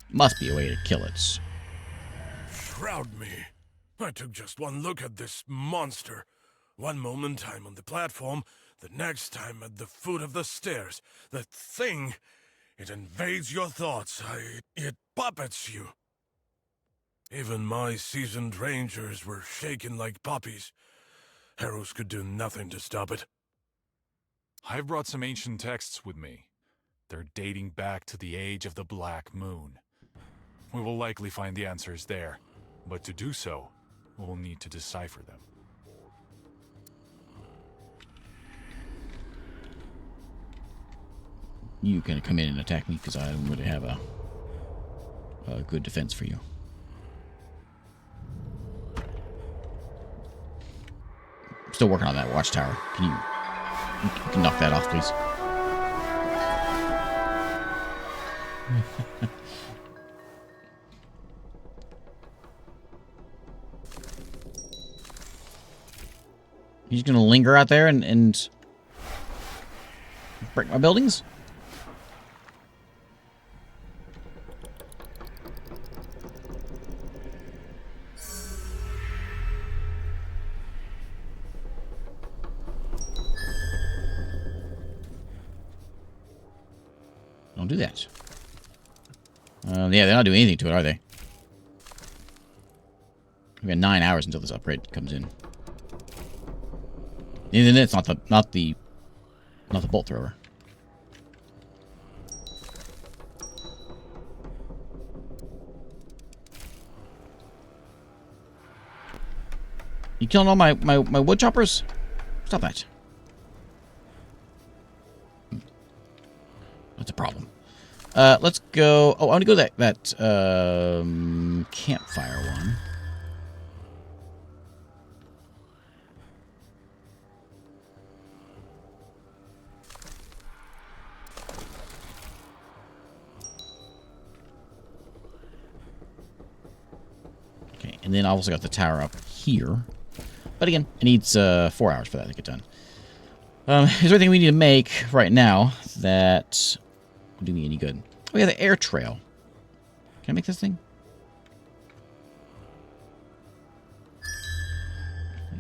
Must be a way to kill it. Shroud me. I took just one look at this monster. One moment I'm on the platform, the next time at the foot of the stairs. That thing, it invades your thoughts. It puppets you. Even my seasoned rangers were shaken like puppies. Heroes could do nothing to stop it. I've brought some ancient texts with me. They're dating back to the age of the Black Moon. We will likely find the answers there, but to do so, we'll need to decipher them. You can come in and attack me because I don't really have a good defense for you. Still working on that watchtower. You can knock that off, please? He's gonna linger out there and break my buildings? Don't do that. Yeah, they're not doing anything to it, are they? We got 9 hours until this upgrade comes in. And then it's not the bolt thrower. You killing all my wood choppers? Stop that. That's a problem. Let's go. Oh, I want to go that campfire one. Okay, and then I also got the tower up here. But again, it needs 4 hours for that to get done. Is there anything we need to make right now that will do me any good? Oh yeah, the air trail. Can I make this thing?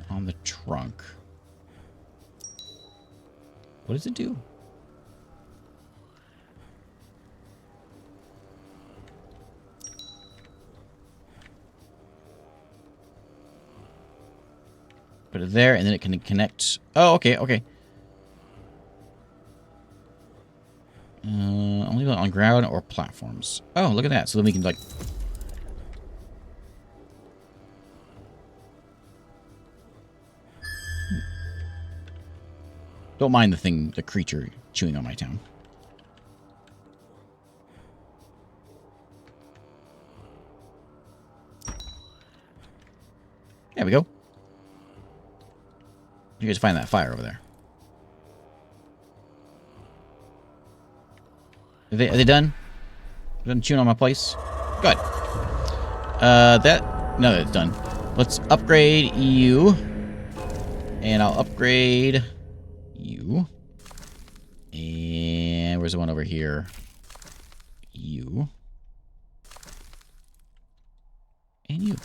On the trunk. What does it do? Put it there, and then it can connect. Oh, okay, okay. Only on ground or platforms. Oh, look at that. So then we can, like... Don't mind the creature chewing on my town. There we go. You guys find that fire over there. Are they done? Done chewing on my place? Good. No, that's done. Let's upgrade you. And I'll upgrade you. And where's the one over here? You. And you.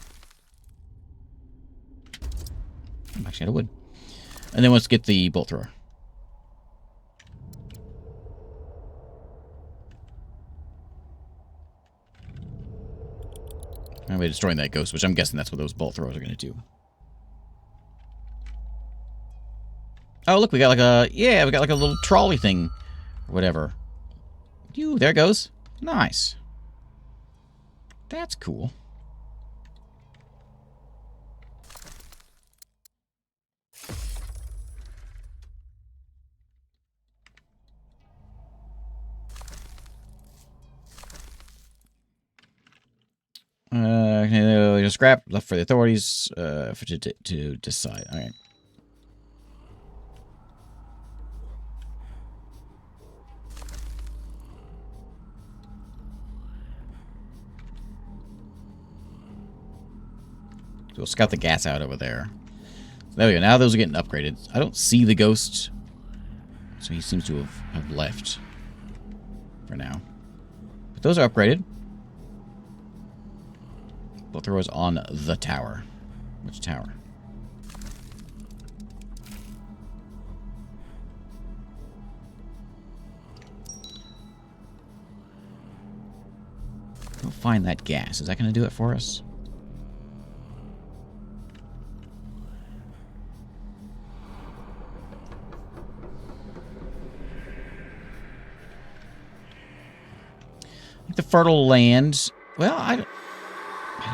I'm actually out of wood. And then let's get the bolt thrower. And we're destroying that ghost, which I'm guessing that's what those bolt throwers are going to do. Oh, look, we got like a... Yeah, we got like a little trolley thing. Or whatever. There it goes. Nice. That's cool. Just scrap left for the authorities to decide. All right. So we'll scout the gas out over there. There we go. Now those are getting upgraded. I don't see the ghost, so he seems to have left for now. But those are upgraded. Both throws on the tower. Which tower? Go find that gas. Is that going to do it for us? Like the fertile land. Well, I don't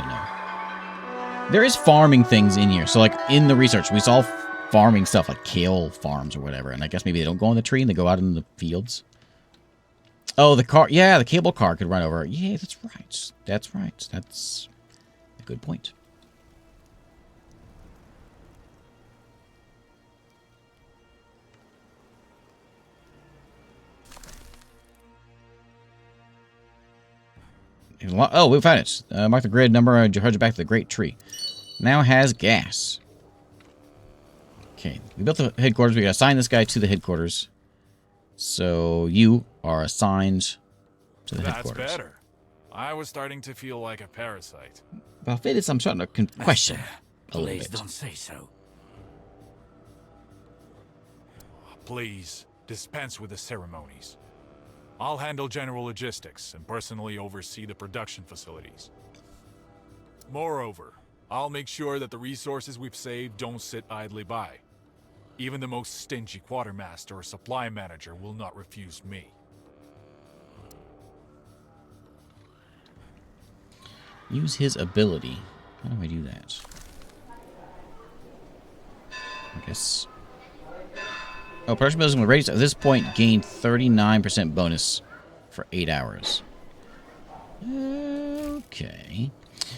know. There is farming things in here. So, like, in the research, we saw farming stuff like kale farms or whatever. And I guess maybe they don't go on the tree and they go out in the fields. Oh, the car. Yeah, the cable car could run over. Yeah, that's right. That's right. That's a good point. Oh, we found it. Mark the grid number and charge it back to the Great Tree. Now has gas. Okay, we built the headquarters. We gotta assign this guy to the headquarters. So you are assigned to the headquarters. That's better. I was starting to feel like a parasite. Well, Fidus, I'm starting to question a little Please bit. don't say so. Please, dispense with the ceremonies. I'll handle general logistics and personally oversee the production facilities. Moreover, I'll make sure that the resources we've saved don't sit idly by. Even the most stingy quartermaster or supply manager will not refuse me. Use his ability. How do I do that? I guess... Oh, production buildings will raise at this point gain 39% bonus for 8 hours. Okay.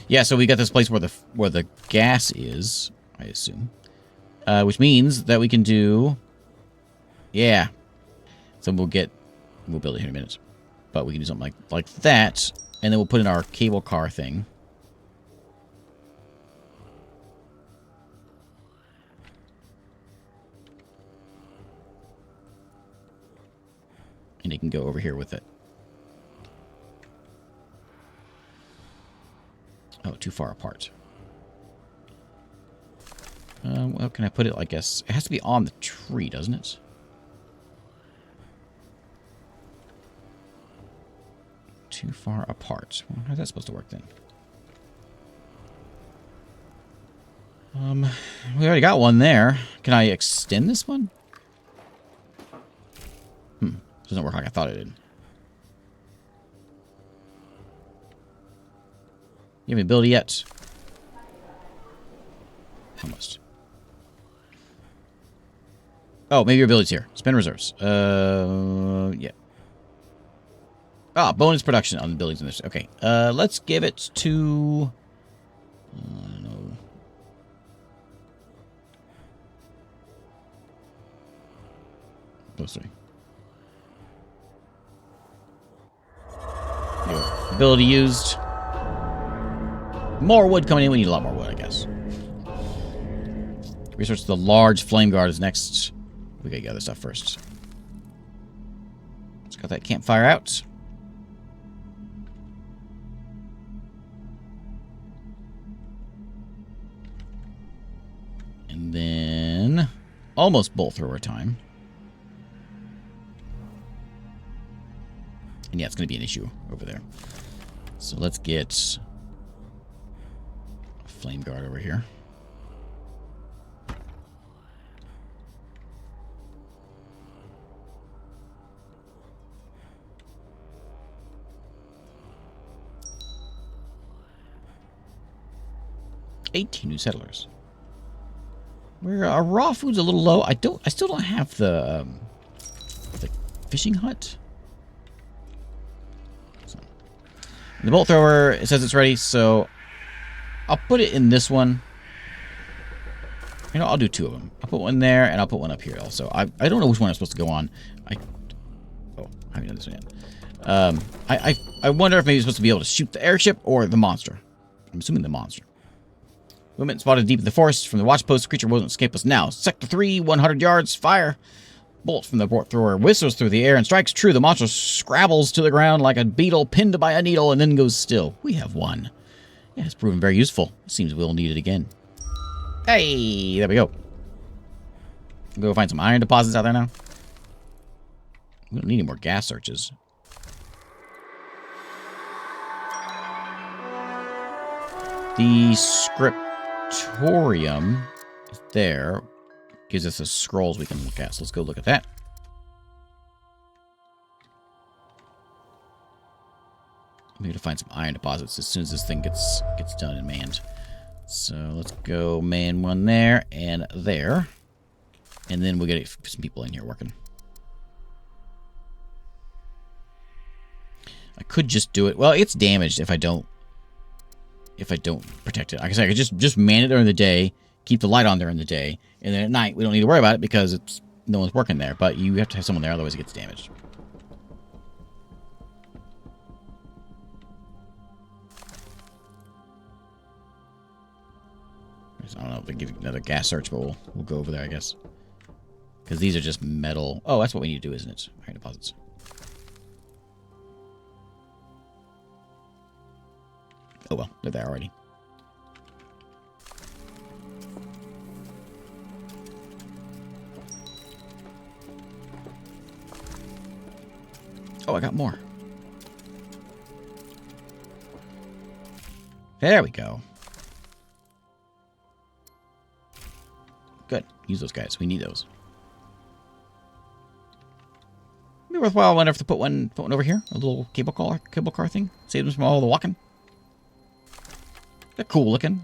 Yeah, so we got this place where the gas is, I assume. Which means that we can do... Yeah. So we'll build it here in a minute. But we can do something like that. And then we'll put in our cable car thing. And it can go over here with it. Oh, too far apart. Well, can I put it? I guess it has to be on the tree, doesn't it? Too far apart. Well, how's that supposed to work then? We already got one there. Can I extend this one? Doesn't work like I thought it did. You have any ability yet? Almost. Oh, maybe your ability's here. Spend reserves. Yeah. Ah, bonus production on the buildings in this. Okay. Let's give it to... I don't know. Those three. Ability used. More wood coming in. We need a lot more wood, I guess. Research the large flame guard is next. We gotta get other stuff first. Let's got that campfire out. And then almost bolt thrower time. And yeah, it's going to be an issue over there. So let's get a flame guard over here. $18 new settlers. Where our raw food's a little low. I still don't have the fishing hut. The bolt thrower, it says it's ready, so I'll put it in this one. You know, I'll do two of them. I'll put one there, and I'll put one up here also. I don't know which one I'm supposed to go on. I haven't done this one yet. I wonder if maybe it's supposed to be able to shoot the airship or the monster. I'm assuming the monster. Movement spotted deep in the forest. From the watch post, the creature won't escape us now. Sector 3, 100 yards, fire. Bolt from the bolt thrower whistles through the air and strikes true. The monster scrabbles to the ground like a beetle pinned by a needle and then goes still. We have one. Yeah, it's proven very useful. Seems we'll need it again. Hey, there we go. Go find some iron deposits out there now. We don't need any more gas searches. The scriptorium is there. Gives us the scrolls we can look at. So let's go look at that. We need to find some iron deposits as soon as this thing gets done and manned. So let's go man one there and there. And then we'll get some people in here working. I could just do it. Well, it's damaged if I don't protect it. Like I said, I could just man it during the day, keep the light on during the day, and then at night we don't need to worry about it because no one's working there. But you have to have someone there, otherwise it gets damaged. I don't know if they give you another gas search, but we'll go over there, I guess. Because these are just metal. Oh, that's what we need to do, isn't it? Iron deposits. Oh well, they're there already. Oh, I got more. There we go. Good. Use those guys. We need those. It'd be worthwhile, I wonder if to put one over here. A little cable car thing. Save them from all the walking. They're cool looking.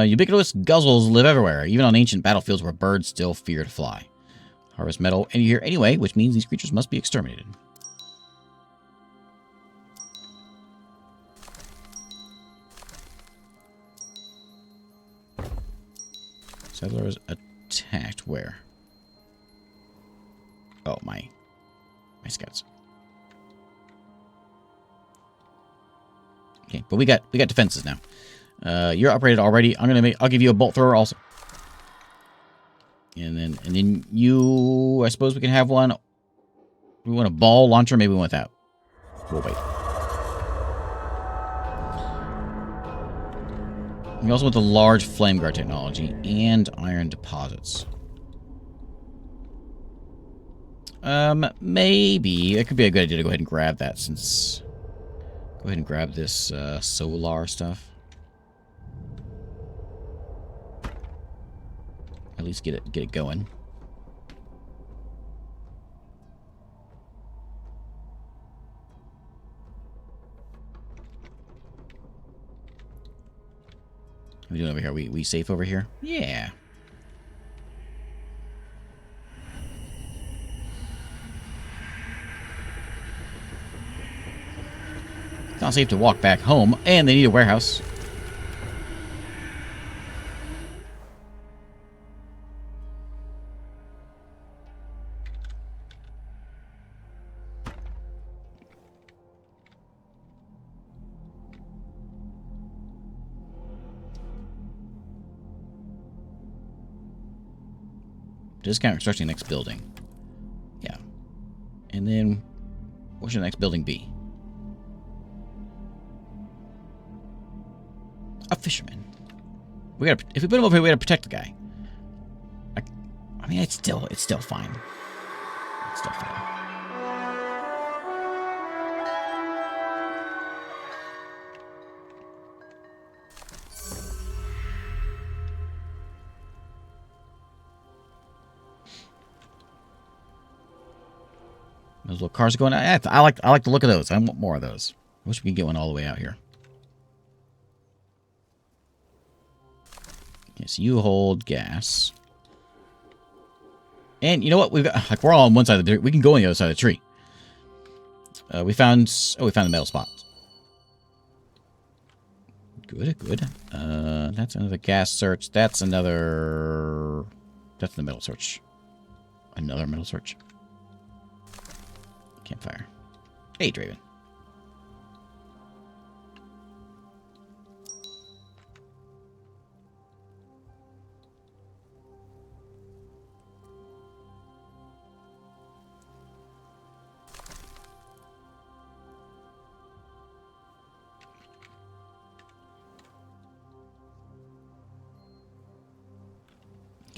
Ubiquitous guzzles live everywhere, even on ancient battlefields where birds still fear to fly. Harvest metal in here anyway, which means these creatures must be exterminated. Settlers attacked where? Oh, my scouts. Okay, but we got defenses now. You're upgraded already. I'll give you a bolt thrower also. And then you, I suppose we can have one. We want a ball launcher, maybe we want that. We'll wait. We also want the large flame guard technology and iron deposits. Maybe it could be a good idea to go ahead and grab that since. Go ahead and grab this solar stuff. At least get it going. What are we doing over here? We safe over here? Yeah. It's not safe to walk back home, and they need a warehouse. Discount constructing the next building. Yeah. And then, what should the next building be? A fisherman. If we put him over here, we gotta protect the guy. I mean, it's still fine. It's still fine. Those little cars going out. I like the look of those. I want more of those. I wish we could get one all the way out here. Okay, so you hold gas. And you know what? We've got we're all on one side of the tree. We can go on the other side of the tree. We found the metal spot. Good. That's another gas search. That's the metal search. Another metal search. Campfire. Hey, Draven.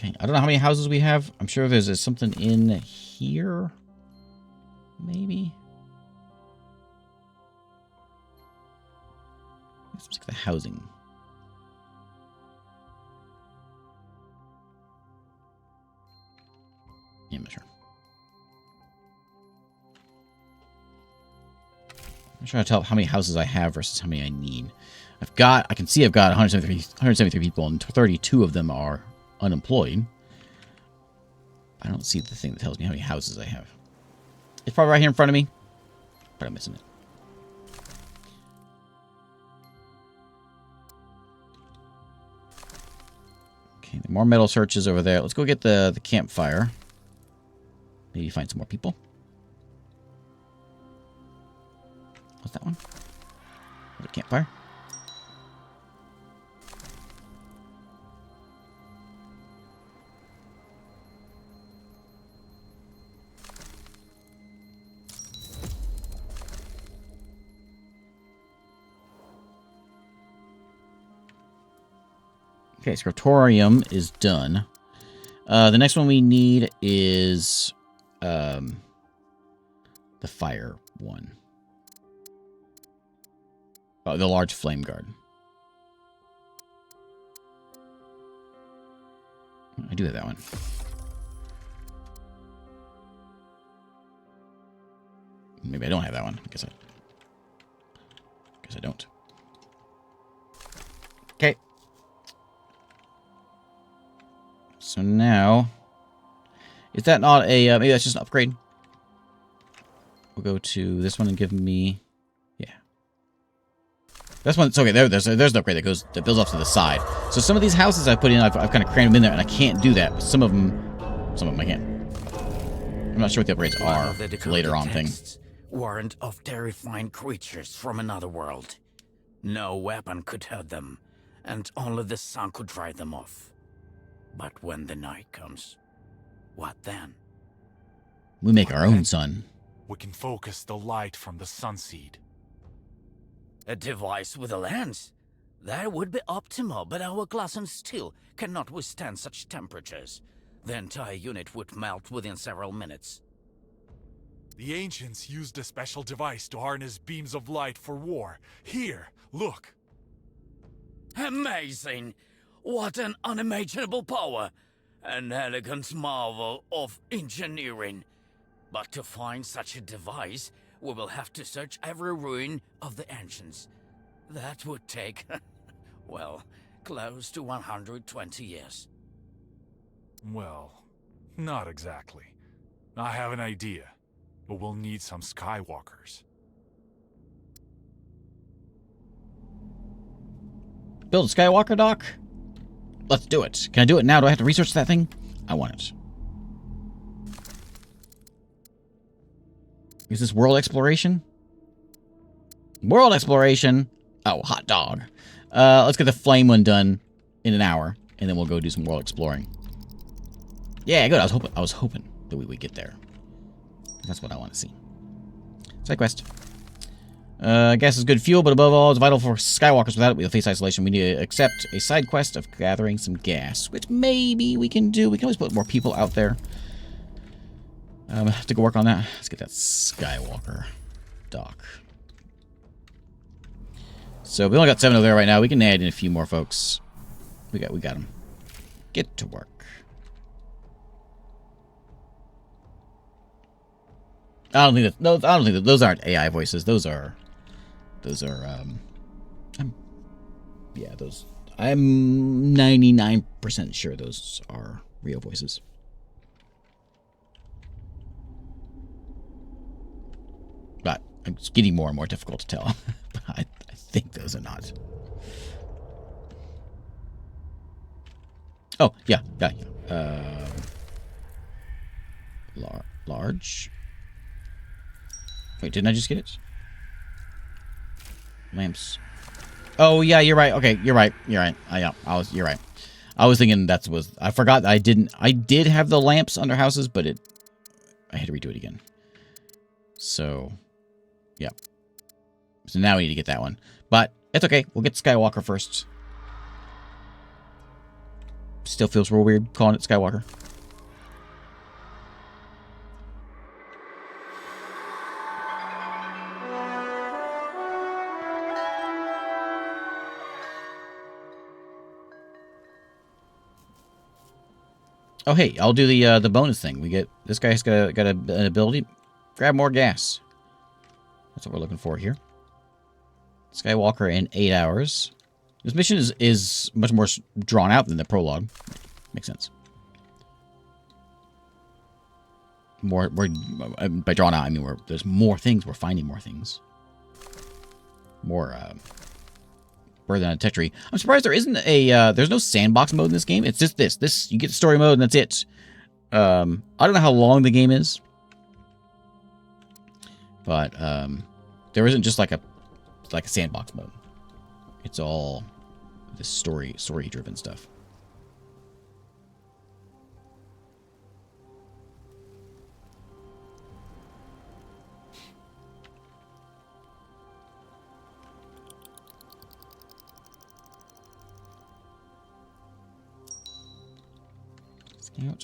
Okay, I don't know how many houses we have. I'm sure there's something in here. Maybe. Let's check the housing. Yeah, I'm not sure. I'm trying to tell how many houses I have versus how many I need. I can see I've got 173 people, and 32 of them are unemployed. I don't see the thing that tells me how many houses I have. It's probably right here in front of me, but I'm missing it. Okay, more metal searches over there. Let's go get the campfire. Maybe find some more people. What's that one? The campfire. Okay, Scriptorium is done. The next one we need is the fire one. Oh, the large flame guard. I do have that one. Maybe I don't have that one. I guess I don't. Okay. So now, is that not a, maybe that's just an upgrade? We'll go to this one and give me, yeah. This one, it's okay, there's an upgrade that builds off to the side. So some of these houses I put in, I've kind of crammed them in there, and I can't do that, but some of them I can. I'm not sure what the upgrades are. It's a later on thing. Warned of terrifying creatures from another world. No weapon could hurt them, and only the sun could drive them off. But when the night comes, what then? We make our own sun. We can focus the light from the sunseed. A device with a lens? That would be optimal, but our glass and steel cannot withstand such temperatures. The entire unit would melt within several minutes. The ancients used a special device to harness beams of light for war. Here, look. Amazing! What an unimaginable power! An elegant marvel of engineering. But to find such a device, we will have to search every ruin of the ancients. That would take, well, close to 120 years. Well, not exactly. I have an idea, but we'll need some skywalkers. Build a Skywalker dock? Let's do it. Can I do it now? Do I have to research that thing? I want it. Is this world exploration? World exploration? Oh, hot dog. Let's get the flame one done in an hour, and then we'll go do some world exploring. Yeah, good. I was hoping that we would get there. That's what I want to see. Side quest. Gas is good fuel, but above all, it's vital for Skywalkers. Without it, we'll face isolation. We need to accept a side quest of gathering some gas, which maybe we can do. We can always put more people out there. Have to go work on that. Let's get that Skywalker dock. So we only got 7 over there right now. We can add in a few more folks. We got them. Get to work. I don't think that those aren't AI voices. Those are I'm 99% sure those are real voices. But it's getting more and more difficult to tell. I think those are not. Oh, yeah. Large. Wait, didn't I just get it? Lamps. Oh, yeah, you're right. Okay, you're right. You're right. You're right. I was thinking I forgot that I did have the lamps under houses, but I had to redo it again. So, yeah. So now we need to get that one. But it's okay. We'll get Skywalker first. Still feels real weird calling it Skywalker. Oh hey, I'll do the bonus thing. We get this guy's got an ability. Grab more gas. That's what we're looking for here. Skywalker in 8 hours. This mission is much more drawn out than the prologue. Makes sense. More by drawn out, I mean there's more things. We're finding more things. More further than a tech tree. I'm surprised there isn't a there's no sandbox mode in this game. It's just this. You get the story mode and that's it. I don't know how long the game is, but there isn't just like a sandbox mode. It's all this story driven stuff.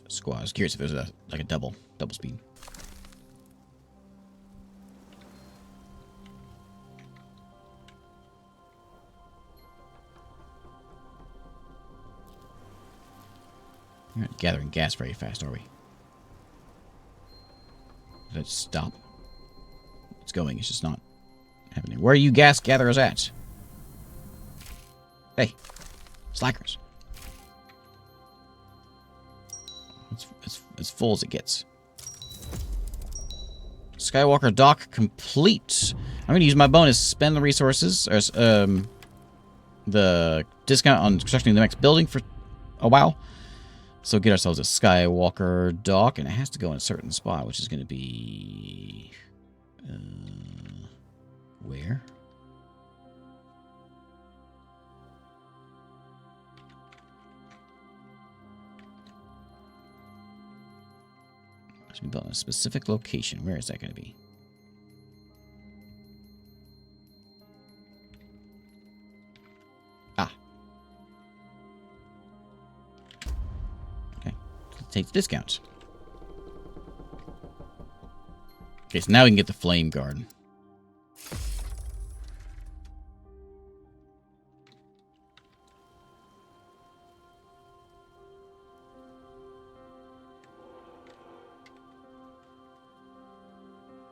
Squad. I was curious if there's like a double speed. We're not gathering gas very fast, are we? Did it stop? It's going. It's just not happening. Where are you gas gatherers at? Hey, slackers. It's as full as it gets. Skywalker dock complete. I'm going to use my bonus. Spend the resources, or the discount on constructing the next building for a while. So get ourselves a Skywalker dock, and it has to go in a certain spot, which is going to be where? It's been built in a specific location. Where is that going to be? Ah. Okay. Let's take the discount. Okay, so now we can get the flame guard.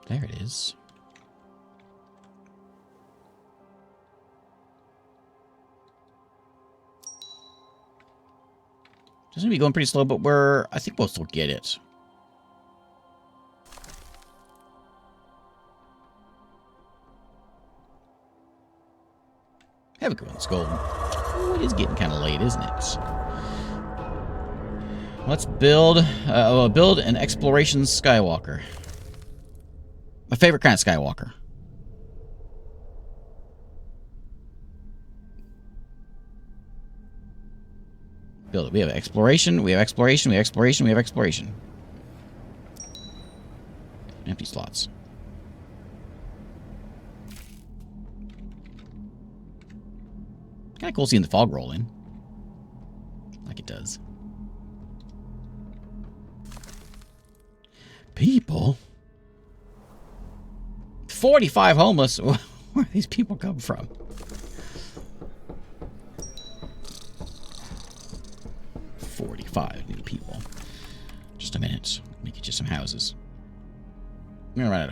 There it is. Doesn't be going pretty slow, but I think we'll still get it. Have a good one, Skull. Oh, it is getting kind of late, isn't it? Let's build an exploration Skywalker. My favorite kind of Skywalker. Build it. We have exploration, we have exploration, we have exploration, we have exploration. Empty slots. Kind of cool seeing the fog roll in. Like it does. People? 45 homeless? Where do these people come from? New people. Just a minute. Let me get you some houses. I'm gonna run out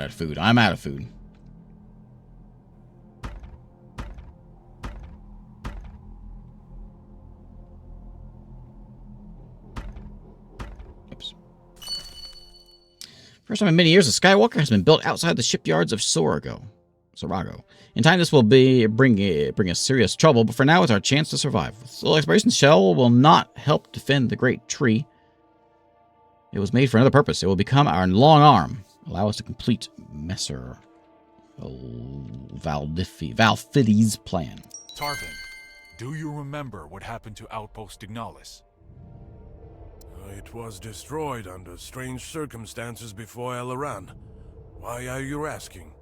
of food. I'm out of food. Oops. First time in many years, a Skywalker has been built outside the shipyards of Sorago. In time, this will bring us serious trouble, but for now, it's our chance to survive. Slow exploration shell will not help defend the great tree. It was made for another purpose. It will become our long arm. Allow us to complete Messer Valfidi's plan. Tarvin, do you remember what happened to Outpost Ignalis? It was destroyed under strange circumstances before Elaran. Why are you asking?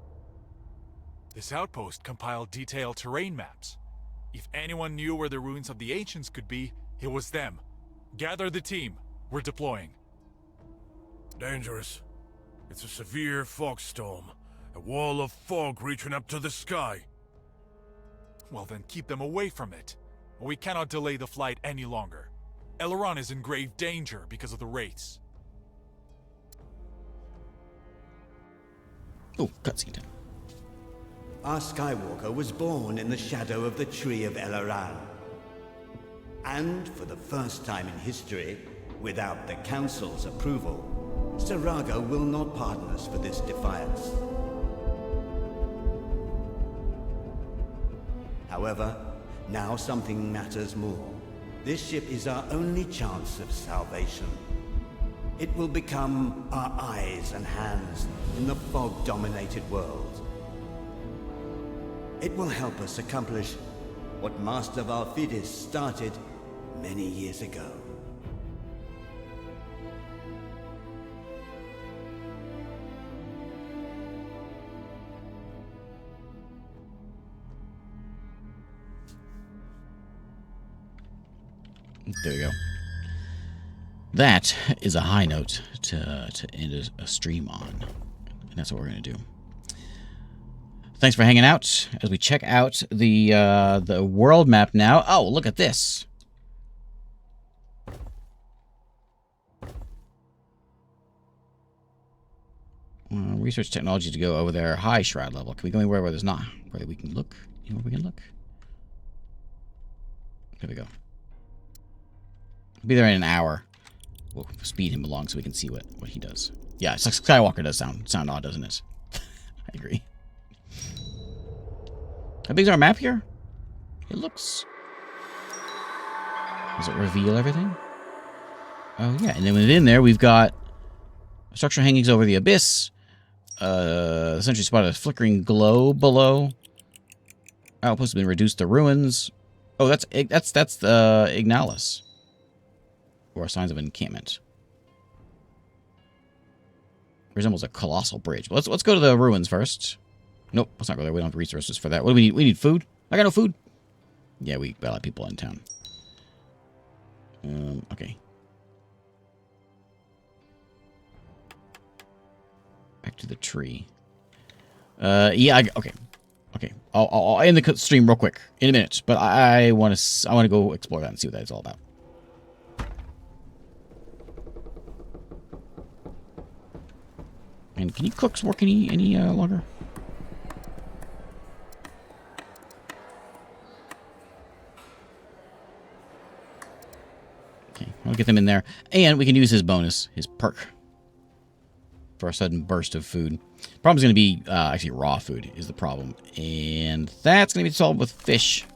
This outpost compiled detailed terrain maps. If anyone knew where the ruins of the ancients could be, It was them. Gather the team. We're deploying. Dangerous. It's a severe fog storm. A wall of fog reaching up to the sky. Well then, keep them away from it. We cannot delay the flight any longer. Elaran is in grave danger because of the wraiths. Oh, cutscene time. Our Skywalker was born in the shadow of the Tree of Elaran. And for the first time in history, without the Council's approval, Sarago will not pardon us for this defiance. However, now something matters more. This ship is our only chance of salvation. It will become our eyes and hands in the fog-dominated world. It will help us accomplish what Master Valfidis started many years ago. There we go. That is a high note to end a stream on. And that's what we're going to do. Thanks for hanging out as we check out the world map now. Oh, look at this. Research technology to go over there. High shroud level. Can we go anywhere where there's not? Where we can look? Anywhere we can look? There we go. We'll be there in an hour. We'll speed him along so we can see what he does. Yeah, Skywalker does sound odd, doesn't it? I agree. How big is our map here? It looks... Does it reveal everything? Oh, yeah. And then within there, we've got structural hangings over the abyss. The sentry spotted a flickering glow below. Outposts have been reduced to ruins. Oh, that's the Ignalis. Or signs of encampment. Resembles a colossal bridge. But let's go to the ruins first. Nope, let's not go there. We don't have resources for that. What do we need? We need food. I got no food. Yeah, we got a lot of people in town. Okay. Back to the tree. Yeah. Okay. Okay. I'll end the stream real quick in a minute. But I want to go explore that and see what that's all about. And can you cooks work any longer? Okay, I'll get them in there. And we can use his bonus, his perk, for a sudden burst of food. Problem's going to be, actually raw food is the problem. And that's going to be solved with fish.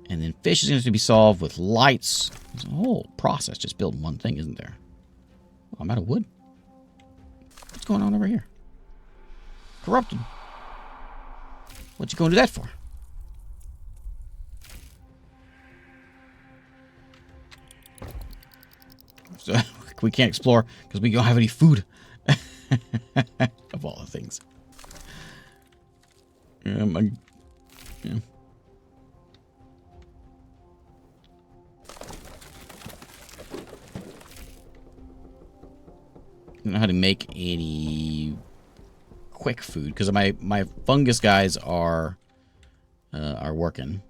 And then fish is going to be solved with lights. There's a whole process just building one thing, isn't there? Oh, I'm out of wood. What's going on over here? Corrupted. What you going to do that for? So, we can't explore because we don't have any food. Of all the things. Yeah. I don't know how to make any quick food because my fungus guys are working.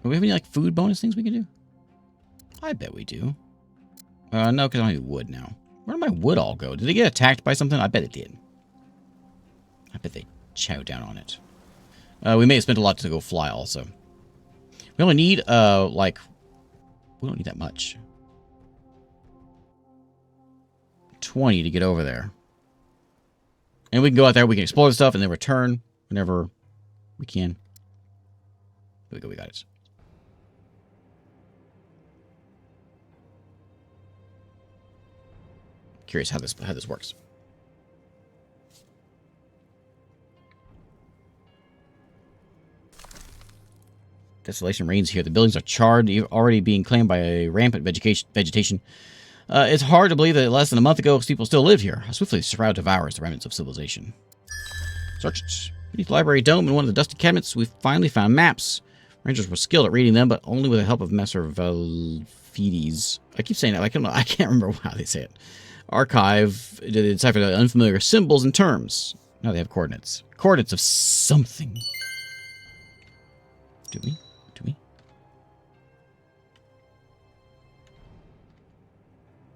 Do we have any like food bonus things we can do? I bet we do. No, because I don't have wood now. Where did my wood all go? Did they get attacked by something? I bet it did. I bet they chowed down on it. We may have spent a lot to go fly also. We only need like... We don't need that much. 20 to get over there. And we can go out there, we can explore the stuff, and then return whenever we can. There we go, we got it. Curious how this works. Desolation reigns here. The buildings are charred, already being claimed by a rampant vegetation. It's hard to believe that less than a month ago, people still lived here. Swiftly, the shroud devours the remnants of civilization. Search it. Beneath the library dome in one of the dusty cabinets, we finally found maps. Rangers were skilled at reading them, but only with the help of Messer Valfides. I keep saying that, like, I can't remember how they say it. Archive, they decipher the unfamiliar symbols and terms. Now they have coordinates. Coordinates of something. Do we? Do we?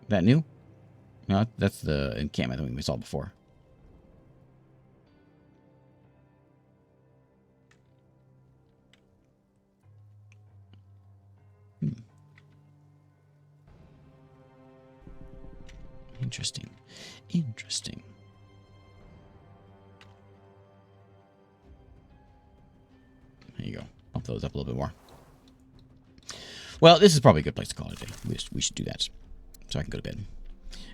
That new? No, that's the encampment that we saw before. Interesting. Interesting. There you go. Bump those up a little bit more. Well, this is probably a good place to call it a day. We should do that. So I can go to bed.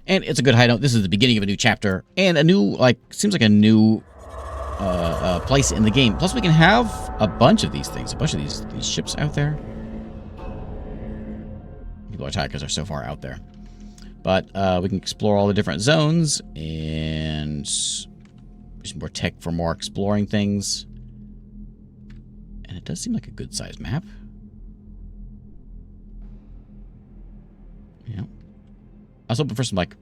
And it's a good hideout. This is the beginning of a new chapter. And a new, like, seems like a new place in the game. Plus we can have a bunch of these things. A bunch of these ships out there. People are tired because they're so far out there. But we can explore all the different zones and some more tech for more exploring things. And it does seem like a good sized map. Yeah. I was hoping for some like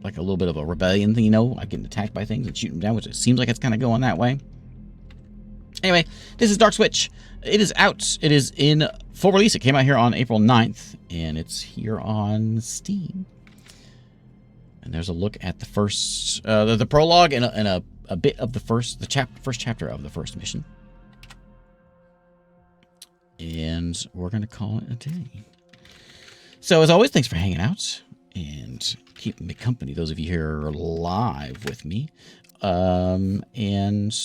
a little bit of a rebellion thing, you know, like getting attacked by things and shooting them down, which it seems like it's kind of going that way. Anyway, this is DarkSwitch. It is out. It is in full release. It came out here on April 9th, and it's here on Steam. And there's a look at the first, the prologue and a bit of the first chapter of the first mission. And we're going to call it a day. So, as always, thanks for hanging out and keeping me company, those of you here live with me. And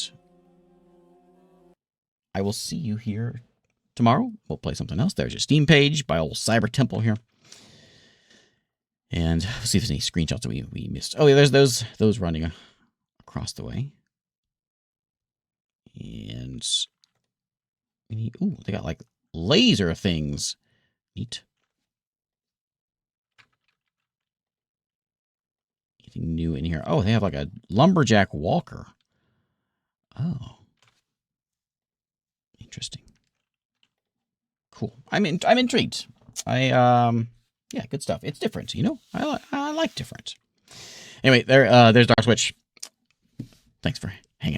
I will see you here tomorrow. We'll play something else. There's your Steam page by old Cyber Temple here. And we'll see if there's any screenshots that we missed. Oh, yeah, there's those running across the way. And ooh, they got like laser things. Neat. Anything new in here? Oh, they have like a lumberjack walker. Oh. Interesting. Cool. I'm intrigued. Yeah, good stuff. It's different, you know? I like different. Anyway, there's DarkSwitch. Thanks for